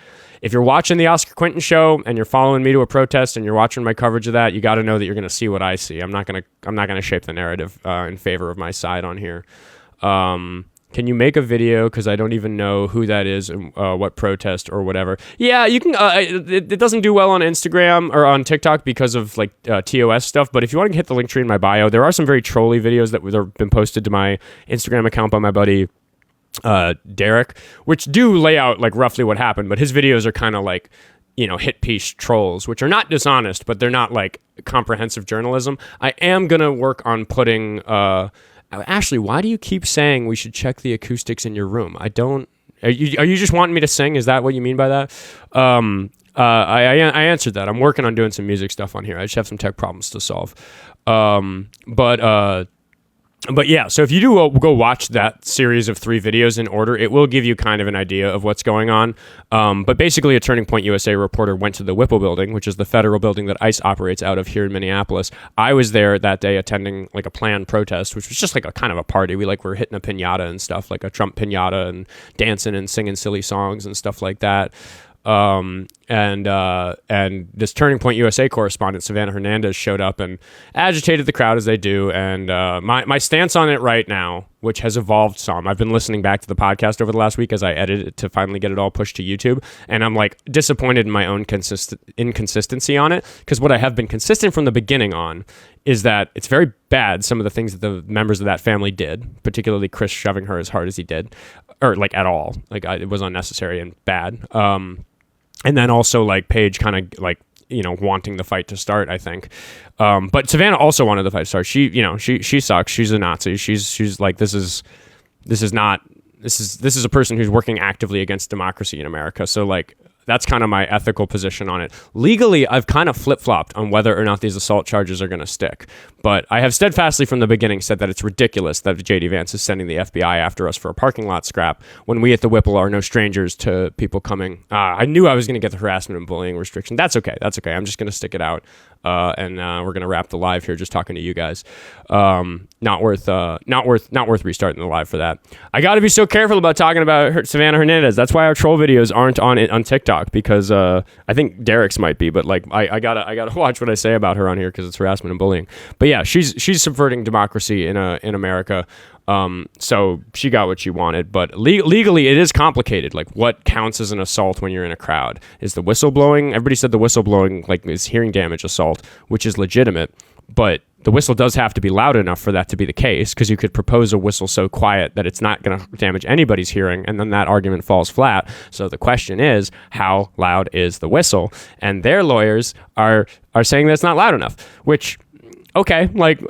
if you're watching the Oskar Quentin show and you're following me to a protest and you're watching my coverage of that, you got to know that you're going to see what I see. I'm not gonna shape the narrative in favor of my side on here. Can you make a video? Because I don't even know who that is and what protest or whatever. Yeah, you can. It doesn't do well on Instagram or on TikTok because of like TOS stuff. But if you want to hit the link tree in my bio, there are some very trolly videos that have been posted to my Instagram account by my buddy Derek, which do lay out like roughly what happened. But his videos are kind of like, you know, hit piece trolls, which are not dishonest, but they're not like comprehensive journalism. I am gonna work on putting. Ashley, why do you keep saying we should check the acoustics in your room? I don't. Are you just wanting me to sing? Is that what you mean by that? I answered that. I'm working on doing some music stuff on here. I just have some tech problems to solve. But yeah, so if you do go watch that series of 3 videos in order, it will give you kind of an idea of what's going on. But basically, a Turning Point USA reporter went to the Whipple building, which is the federal building that ICE operates out of here in Minneapolis. I was there that day attending like a planned protest, which was just like a kind of a party. We like were hitting a piñata and stuff, like a Trump piñata, and dancing and singing silly songs and stuff like that. And this Turning Point USA correspondent, Savannah Hernandez, showed up and agitated the crowd as they do. And my stance on it right now, which has evolved some, I've been listening back to the podcast over the last week as I edit it to finally get it all pushed to YouTube. And I'm like disappointed in my own inconsistency on it, because what I have been consistent from the beginning on is that it's very bad, some of the things that the members of that family did, particularly Chris shoving her as hard as he did, or like at all. Like it was unnecessary and bad. And then also like Paige kind of like, you know, wanting the fight to start, I think. But Savannah also wanted the fight to start. She sucks. She's a Nazi. She's like, this is a person who's working actively against democracy in America. So like, that's kind of my ethical position on it. Legally, I've kind of flip-flopped on whether or not these assault charges are going to stick. But I have steadfastly from the beginning said that it's ridiculous that JD Vance is sending the FBI after us for a parking lot scrap when we at the Whipple are no strangers to people coming. I knew I was going to get the harassment and bullying restriction. That's okay. I'm just going to stick it out. And we're going to wrap the live here just talking to you guys. Not worth restarting the live for that. I got to be so careful about talking about Savannah Hernandez. That's why our troll videos aren't on TikTok, because I think Derek's might be, but like I gotta watch what I say about her on here because it's harassment and bullying. But yeah, she's subverting democracy in America. So she got what she wanted, but legally it is complicated. Like, what counts as an assault when you're in a crowd? Is the whistleblowing? Everybody said the whistleblowing like is hearing damage assault, which is legitimate, but the whistle does have to be loud enough for that to be the case, because you could propose a whistle so quiet that it's not going to damage anybody's hearing, and then that argument falls flat. So the question is, how loud is the whistle? And their lawyers are saying that it's not loud enough, which, okay, like,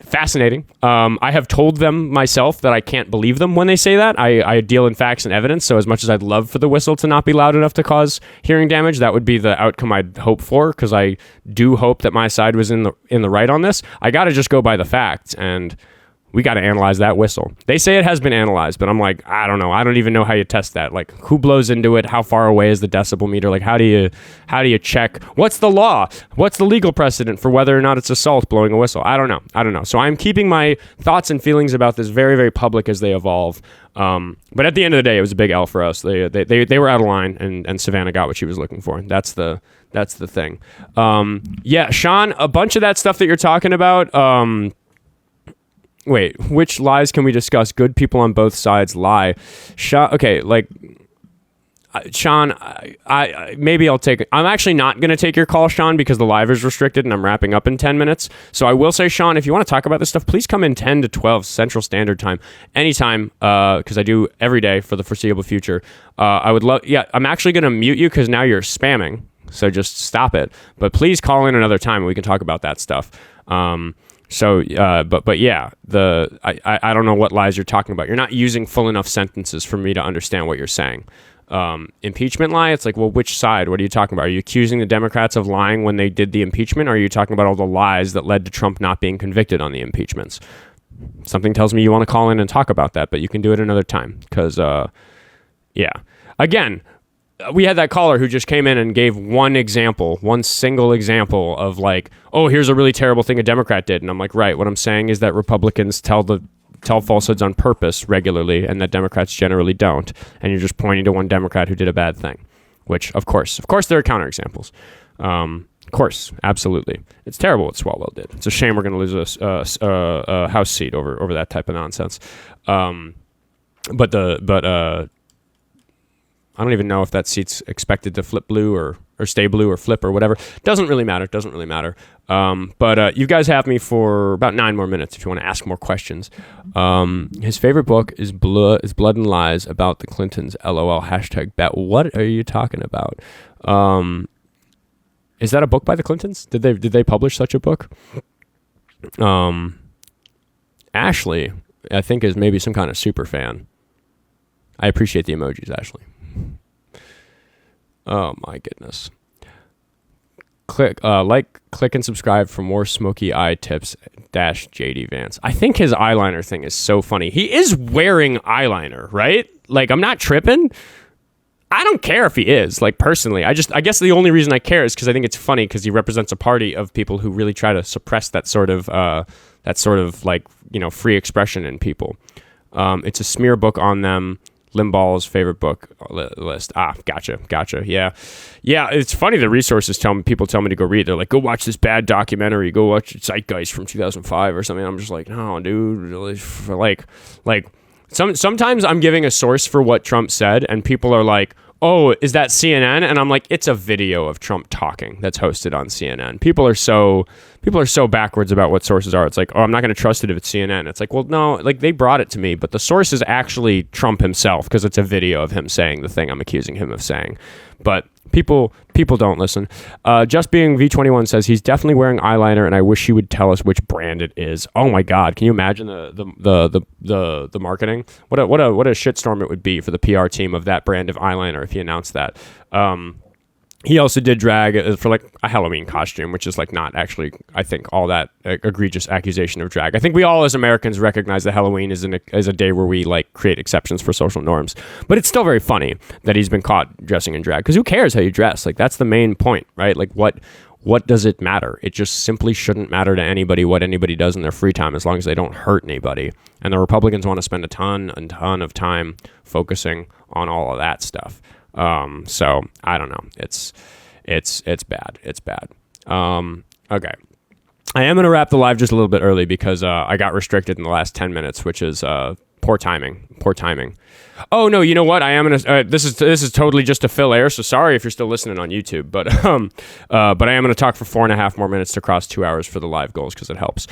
fascinating. I have told them myself that I can't believe them when they say that. I deal in facts and evidence, so as much as I'd love for the whistle to not be loud enough to cause hearing damage, that would be the outcome I'd hope for, because I do hope that my side was in the right on this. I got to just go by the facts, and we got to analyze that whistle. They say it has been analyzed, but I'm like, I don't know. I don't even know how you test that. Like, who blows into it? How far away is the decibel meter? Like, how do you check? What's the law? What's the legal precedent for whether or not it's assault blowing a whistle? I don't know. So I'm keeping my thoughts and feelings about this very, very public as they evolve. But at the end of the day, it was a big L for us. They were out of line, and Savannah got what she was looking for. That's the thing. Yeah, Sean, a bunch of that stuff that you're talking about. Wait, which lies can we discuss? Good people on both sides lie. Sean, okay, like Sean, I maybe I'll take. I'm actually not going to take your call, Sean, because the live is restricted and I'm wrapping up in 10 minutes. So I will say, Sean, if you want to talk about this stuff, please come in 10 to 12 Central Standard Time, anytime, because I do every day for the foreseeable future. I would love. Yeah, I'm actually going to mute you because now you're spamming. So just stop it. But please call in another time and we can talk about that stuff. But yeah, I don't know what lies you're talking about. You're not using full enough sentences for me to understand what you're saying. Impeachment lie, it's like, well, which side? What are you talking about? Are you accusing the Democrats of lying when they did the impeachment? Or are you talking about all the lies that led to Trump not being convicted on the impeachments? Something tells me you want to call in and talk about that, but you can do it another time. Because, yeah. Again, we had that caller who just came in and gave one single example of like, oh, here's a really terrible thing a Democrat did. And I'm like, right, what I'm saying is that Republicans tell falsehoods on purpose regularly and that Democrats generally don't. And you're just pointing to one Democrat who did a bad thing, which of course there are counterexamples. Of course, absolutely. It's terrible what Swalwell did. It's a shame we're going to lose a House seat over that type of nonsense. But I don't even know if that seat's expected to flip blue or stay blue or flip or whatever. Doesn't really matter. But you guys have me for about 9 more minutes if you want to ask more questions. His favorite book is Blood and Lies about the Clintons. LOL #bet. What are you talking about? Is that a book by the Clintons? Did they publish such a book? Ashley, I think, is maybe some kind of super fan. I appreciate the emojis, Ashley. Oh my goodness. Click and subscribe for more smoky eye tips -JD Vance. I think his eyeliner thing is so funny. He is wearing eyeliner, right? Like, I'm not tripping. I don't care if he is, like, personally. I guess the only reason I care is because I think it's funny because he represents a party of people who really try to suppress that sort of like, you know, free expression in people. It's a smear book on them. Limbaugh's favorite book list. Gotcha. Yeah. It's funny. The resources people tell me to go read. They're like, go watch this bad documentary. Go watch Zeitgeist from 2005 or something. I'm just like, no, dude. Like, sometimes I'm giving a source for what Trump said, and people are like, oh, is that CNN? And I'm like, it's a video of Trump talking that's hosted on CNN. People are so backwards about what sources are. It's like, oh, I'm not going to trust it if it's CNN. It's like, well, no, like, they brought it to me, but the source is actually Trump himself because it's a video of him saying the thing I'm accusing him of saying. But people don't listen. Just Being V21 says he's definitely wearing eyeliner, and I wish he would tell us which brand it is. Oh my God, can you imagine the marketing? What a shitstorm it would be for the PR team of that brand of eyeliner if he announced that. He also did drag for like a Halloween costume, which is like not actually, I think, all that egregious accusation of drag. I think we all as Americans recognize that Halloween is a day where we like create exceptions for social norms. But it's still very funny that he's been caught dressing in drag, because who cares how you dress? Like, that's the main point, right? Like, what does it matter? It just simply shouldn't matter to anybody what anybody does in their free time, as long as they don't hurt anybody. And the Republicans want to spend a ton of time focusing on all of that stuff. So I don't know. It's bad. It's bad. Okay. I am going to wrap the live just a little bit early because, I got restricted in the last 10 minutes, which is, poor timing. Oh no, you know what? I am going to, this is totally just to fill air. So sorry if you're still listening on YouTube, but I am going to talk for 4.5 more minutes to cross 2 hours for the live goals, because it helps.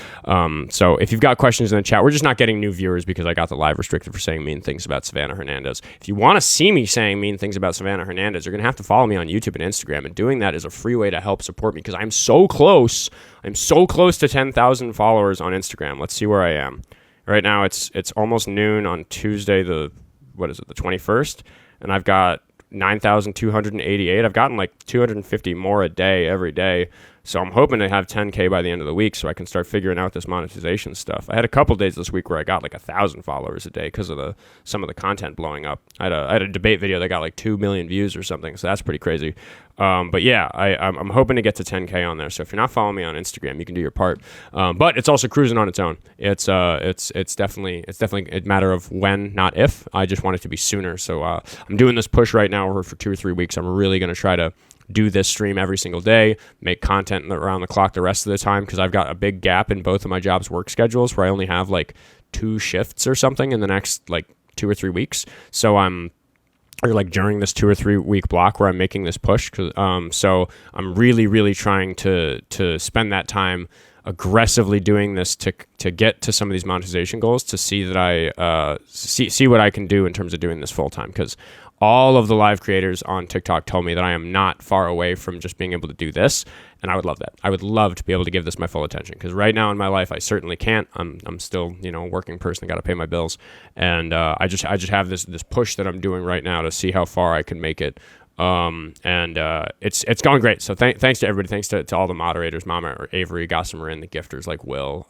So if you've got questions in the chat, we're just not getting new viewers because I got the live restricted for saying mean things about Savannah Hernandez. If you want to see me saying mean things about Savannah Hernandez, you're going to have to follow me on YouTube and Instagram. And doing that is a free way to help support me, because I'm so close to 10,000 followers on Instagram. Let's see where I am. Right now, it's almost noon on Tuesday, the 21st, and I've got 9,288. I've gotten like 250 more a day every day. So I'm hoping to have 10K by the end of the week so I can start figuring out this monetization stuff. I had a couple days this week where I got like 1,000 followers a day because of some of the content blowing up. I had a debate video that got like 2 million views or something, so that's pretty crazy. But yeah, I'm hoping to get to 10K on there. So if you're not following me on Instagram, you can do your part. But it's also cruising on its own. It's definitely a matter of when, not if. I just want it to be sooner. So I'm doing this push right now for 2 or 3 weeks. I'm really going to try to do this stream every single day, make content around the clock the rest of the time, because I've got a big gap in both of my jobs' work schedules where I only have like 2 shifts or something in the next like 2 or 3 weeks. So or like during this 2 or 3 week block where I'm making this push. So I'm really trying to spend that time aggressively doing this to get to some of these monetization goals, to see that I see what I can do in terms of doing this full time, because all of the live creators on TikTok told me that I am not far away from just being able to do this, and I would love that. I would love to be able to give this my full attention, because right now in my life I certainly can't. I'm still a working person. I got to pay my bills, and I just have this push that I'm doing right now to see how far I can make it. It's going great. So thanks to everybody. Thanks to all the moderators, Mama, Avery, Gossamer, and the gifters like Will,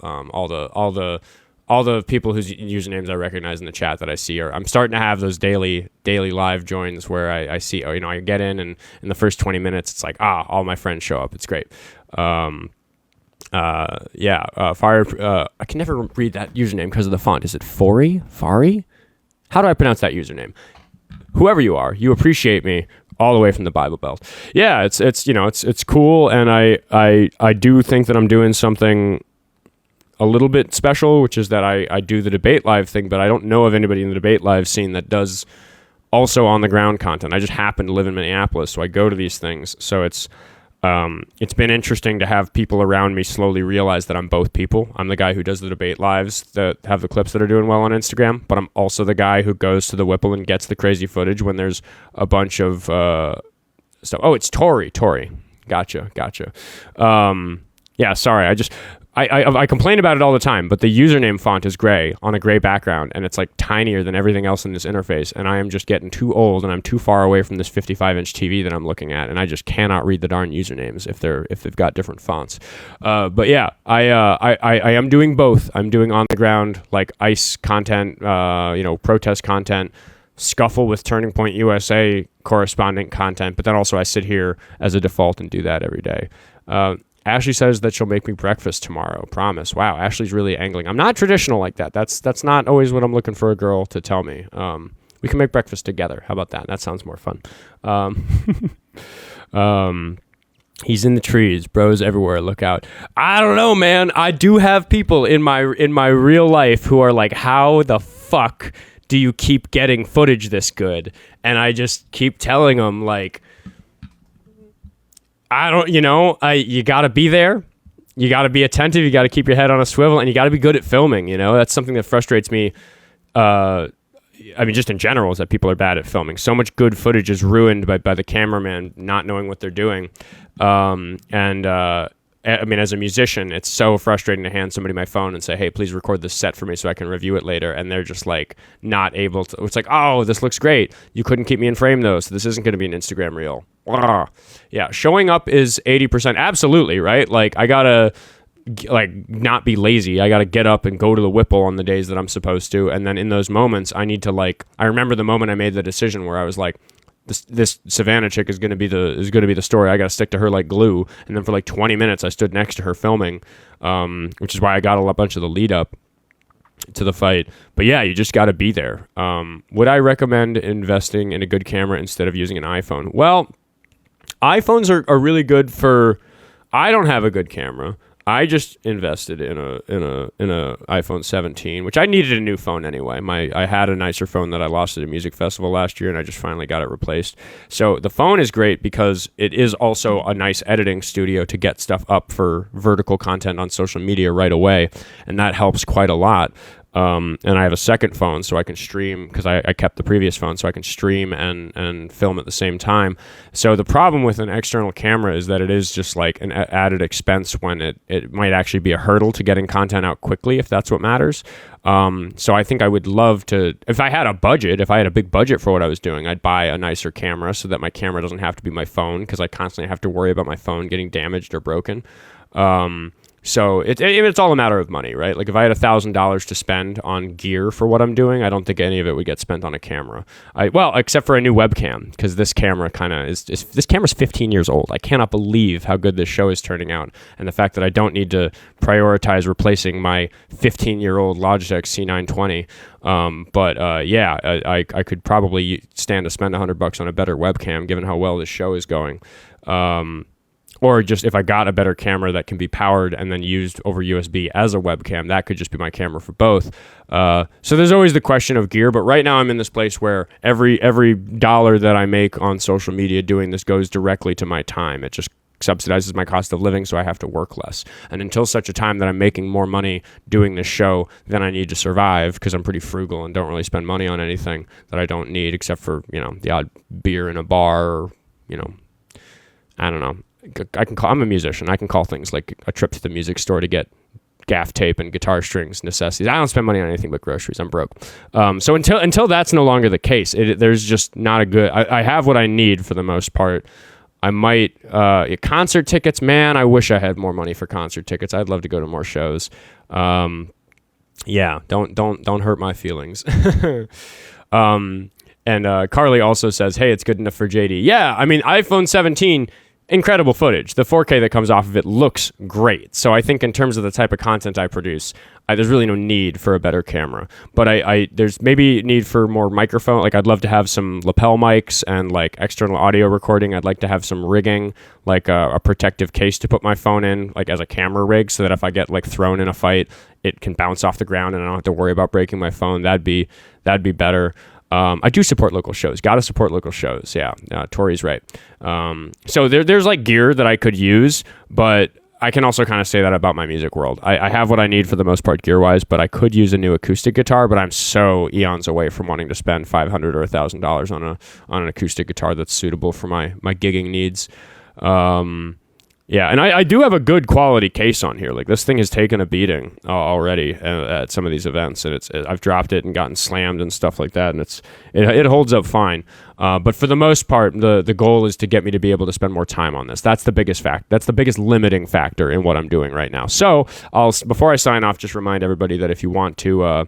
all the people whose usernames I recognize in the chat that I see. I'm starting to have those daily live joins where I see, I get in the first 20 minutes, it's like, all my friends show up. It's great. Fire. I can never read that username because of the font. Is it Fari? How do I pronounce that username? Whoever you are, you appreciate me all the way from the Bible Belt. Yeah, it's cool, and I do think that I'm doing something a little bit special, which is that I do the debate live thing, but I don't know of anybody in the debate live scene that does also on the ground content. I just happen to live in Minneapolis, so I go to these things. So it's been interesting to have people around me slowly realize that I'm both people. I'm the guy who does the debate lives that have the clips that are doing well on Instagram, but I'm also the guy who goes to the Whipple and gets the crazy footage when there's a bunch of stuff. Oh, it's Tori. Gotcha. Yeah, sorry. I complain about it all the time, but the username font is gray on a gray background, and it's like tinier than everything else in this interface, and I am just getting too old, and I'm too far away from this 55-inch TV that I'm looking at, and I just cannot read the darn usernames if they've got different fonts. But yeah, I am doing both. I'm doing on the ground like ICE content, protest content, scuffle with Turning Point USA correspondent content, but then also I sit here as a default and do that every day. Ashley says that she'll make me breakfast tomorrow. Promise. Wow, Ashley's really angling. I'm not traditional like that. That's not always what I'm looking for a girl to tell me. We can make breakfast together. How about that? That sounds more fun. He's in the trees. Bros everywhere. Look out. I don't know, man. I do have people in my real life who are like, how the fuck do you keep getting footage this good? And I just keep telling them, like, I don't, you got to be there. You got to be attentive. You got to keep your head on a swivel, and you got to be good at filming. That's something that frustrates me. Just in general, is that people are bad at filming. So much good footage is ruined by the cameraman not knowing what they're doing. As a musician, it's so frustrating to hand somebody my phone and say, hey, please record this set for me so I can review it later. And they're just like not able to. It's like, oh, this looks great. You couldn't keep me in frame though, so this isn't going to be an Instagram reel. Yeah, showing up is 80%. Absolutely, right? Like, I got to not be lazy. I got to get up and go to the Whipple on the days that I'm supposed to. And then in those moments, I need to I remember the moment I made the decision where I was like, this Savannah chick is going to be the story. I got to stick to her like glue. And then for like 20 minutes, I stood next to her filming, which is why I got a bunch of the lead up to the fight. But yeah, you just got to be there. Would I recommend investing in a good camera instead of using an iPhone? Well, iPhones are really good for. I don't have a good camera. I just invested in a iPhone 17, which I needed a new phone anyway. I had a nicer phone that I lost at a music festival last year, and I just finally got it replaced. So the phone is great because it is also a nice editing studio to get stuff up for vertical content on social media right away, and that helps quite a lot. And I have a second phone so I can stream, because I kept the previous phone so I can stream and film at the same time. So the problem with an external camera is that it is just like an added expense when it might actually be a hurdle to getting content out quickly, if that's what matters. So I think I would love to, if I had a big budget for what I was doing, I'd buy a nicer camera so that my camera doesn't have to be my phone, because I constantly have to worry about my phone getting damaged or broken. So it's all a matter of money, right? Like if I had $1,000 to spend on gear for what I'm doing, I don't think any of it would get spent on a camera. Well, except for a new webcam, because this camera this camera's 15 years old. I cannot believe how good this show is turning out, and the fact that I don't need to prioritize replacing my 15-year-old Logitech C920. I could probably stand to spend $100 on a better webcam, given how well this show is going. Or just if I got a better camera that can be powered and then used over USB as a webcam, that could just be my camera for both. So there's always the question of gear, but right now I'm in this place where every dollar that I make on social media doing this goes directly to my time. It just subsidizes my cost of living, so I have to work less. And until such a time that I'm making more money doing this show than I need to survive, because I'm pretty frugal and don't really spend money on anything that I don't need, except for, the odd beer in a bar, or, I don't know. I'm a musician. I can call things like a trip to the music store to get gaff tape and guitar strings, necessities. I don't spend money on anything but groceries. I'm broke. So until that's no longer the case, there's just not a good. I have what I need for the most part. I might concert tickets. Man, I wish I had more money for concert tickets. I'd love to go to more shows. Don't hurt my feelings. And Carly also says, "Hey, it's good enough for JD." Yeah, I mean, iPhone 17. Incredible footage. The 4K that comes off of it looks great. So I think in terms of the type of content I produce, there's really no need for a better camera. But there's maybe need for more microphone. Like I'd love to have some lapel mics and like external audio recording. I'd like to have some rigging, like a protective case to put my phone in, like as a camera rig, so that if I get like thrown in a fight, it can bounce off the ground and I don't have to worry about breaking my phone. That'd be better. I do support local shows. Got to support local shows. Yeah, Tori's right. So there's like gear that I could use, but I can also kind of say that about my music world. I have what I need for the most part gear-wise, but I could use a new acoustic guitar, but I'm so eons away from wanting to spend $500 or $1,000 on an acoustic guitar that's suitable for my gigging needs. Yeah, and I do have a good quality case on here. Like this thing has taken a beating already at some of these events, and I've dropped it and gotten slammed and stuff like that, and it holds up fine. But for the most part, the goal is to get me to be able to spend more time on this. That's the biggest That's the biggest limiting factor in what I'm doing right now. So before I sign off, just remind everybody that if you want to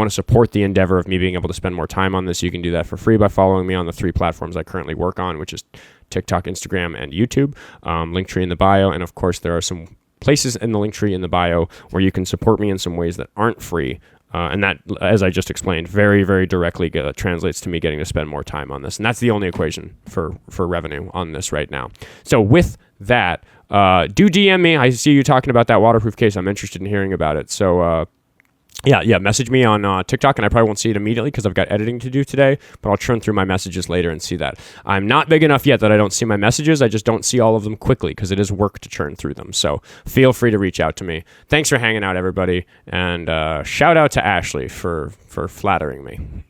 support the endeavor of me being able to spend more time on this, you can do that for free by following me on the 3 platforms I currently work on, which is TikTok, Instagram, and YouTube. Linktree in the bio, and of course there are some places in the Linktree in the bio where you can support me in some ways that aren't free. And that, as I just explained, very, very directly translates to me getting to spend more time on this. And that's the only equation for revenue on this right now. So with that, do DM me. I see you talking about that waterproof case. I'm interested in hearing about it. So yeah, message me on TikTok, and I probably won't see it immediately because I've got editing to do today, but I'll churn through my messages later and see that. I'm not big enough yet that I don't see my messages. I just don't see all of them quickly because it is work to churn through them. So feel free to reach out to me. Thanks for hanging out, everybody, and shout out to Ashley for flattering me.